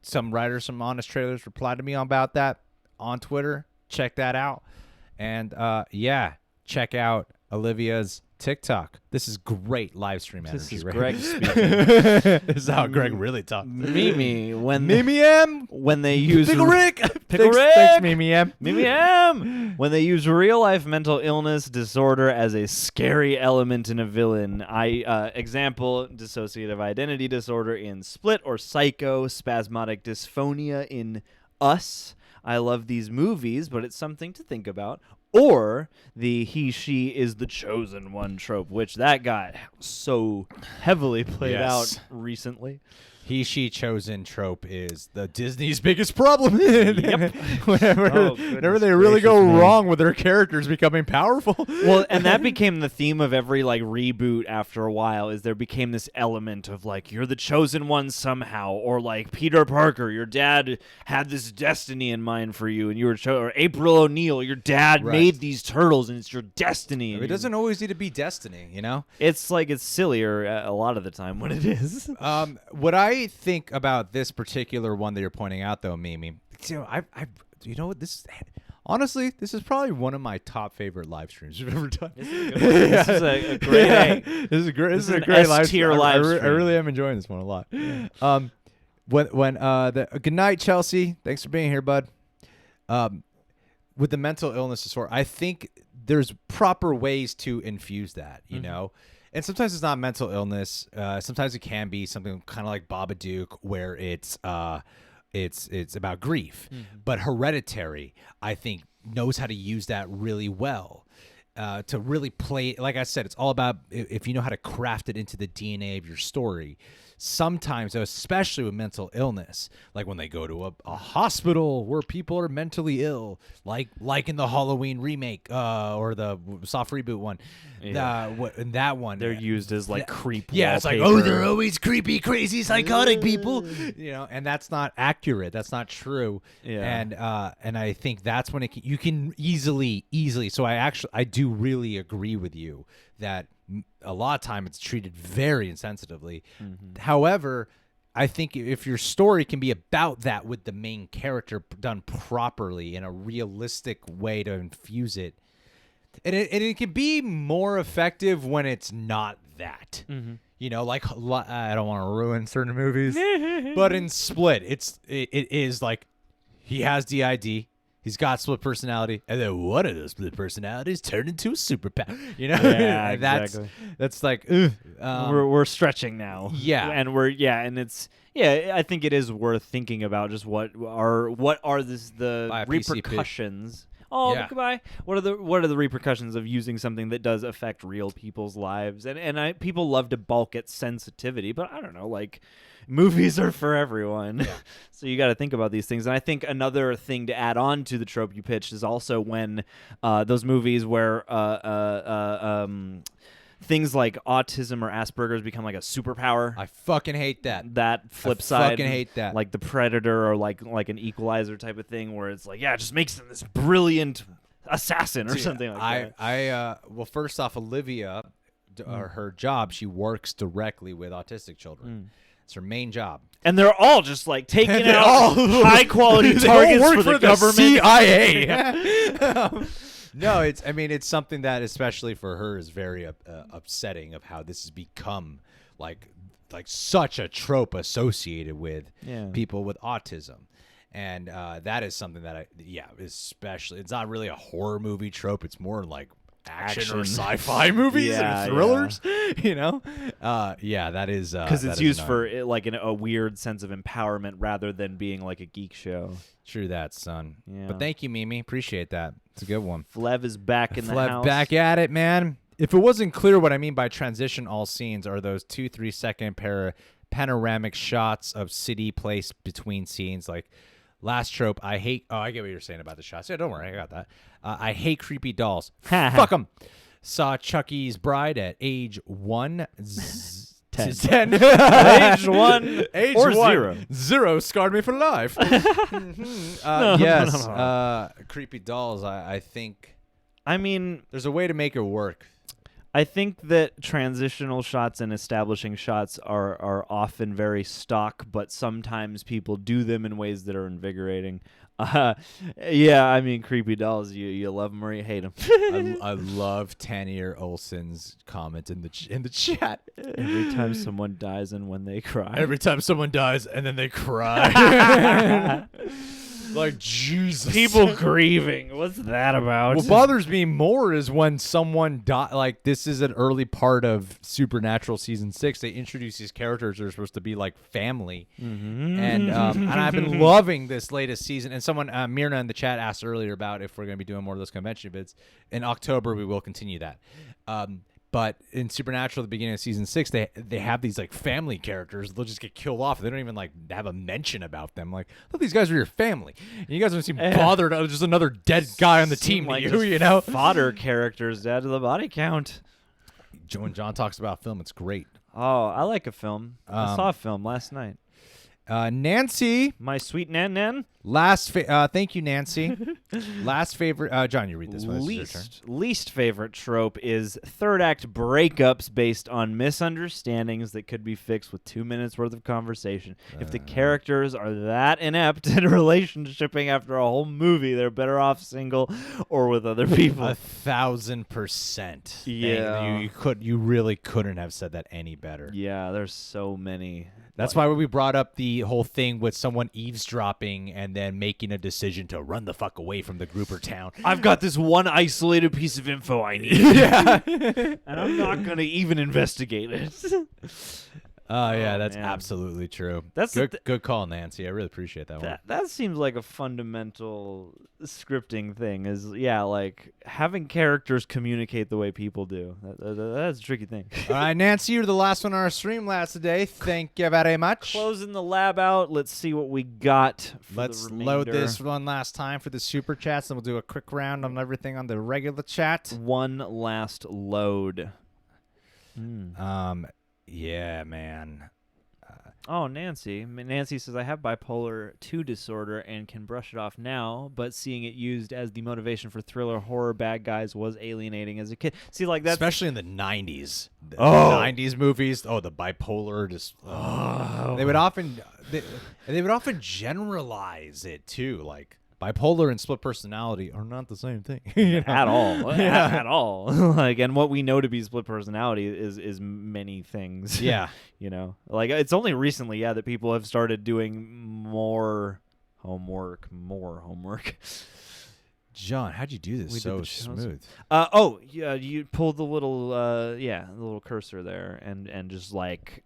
Some writers from Honest trailers replied to me about that on Twitter. Check that out. And check out Olivia's TikTok. This is great live stream energy. This is right? Greg speaking. This is how Greg really talks. Mimi, Mimi M. When they use Pickle Rick. Pickle Rick. Thanks, Mimi M. Mimi M. When they use real life mental illness disorder as a scary element in a villain. Example, dissociative identity disorder in Split, or Psycho, spasmodic dysphonia in Us. I love these movies, but it's something to think about. Or the he, she is the chosen one trope, which that got so heavily played out recently. He, she, chosen trope is the Disney's biggest problem. Yep. Whenever they really go wrong with their characters becoming powerful. Well, and that became the theme of every reboot after a while, is there became this element of you're the chosen one somehow, or Peter Parker, your dad had this destiny in mind for you, and you were or April O'Neil, your dad made these turtles and it's your destiny. It doesn't always need to be destiny, It's it's sillier a lot of the time when it is. What I think about this particular one that you're pointing out, though, Mimi, honestly, this is probably one of my top favorite live streams we've ever done. This is a great A. This is a great live stream. I really am enjoying this one a lot. Good night, Chelsea. Thanks for being here, bud. With the mental illness disorder, I think there's proper ways to infuse that, you know. And sometimes it's not mental illness. Sometimes it can be something kind of like Babadook, where it's about grief. But Hereditary, I think, knows how to use that really well. To really play, like I said, it's all about if you know how to craft it into the DNA of your story. Sometimes, especially with mental illness, like when they go to a hospital where people are mentally ill, like in the Halloween remake or the soft reboot one, that one, they're used as creep. Yeah, it's they're always creepy, crazy, psychotic people, and that's not accurate. That's not true. Yeah, and I think that's when you can easily. So I do really agree with you that a lot of time it's treated very insensitively. However, I think if your story can be about that with the main character done properly in a realistic way to infuse it, and it can be more effective when it's not that. I don't want to ruin certain movies, but in Split, it is he has DID. He's got split personality, and then one of those split personalities turned into a superpower. Yeah, exactly. That's we're stretching now. Yeah, and it's I think it is worth thinking about just what are the repercussions. Oh, goodbye. What are the repercussions of using something that does affect real people's lives? And people love to balk at sensitivity, but I don't know, movies are for everyone. So you got to think about these things. And I think another thing to add on to the trope you pitched is also when those movies where things like autism or Asperger's become like a superpower. I fucking hate that. That flip side, fucking hate that. Like the Predator or like an Equalizer type of thing, where it's like, yeah, it just makes them this brilliant assassin or something like that. Well, first off, Olivia, her job, she works directly with autistic children. It's her main job. And they're all just like taking out high quality targets all work for the government. CIA. No, it's something that, especially for her, is very upsetting of how this has become like such a trope associated with people with autism. And that is something that especially, it's not really a horror movie trope. It's more like action or sci-fi movies and thrillers, you know? That is because it's used annoying. for like a weird sense of empowerment rather than being like a geek show. True that, son. Yeah. But thank you, Mimi. Appreciate that. It's a good one. Flev is back in the house. Back at it, man. If it wasn't clear, what I mean by transition all scenes are those 2-3 second panoramic shots of city place between scenes. Like last trope, I hate. Oh, I get what you're saying about the shots. Yeah, don't worry, I got that. I hate creepy dolls. Fuck them. Saw Chucky's Bride at age 1. 10. Age 1 age or 1. 0. 0 scarred me for life. No. Creepy dolls. I think. I mean, there's a way to make it work. I think that transitional shots and establishing shots are often very stock, but sometimes people do them in ways that are invigorating. I mean, creepy dolls. You love them or you hate them. I love Tanner Olson's comment in the chat. Every time someone dies and when they cry. Every time someone dies and then they cry. Like, Jesus. People grieving. What's that about? What bothers me more is when someone like, this is an early part of Supernatural season 6. They introduce these characters that are supposed to be like family. Mm-hmm. And I've been loving this latest season. And someone, Myrna in the chat asked earlier about if we're going to be doing more of those convention events. In October, we will continue that. But in Supernatural, at the beginning of season 6, they have these like family characters. They'll just get killed off. They don't even like have a mention about them. Like, look, these guys are your family. And you guys don't seem bothered. Oh, just another dead guy on the team like to you know? Fodder characters add to the body count. When John talks about film, it's great. Oh, I like a film. I saw a film last night. Nancy. My sweet Nan. Thank you, Nancy. Last favorite. John, you read this one. Least favorite trope is third act breakups based on misunderstandings that could be fixed with 2 minutes worth of conversation. If the characters are that inept at relationshiping after a whole movie, they're better off single or with other people. 1,000%. Yeah. You really couldn't have said that any better. Yeah, there's so many. That's why we brought up the whole thing with someone eavesdropping and then making a decision to run the fuck away from the group or town. I've got this one isolated piece of info I need. Yeah. And I'm not going to even investigate it. That's absolutely true. That's good call, Nancy. I really appreciate that one. That seems like a fundamental scripting thing. Is like having characters communicate the way people do. That's a tricky thing. All right, Nancy, you're the last one on our stream today. Thank you very much. Closing the lab out. Let's see what we got. Let's load this one last time for the super chats, and we'll do a quick round on everything on the regular chat. One last load. Yeah, man. Nancy. Nancy says, I have bipolar 2 disorder and can brush it off now, but seeing it used as the motivation for thriller horror bad guys was alienating as a kid. See, like that, especially in the 90s. The 90s movies. Oh, the bipolar just. They would often generalize it too, like. Bipolar and split personality are not the same thing. You know? At all. At all. Like, and what we know to be split personality is many things. Yeah. You know? Like, it's only recently, that people have started doing more homework. John, how'd you do this so smooth? You pulled the little cursor there and just like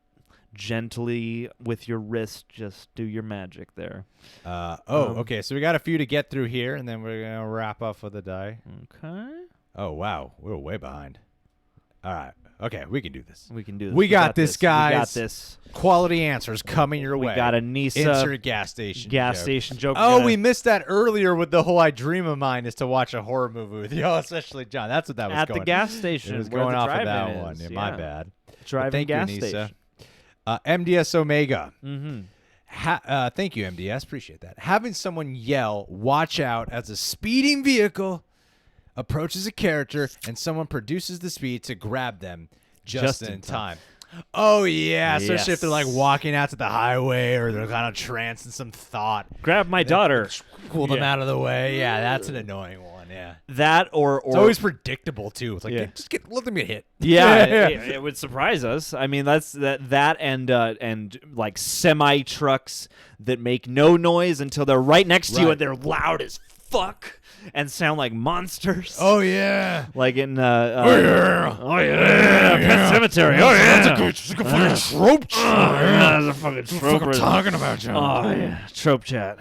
gently with your wrist just do your magic there. Okay, so we got a few to get through here, and then we're gonna wrap up with the die. Okay. Oh wow, we're way behind. All right, Okay, we can do this. We can do this. We got this, guys. We got this. Quality answers coming your way. We got a Nisa Insert gas station joke. Oh, we missed that earlier with the whole I dream of mine is to watch a horror movie with you, especially John. That's what that was at going. the gas station. It was where going the off of drive-in that is. one. Yeah, Yeah. my bad. Driving Thank gas you, Nisa. station. MDS Omega. Mm-hmm. Thank you, MDS. Appreciate that. Having someone yell, "Watch out!" as a speeding vehicle approaches a character and someone produces the speed to grab them just in time. Oh, yeah. Especially if they're like walking out to the highway or they're kind of tranced in some thought. Grab my daughter. Pull them out of the way. Yeah, that's an annoying one. Yeah. That or It's always predictable, too. It's like, let them get hit. Yeah, it would surprise us. I mean, that's that and like semi trucks that make no noise until they're right next to you and they're loud as fuck and sound like monsters. Oh yeah, like in Pet Cemetery. That's a good fucking trope. That's a fucking trope. What I'm talking about, John. Oh yeah, trope chat.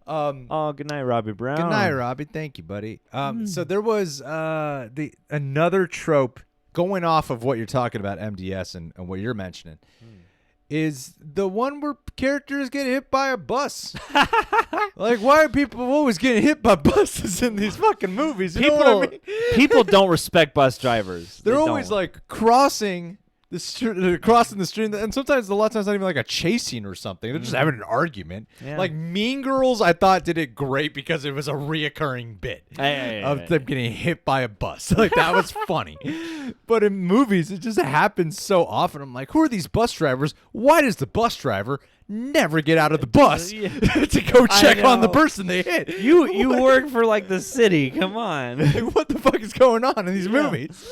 Oh, good night, Robbie Brown. Good night, Robbie. Thank you, buddy. So there was another trope going off of what you're talking about, MDS, and what you're mentioning. Is the one where characters get hit by a bus. Like, why are people always getting hit by buses in these fucking movies? You know what I mean? People don't respect bus drivers. They're They always don't. like crossing the street, and sometimes a lot of times not even like a chase scene or something. They're just having an argument. Yeah. Like Mean Girls, I thought did it great because it was a reoccurring bit of them getting hit by a bus. Like that was funny. But in movies, it just happens so often. I'm like, who are these bus drivers? Why does the bus driver never get out of the bus to go check on the person they hit? You work for like the city. Come on. Like, what the fuck is going on in these movies?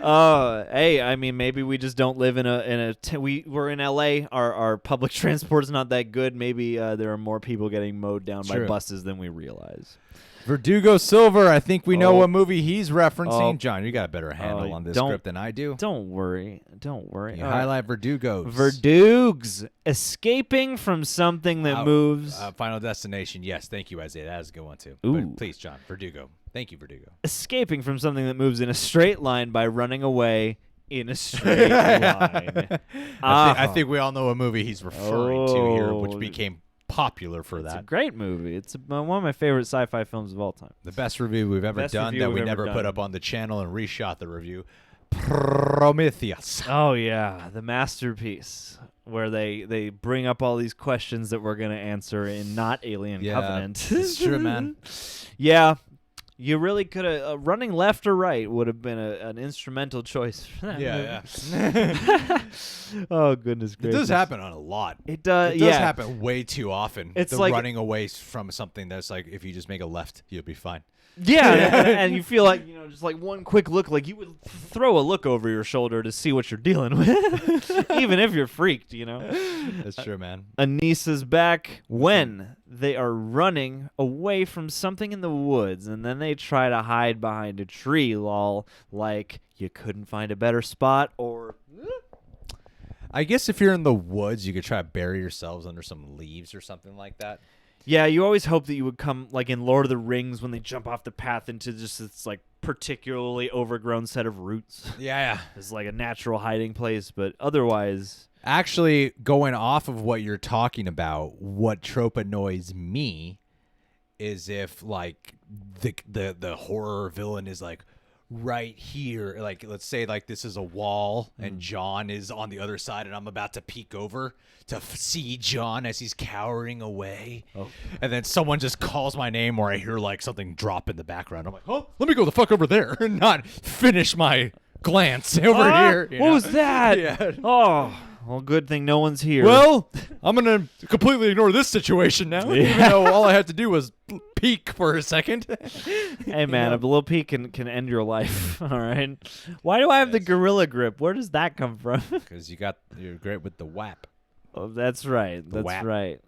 Hey, I mean, maybe we just don't live we're in LA. Our public transport's not that good. Maybe there are more people getting mowed down by buses than we realize. Verdugo Silver, I think we know what movie he's referencing. John, you got a better handle on this script than I do. Don't worry. You highlight Verdugos. Verdugs. Escaping from something that moves. Final Destination. Yes, thank you, Isaiah. That was a good one, too. Ooh. But please, John, Verdugo. Thank you, Verdugo. Escaping from something that moves in a straight line by running away in a straight line. I think we all know what movie he's referring to here, which became popular for It's that. a great movie. It's one of my favorite sci-fi films of all time. The best review we've ever done that we never put up on the channel and reshot the review. Prometheus. Oh yeah, the masterpiece where they bring up all these questions that we're going to answer in not Alien Covenant. It's true, man. Yeah. You really could have running left or right would have been an instrumental choice for that movie. Oh goodness gracious! It does happen on a lot. It does. It does happen way too often. It's the like running away from something that's like if you just make a left, you'll be fine. Yeah, and you feel like just like one quick look, like you would throw a look over your shoulder to see what you're dealing with, even if you're freaked. That's true, man. Anissa's back when they are running away from something in the woods, and then they try to hide behind a tree. Lol, like you couldn't find a better spot, or. I guess if you're in the woods, you could try to bury yourselves under some leaves or something like that. Yeah, you always hope that you would come, like in Lord of the Rings, when they jump off the path into just this like particularly overgrown set of roots. Yeah. It's like a natural hiding place, but otherwise... Actually, going off of what you're talking about, what trope annoys me is if like the horror villain is like right here, like let's say like this is a wall and John is on the other side and I'm about to peek over to see John as he's cowering away, and then someone just calls my name or I hear like something drop in the background. I'm like, oh, let me go the fuck over there and not finish my glance over here. What was that? Yeah. Oh, well, good thing no one's here. Well, I'm going to completely ignore this situation now, even though all I had to do was peek for a second. Hey, man, a little peek can end your life, all right? Why do I have the gorilla grip? Where does that come from? Because you're great with the WAP. Oh, that's right. That's WAP. right.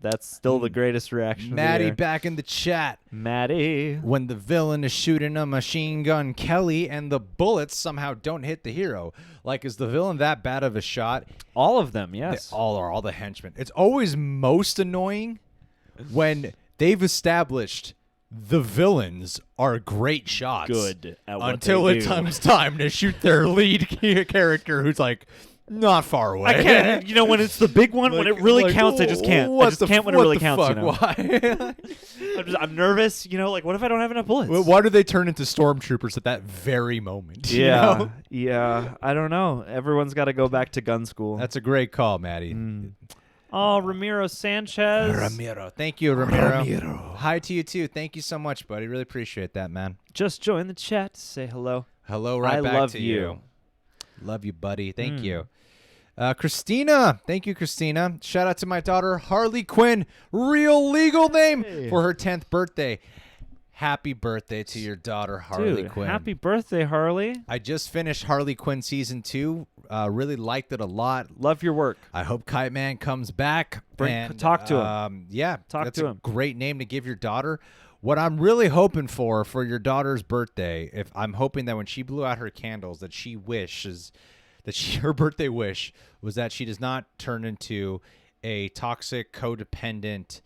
That's still the greatest reaction. Maddie back in the chat. Maddie. When the villain is shooting a machine gun Kelly and the bullets somehow don't hit the hero. Like, is the villain that bad of a shot? All of them, yes. They all are, all the henchmen. It's always most annoying when they've established the villains are great shots. Good at what until they it do. comes time to shoot their lead character, who's like not far away. I can't. You know, when it's the big one, when it really counts, I just can't. I just can't when it really counts. Fuck? You know? Why? I'm nervous. You know, like what if I don't have enough bullets? Well, why do they turn into stormtroopers at that very moment? you know? Yeah. I don't know. Everyone's got to go back to gun school. That's a great call, Maddie. Oh, Ramiro Sanchez. Ramiro. Thank you, Ramiro. Hi to you, too. Thank you so much, buddy. Really appreciate that, man. Just join the chat to say hello. Hello right I back love to you. Love you, buddy. Thank you. Christina. Thank you, Christina. Shout out to my daughter, Harley Quinn. Real legal name for her 10th birthday. Happy birthday to your daughter, Harley Dude, Quinn. happy birthday, Harley. I just finished Harley Quinn Season 2. Really liked it a lot. Love your work. I hope Kite Man comes back. Talk to him. Yeah. Talk that's to a him. great name to give your daughter. What I'm really hoping for your daughter's birthday, I'm hoping that when she blew out her candles, that she wishes that her birthday wish was that she does not turn into a toxic, codependent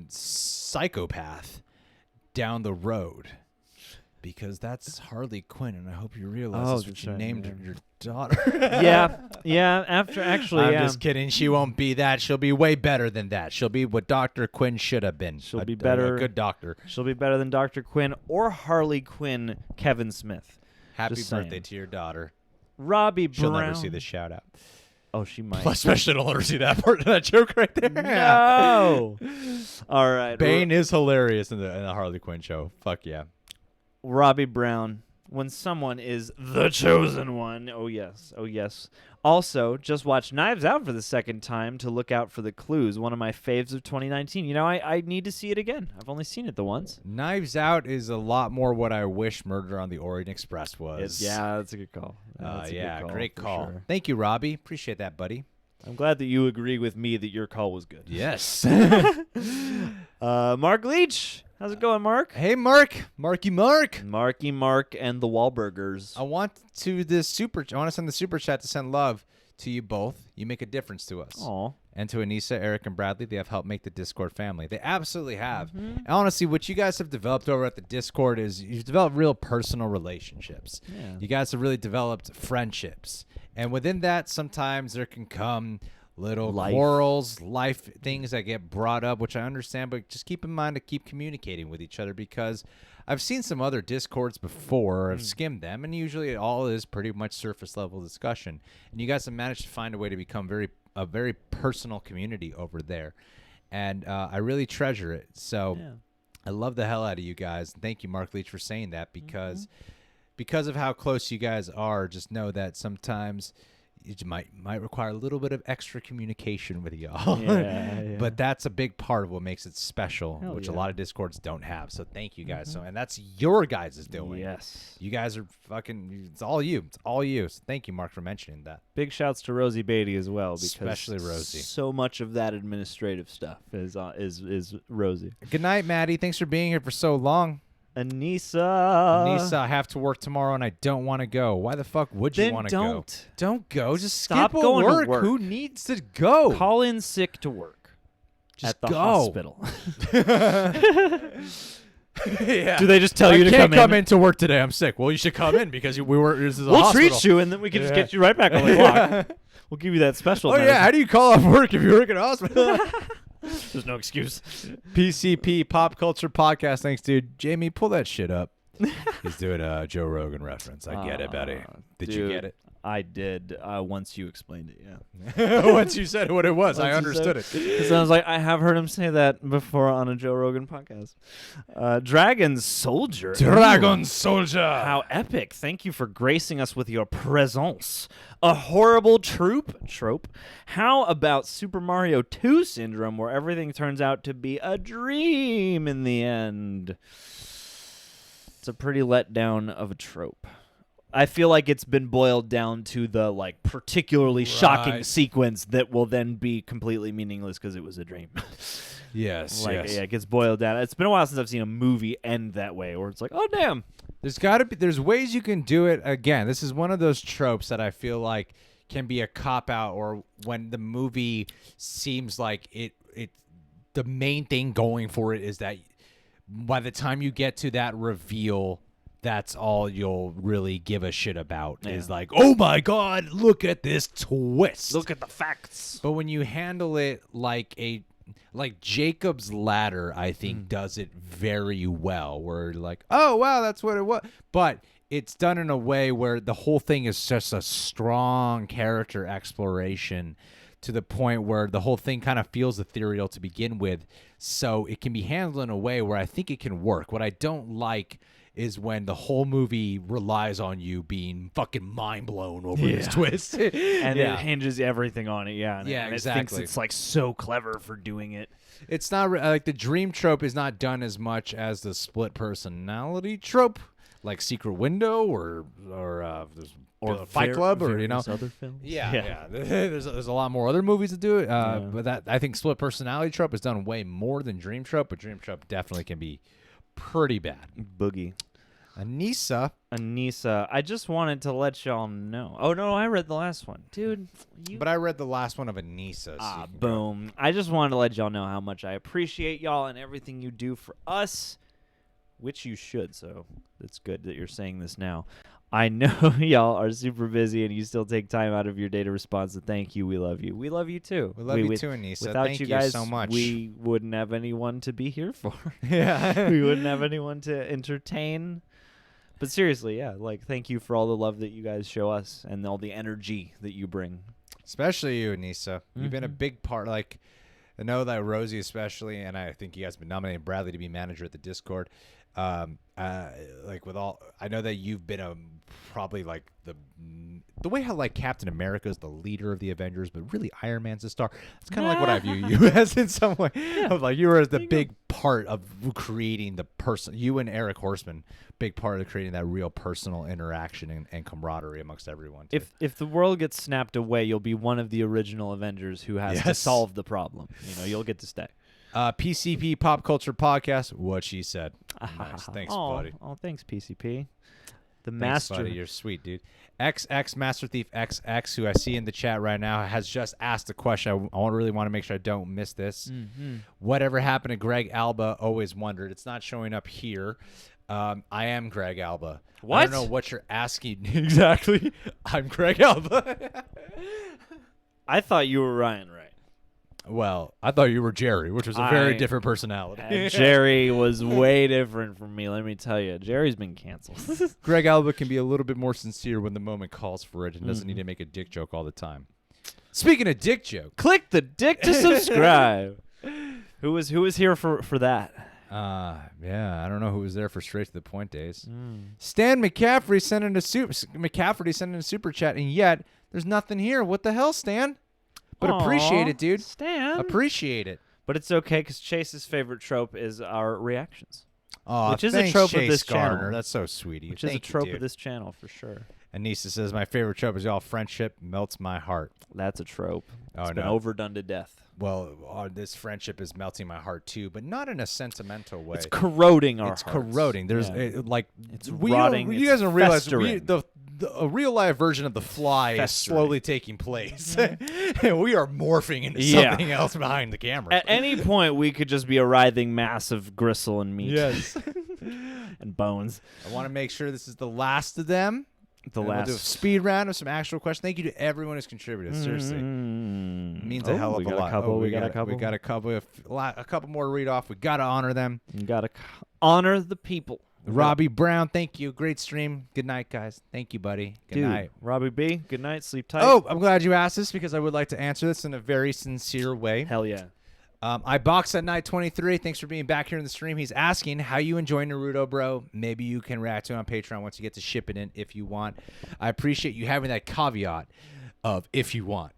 psychopath down the road, because that's Harley Quinn, and I hope you realize that's what you named your daughter. yeah. After actually, I'm just kidding. She won't be that. She'll be way better than that. She'll be what Dr. Quinn should have been. She'll be better. A good doctor. She'll be better than Dr. Quinn or Harley Quinn. Kevin Smith. Happy Just birthday saying. to your daughter. Robbie She'll Brown. never see this shout out. Oh, she might. Especially don't let her see that part of that joke right there. No. All right. Bane is hilarious in the Harley Quinn show. Fuck yeah. Robbie Brown. When someone is the chosen one. Oh, yes. Oh, yes. Also, just watched Knives Out for the second time to look out for the clues. One of my faves of 2019. You know, I need to see it again. I've only seen it the once. Knives Out is a lot more what I wish Murder on the Orient Express was. Yeah, that's a good call. That's a yeah, good call, great for call. sure. Thank you, Robbie. Appreciate that, buddy. I'm glad that you agree with me that your call was good. Yes. Mark Leach. How's it going, Mark? Hey, Mark. Marky Mark. Marky Mark and the Wahlburgers. I want to send the super chat to send love to you both. You make a difference to us. Aw. And to Anissa, Eric, and Bradley. They have helped make the Discord family. They absolutely have. And honestly, what you guys have developed over at the Discord is you've developed real personal relationships. Yeah. You guys have really developed friendships. And within that, sometimes there can come little quarrels, life things that get brought up, which I understand, but just keep in mind to keep communicating with each other, because I've seen some other Discords before. I've skimmed them, and usually it all is pretty much surface level discussion. And you guys have managed to find a way to become a very personal community over there, and I really treasure it. So I love the hell out of you guys. Thank you, Mark Leach, for saying that, because of how close you guys are. Just know that sometimes it might require a little bit of extra communication with y'all. Yeah. But that's a big part of what makes it special, Hell which yeah. a lot of Discords don't have. So thank you guys. So, and that's your guys' doing. Yes. You guys are fucking, it's all you. It's all you. So thank you, Mark, for mentioning that. Big shouts to Rosie Beatty as well, because Especially Rosie. so much of that administrative stuff is Rosie. Good night, Maddie. Thanks for being here for so long. Anissa. I have to work tomorrow and I don't want to go. Why the fuck would you Then want to go? don't. Don't go. Just Stop skip going to work. work. Who needs to go? Call in sick to work Just at the go. hospital. Yeah. Do they just tell I you to can't come in? to work today. I'm sick. Well, you should come in because this is a We'll hospital. treat you, and then we can just Yeah. get you right back on the clock. We'll give you that special. Oh, yeah. How do you call off work if you work in a hospital? There's no excuse. PCP, Pop Culture Podcast. Thanks, dude. Jamie, pull that shit up. He's doing a Joe Rogan reference. I get it, buddy. Did you Dude, get it? I did. Once you explained it, yeah. Once you said what it was, I understood it. Because I was like, I have heard him say that before on a Joe Rogan podcast. Dragon Soldier. Dragon Ooh. Soldier. How epic. Thank you for gracing us with your presence. A horrible trope. How about Super Mario 2 syndrome, where everything turns out to be a dream in the end? It's a pretty letdown of a trope. I feel like it's been boiled down to the particularly shocking sequence that will then be completely meaningless because it was a dream. Yes, Yeah, yes. it gets boiled down. It's been a while since I've seen a movie end that way, where it's like, oh damn. There's ways you can do it. Again, this is one of those tropes that I feel like can be a cop out, or when the movie seems like the main thing going for it is that by the time you get to that reveal, that's all you'll really give a shit about is like, oh my God, look at this twist. Look at the facts. But when you handle it like Jacob's Ladder, I think does it very well, where like, oh wow, that's what it was. But it's done in a way where the whole thing is just a strong character exploration to the point where the whole thing kind of feels ethereal to begin with. So it can be handled in a way where I think it can work. What I don't like is when the whole movie relies on you being fucking mind blown over this twist. And it hinges everything on it, and exactly. It thinks it's like so clever for doing it. It's not like the dream trope is not done as much as the split personality trope, like Secret Window or Fight Club, or other films. Yeah. There's a lot more other movies that do it, but that I think split personality trope is done way more than dream trope. But dream trope definitely can be pretty bad. Boogie. Anissa, I just wanted to let y'all know. Oh no, I read the last one, dude. But I read the last one of Anissa. So boom. I just wanted to let y'all know how much I appreciate y'all and everything you do for us, which you should. So it's good that you're saying this now. I know y'all are super busy and you still take time out of your day to respond. So thank you. We love you. We love you too. We love you too, Anissa. Without thank you guys so much. We wouldn't have anyone to be here for. Yeah. We wouldn't have anyone to entertain. But seriously, like thank you for all the love that you guys show us and all the energy that you bring. Especially you, Anissa. You've been a big part. Like, I know that Rosie especially, and I think you guys have been nominating Bradley to be manager at the Discord. Like with all, I know that you've been probably like the way how like Captain America is the leader of the Avengers, but really Iron Man's the star. It's kind of like what I view you as in some way. Of like you were the big part of creating the person. You and Eric Horseman, big part of creating that real personal interaction and camaraderie amongst everyone. Too. If the world gets snapped away, you'll be one of the original Avengers who has to solve the problem. You'll get to stay. PCP Pop Culture Podcast. What she said. Nice. Thanks, buddy. Oh, thanks, PCP. Thanks, master. buddy. You're sweet, dude. XX Master Thief XX, who I see in the chat right now, has just asked a question. I really want to make sure I don't miss this. Whatever happened to Greg Alba? Always wondered. It's not showing up here. I am Greg Alba. What? I don't know what you're asking exactly. I'm Greg Alba. I thought you were Ryan Wright. Well, I thought you were Jerry, which was a very different personality. Jerry was way different from me, let me tell you. Jerry's been canceled. Greg Alba can be a little bit more sincere when the moment calls for it and doesn't need to make a dick joke all the time. Speaking of dick joke, click the dick to subscribe. Who was here for that? Yeah, I don't know who was there for straight to the point days. Stan McCaffrey sending a super chat, and yet there's nothing here. What the hell, Stan? But appreciate it, dude. Stan. Appreciate it. But it's okay because Chase's favorite trope is our reactions. Oh, which is thanks, a trope Chase of this Gardner. channel. That's so sweet. Which is a trope of this channel for sure. Anissa says, my favorite trope is y'all friendship melts my heart. That's a trope. It's been no. overdone to death. Well, this friendship is melting my heart too, but not in a sentimental way. It's corroding our hearts. It's corroding. There's it's rotting. You guys don't realize a real life version of The Fly is slowly taking place. And we are morphing into something else behind the camera. At any point, we could just be a writhing mass of gristle and meat. Yes. And bones. I want to make sure this is the last of them. We'll do a speed round of some actual questions. Thank you to everyone who's contributed. Seriously, means a hell of a lot. We got a couple. We got a couple. A couple more to read off. We got to honor them. You got to honor the people. Robbie Brown, thank you. Great stream. Good night, guys. Thank you, buddy. Good night. Robbie B, good night. Sleep tight. Oh, I'm glad you asked this because I would like to answer this in a very sincere way. Hell yeah. I box at night 23. Thanks for being back here in the stream. He's asking how you enjoy Naruto, bro. Maybe you can react to it on Patreon once you get to ship it in if you want. I appreciate you having that caveat of if you want.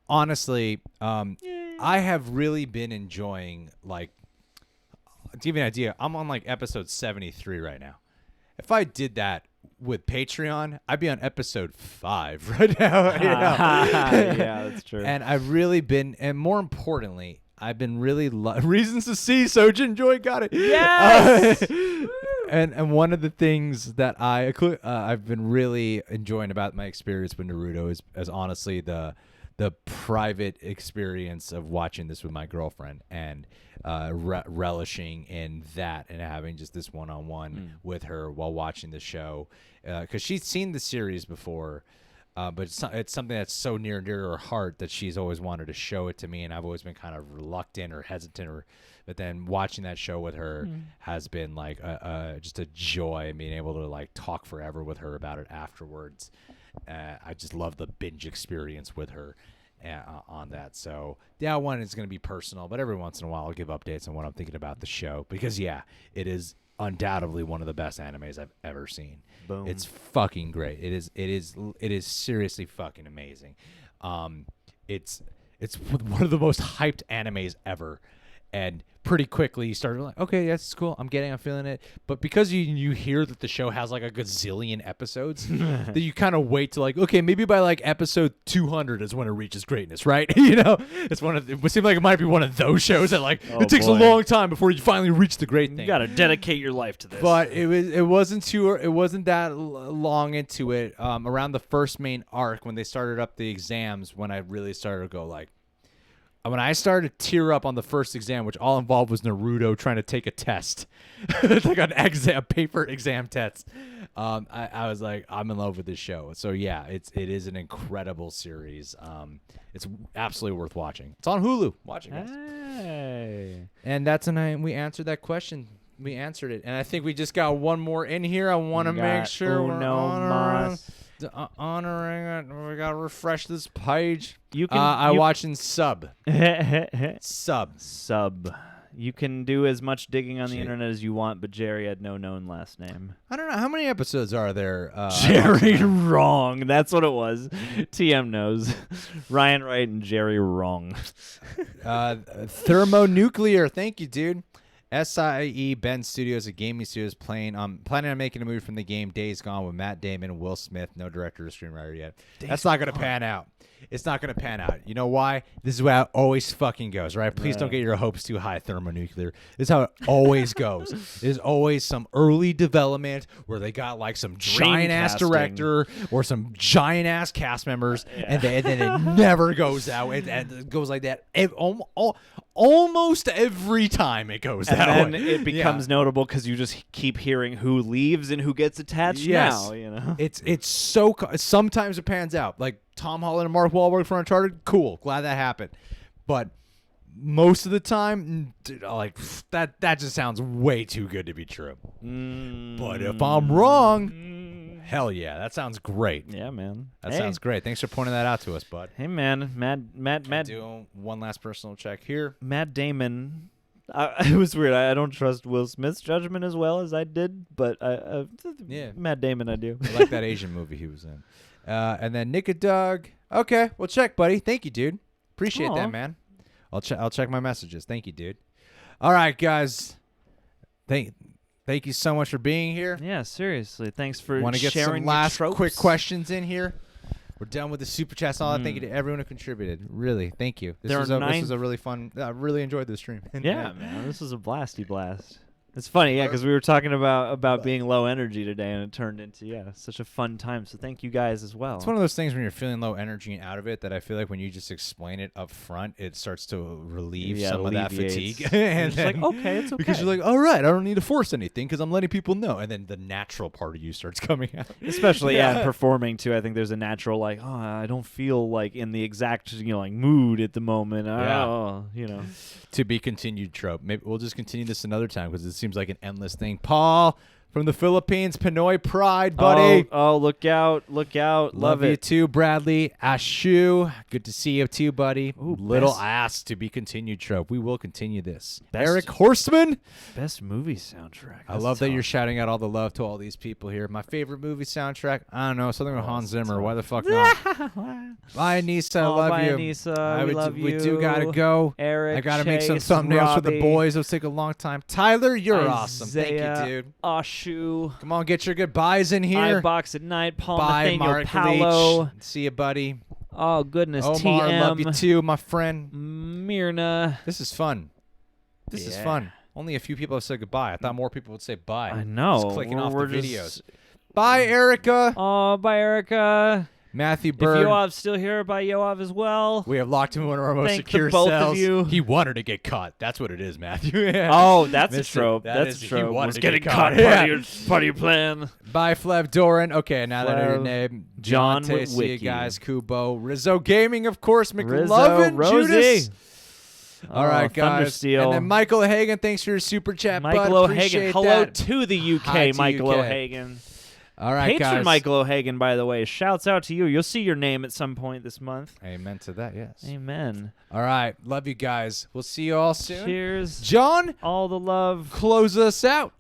Honestly, I have really been enjoying, like, to give you an idea, I'm on like episode 73 right now. If I did that with Patreon, I'd be on episode 5 right now. Yeah, that's true. And I've really been, and more importantly, I've been really reasons to see Sojin Joy got it. Yes. And one of the things that I've been really enjoying about my experience with Naruto is honestly the the private experience of watching this with my girlfriend and relishing in that and having just this one-on-one with her while watching the show, because she's seen the series before, but it's something that's so near and dear to her heart that she's always wanted to show it to me, and I've always been kind of reluctant or hesitant, but then watching that show with her has been like just a joy, and being able to like talk forever with her about it afterwards. I just love the binge experience with her on that. So that one is going to be personal, but every once in a while I'll give updates on what I'm thinking about the show, because it is undoubtedly one of the best animes I've ever seen. Boom. It's fucking great. It is seriously fucking amazing. It's one of the most hyped animes ever. And pretty quickly you started like, okay, that's cool. I'm feeling it. But because you hear that the show has like a gazillion episodes, that you kind of wait to like, okay, maybe by like episode 200 is when it reaches greatness, right? It would seem like it might be one of those shows that like it takes a long time before you finally reach the great thing. You got to dedicate your life to this. But it wasn't that long into it. Around the first main arc, when they started up the exams, when I really started to go like, when I started to tear up on the first exam, which all involved was Naruto trying to take a test, like a paper exam test, I was like, I'm in love with this show. So yeah, it is an incredible series. It's absolutely worth watching. It's on Hulu. Watch it, guys. Hey. And that's tonight. We answered that question. We answered it, and I think we just got one more in here. I want to make sure we're honoring it. We gotta refresh this page. I watching Sub. Sub. You can do as much digging on the internet as you want, but Jerry had no known last name. I don't know how many episodes are there. Jerry Wrong. That's what it was. TM knows. Ryan Wright and Jerry Wrong. Thermonuclear. Thank you, dude. SIE Ben Studios, a gaming studios, planning on making a movie from the game Days Gone with Matt Damon and Will Smith. No director or screenwriter yet. That's not going to pan out. It's not going to pan out. You know why? This is how it always fucking goes, right? Please don't get your hopes too high, Thermonuclear. This is how it always goes. There's always some early development where they got like some giant-ass director or some giant-ass cast members, and then it never goes out. It goes like that. Almost every time it goes that way. And then it becomes notable because you just keep hearing who leaves and who gets attached now. You know, it's so sometimes it pans out. Like Tom Holland and Mark Wahlberg for Uncharted, cool, glad that happened. But most of the time, like that just sounds way too good to be true. But if I'm wrong, hell yeah, that sounds great. Yeah, man. That sounds great. Thanks for pointing that out to us, bud. Hey, man, Matt. Do one last personal check here. Matt Damon. It was weird. I don't trust Will Smith's judgment as well as I did, but Matt Damon, I do. I like that Asian movie he was in. And then Nick Doug. Okay, well, check, buddy. Thank you, dude. Appreciate that, man. I'll check my messages. Thank you, dude. All right, guys. Thank you so much for being here. Yeah, seriously. Thanks for Want to get sharing some last your tropes. quick questions in here? We're done with the super chats. All that. Thank you to everyone who contributed. Really, thank you. This was a really fun. I really enjoyed this stream. Yeah, man, this was a blasty blast. It's funny, because we were talking about being low energy today, and it turned into such a fun time. So thank you guys as well. It's one of those things when you're feeling low energy and out of it that I feel like when you just explain it up front, it starts to relieve some of that fatigue. And it's like, okay, it's okay. Because you're like, all right, I don't need to force anything because I'm letting people know. And then the natural part of you starts coming out. Especially, performing too. I think there's a natural like, oh, I don't feel like in the exact like mood at the moment. To be continued trope. Maybe we'll just continue this another time because it seems like an endless thing. Paul from the Philippines, Pinoy Pride, buddy. Oh, look out. Love it. You too, Bradley. Ashu, good to see you too, buddy. Ooh, Little ass to be continued trope. We will continue this. Best, Eric Horstman. Best movie soundtrack. I love that you're shouting out all the love to all these people here. My favorite movie soundtrack, I don't know, something with Hans Zimmer. Why the fuck not? Bye, Nisa. I love you. Nisa. We love you. We do gotta go. Eric, I gotta make some Chase, thumbnails for the Robbie, boys. It'll take a long time. Tyler, you're Isaiah, awesome. Thank you, dude. Ashu. Come on, get your goodbyes in here. iBox at night. Paul Bye, Nathaniel Mark Paolo. Leach. See you, buddy. Oh, goodness. Omar, TM. love you too, my friend. Myrna. This is fun. This is fun. Only a few people have said goodbye. I thought more people would say bye. I know. Just clicking off the we're videos. Bye, Erica. Oh, bye, Erica. Matthew If Bird. Yoav's still here, by Yoav as well. We have locked him in one of our most Thank the secure both of cells. you. He wanted to get caught. That's what it is, Matthew. Oh, that's a Missed it. trope. That That's is- a he trope. wanted Was to getting get caught caught. Yeah. part of your plan. Bye, Flev Doran. Okay, now that I know your Flev, name. John Deontay, see you Witwicky. guys. Kubo. Rizzo Gaming, of course. Rizzo, McLovin. Rosie. Judas. Oh, All right, guys. Thundersteel. And then Michael Hagan, thanks for your super chat, bud. Michael O'Hagan. Appreciate Hello that. to the UK, Hi to Michael UK. O'Hagan. All right, Patron guys. Michael O'Hagan, by the way. Shouts out to you. You'll see your name at some point this month. Amen to that, yes. Amen. All right. Love you guys. We'll see you all soon. Cheers. John, All the love. close us out.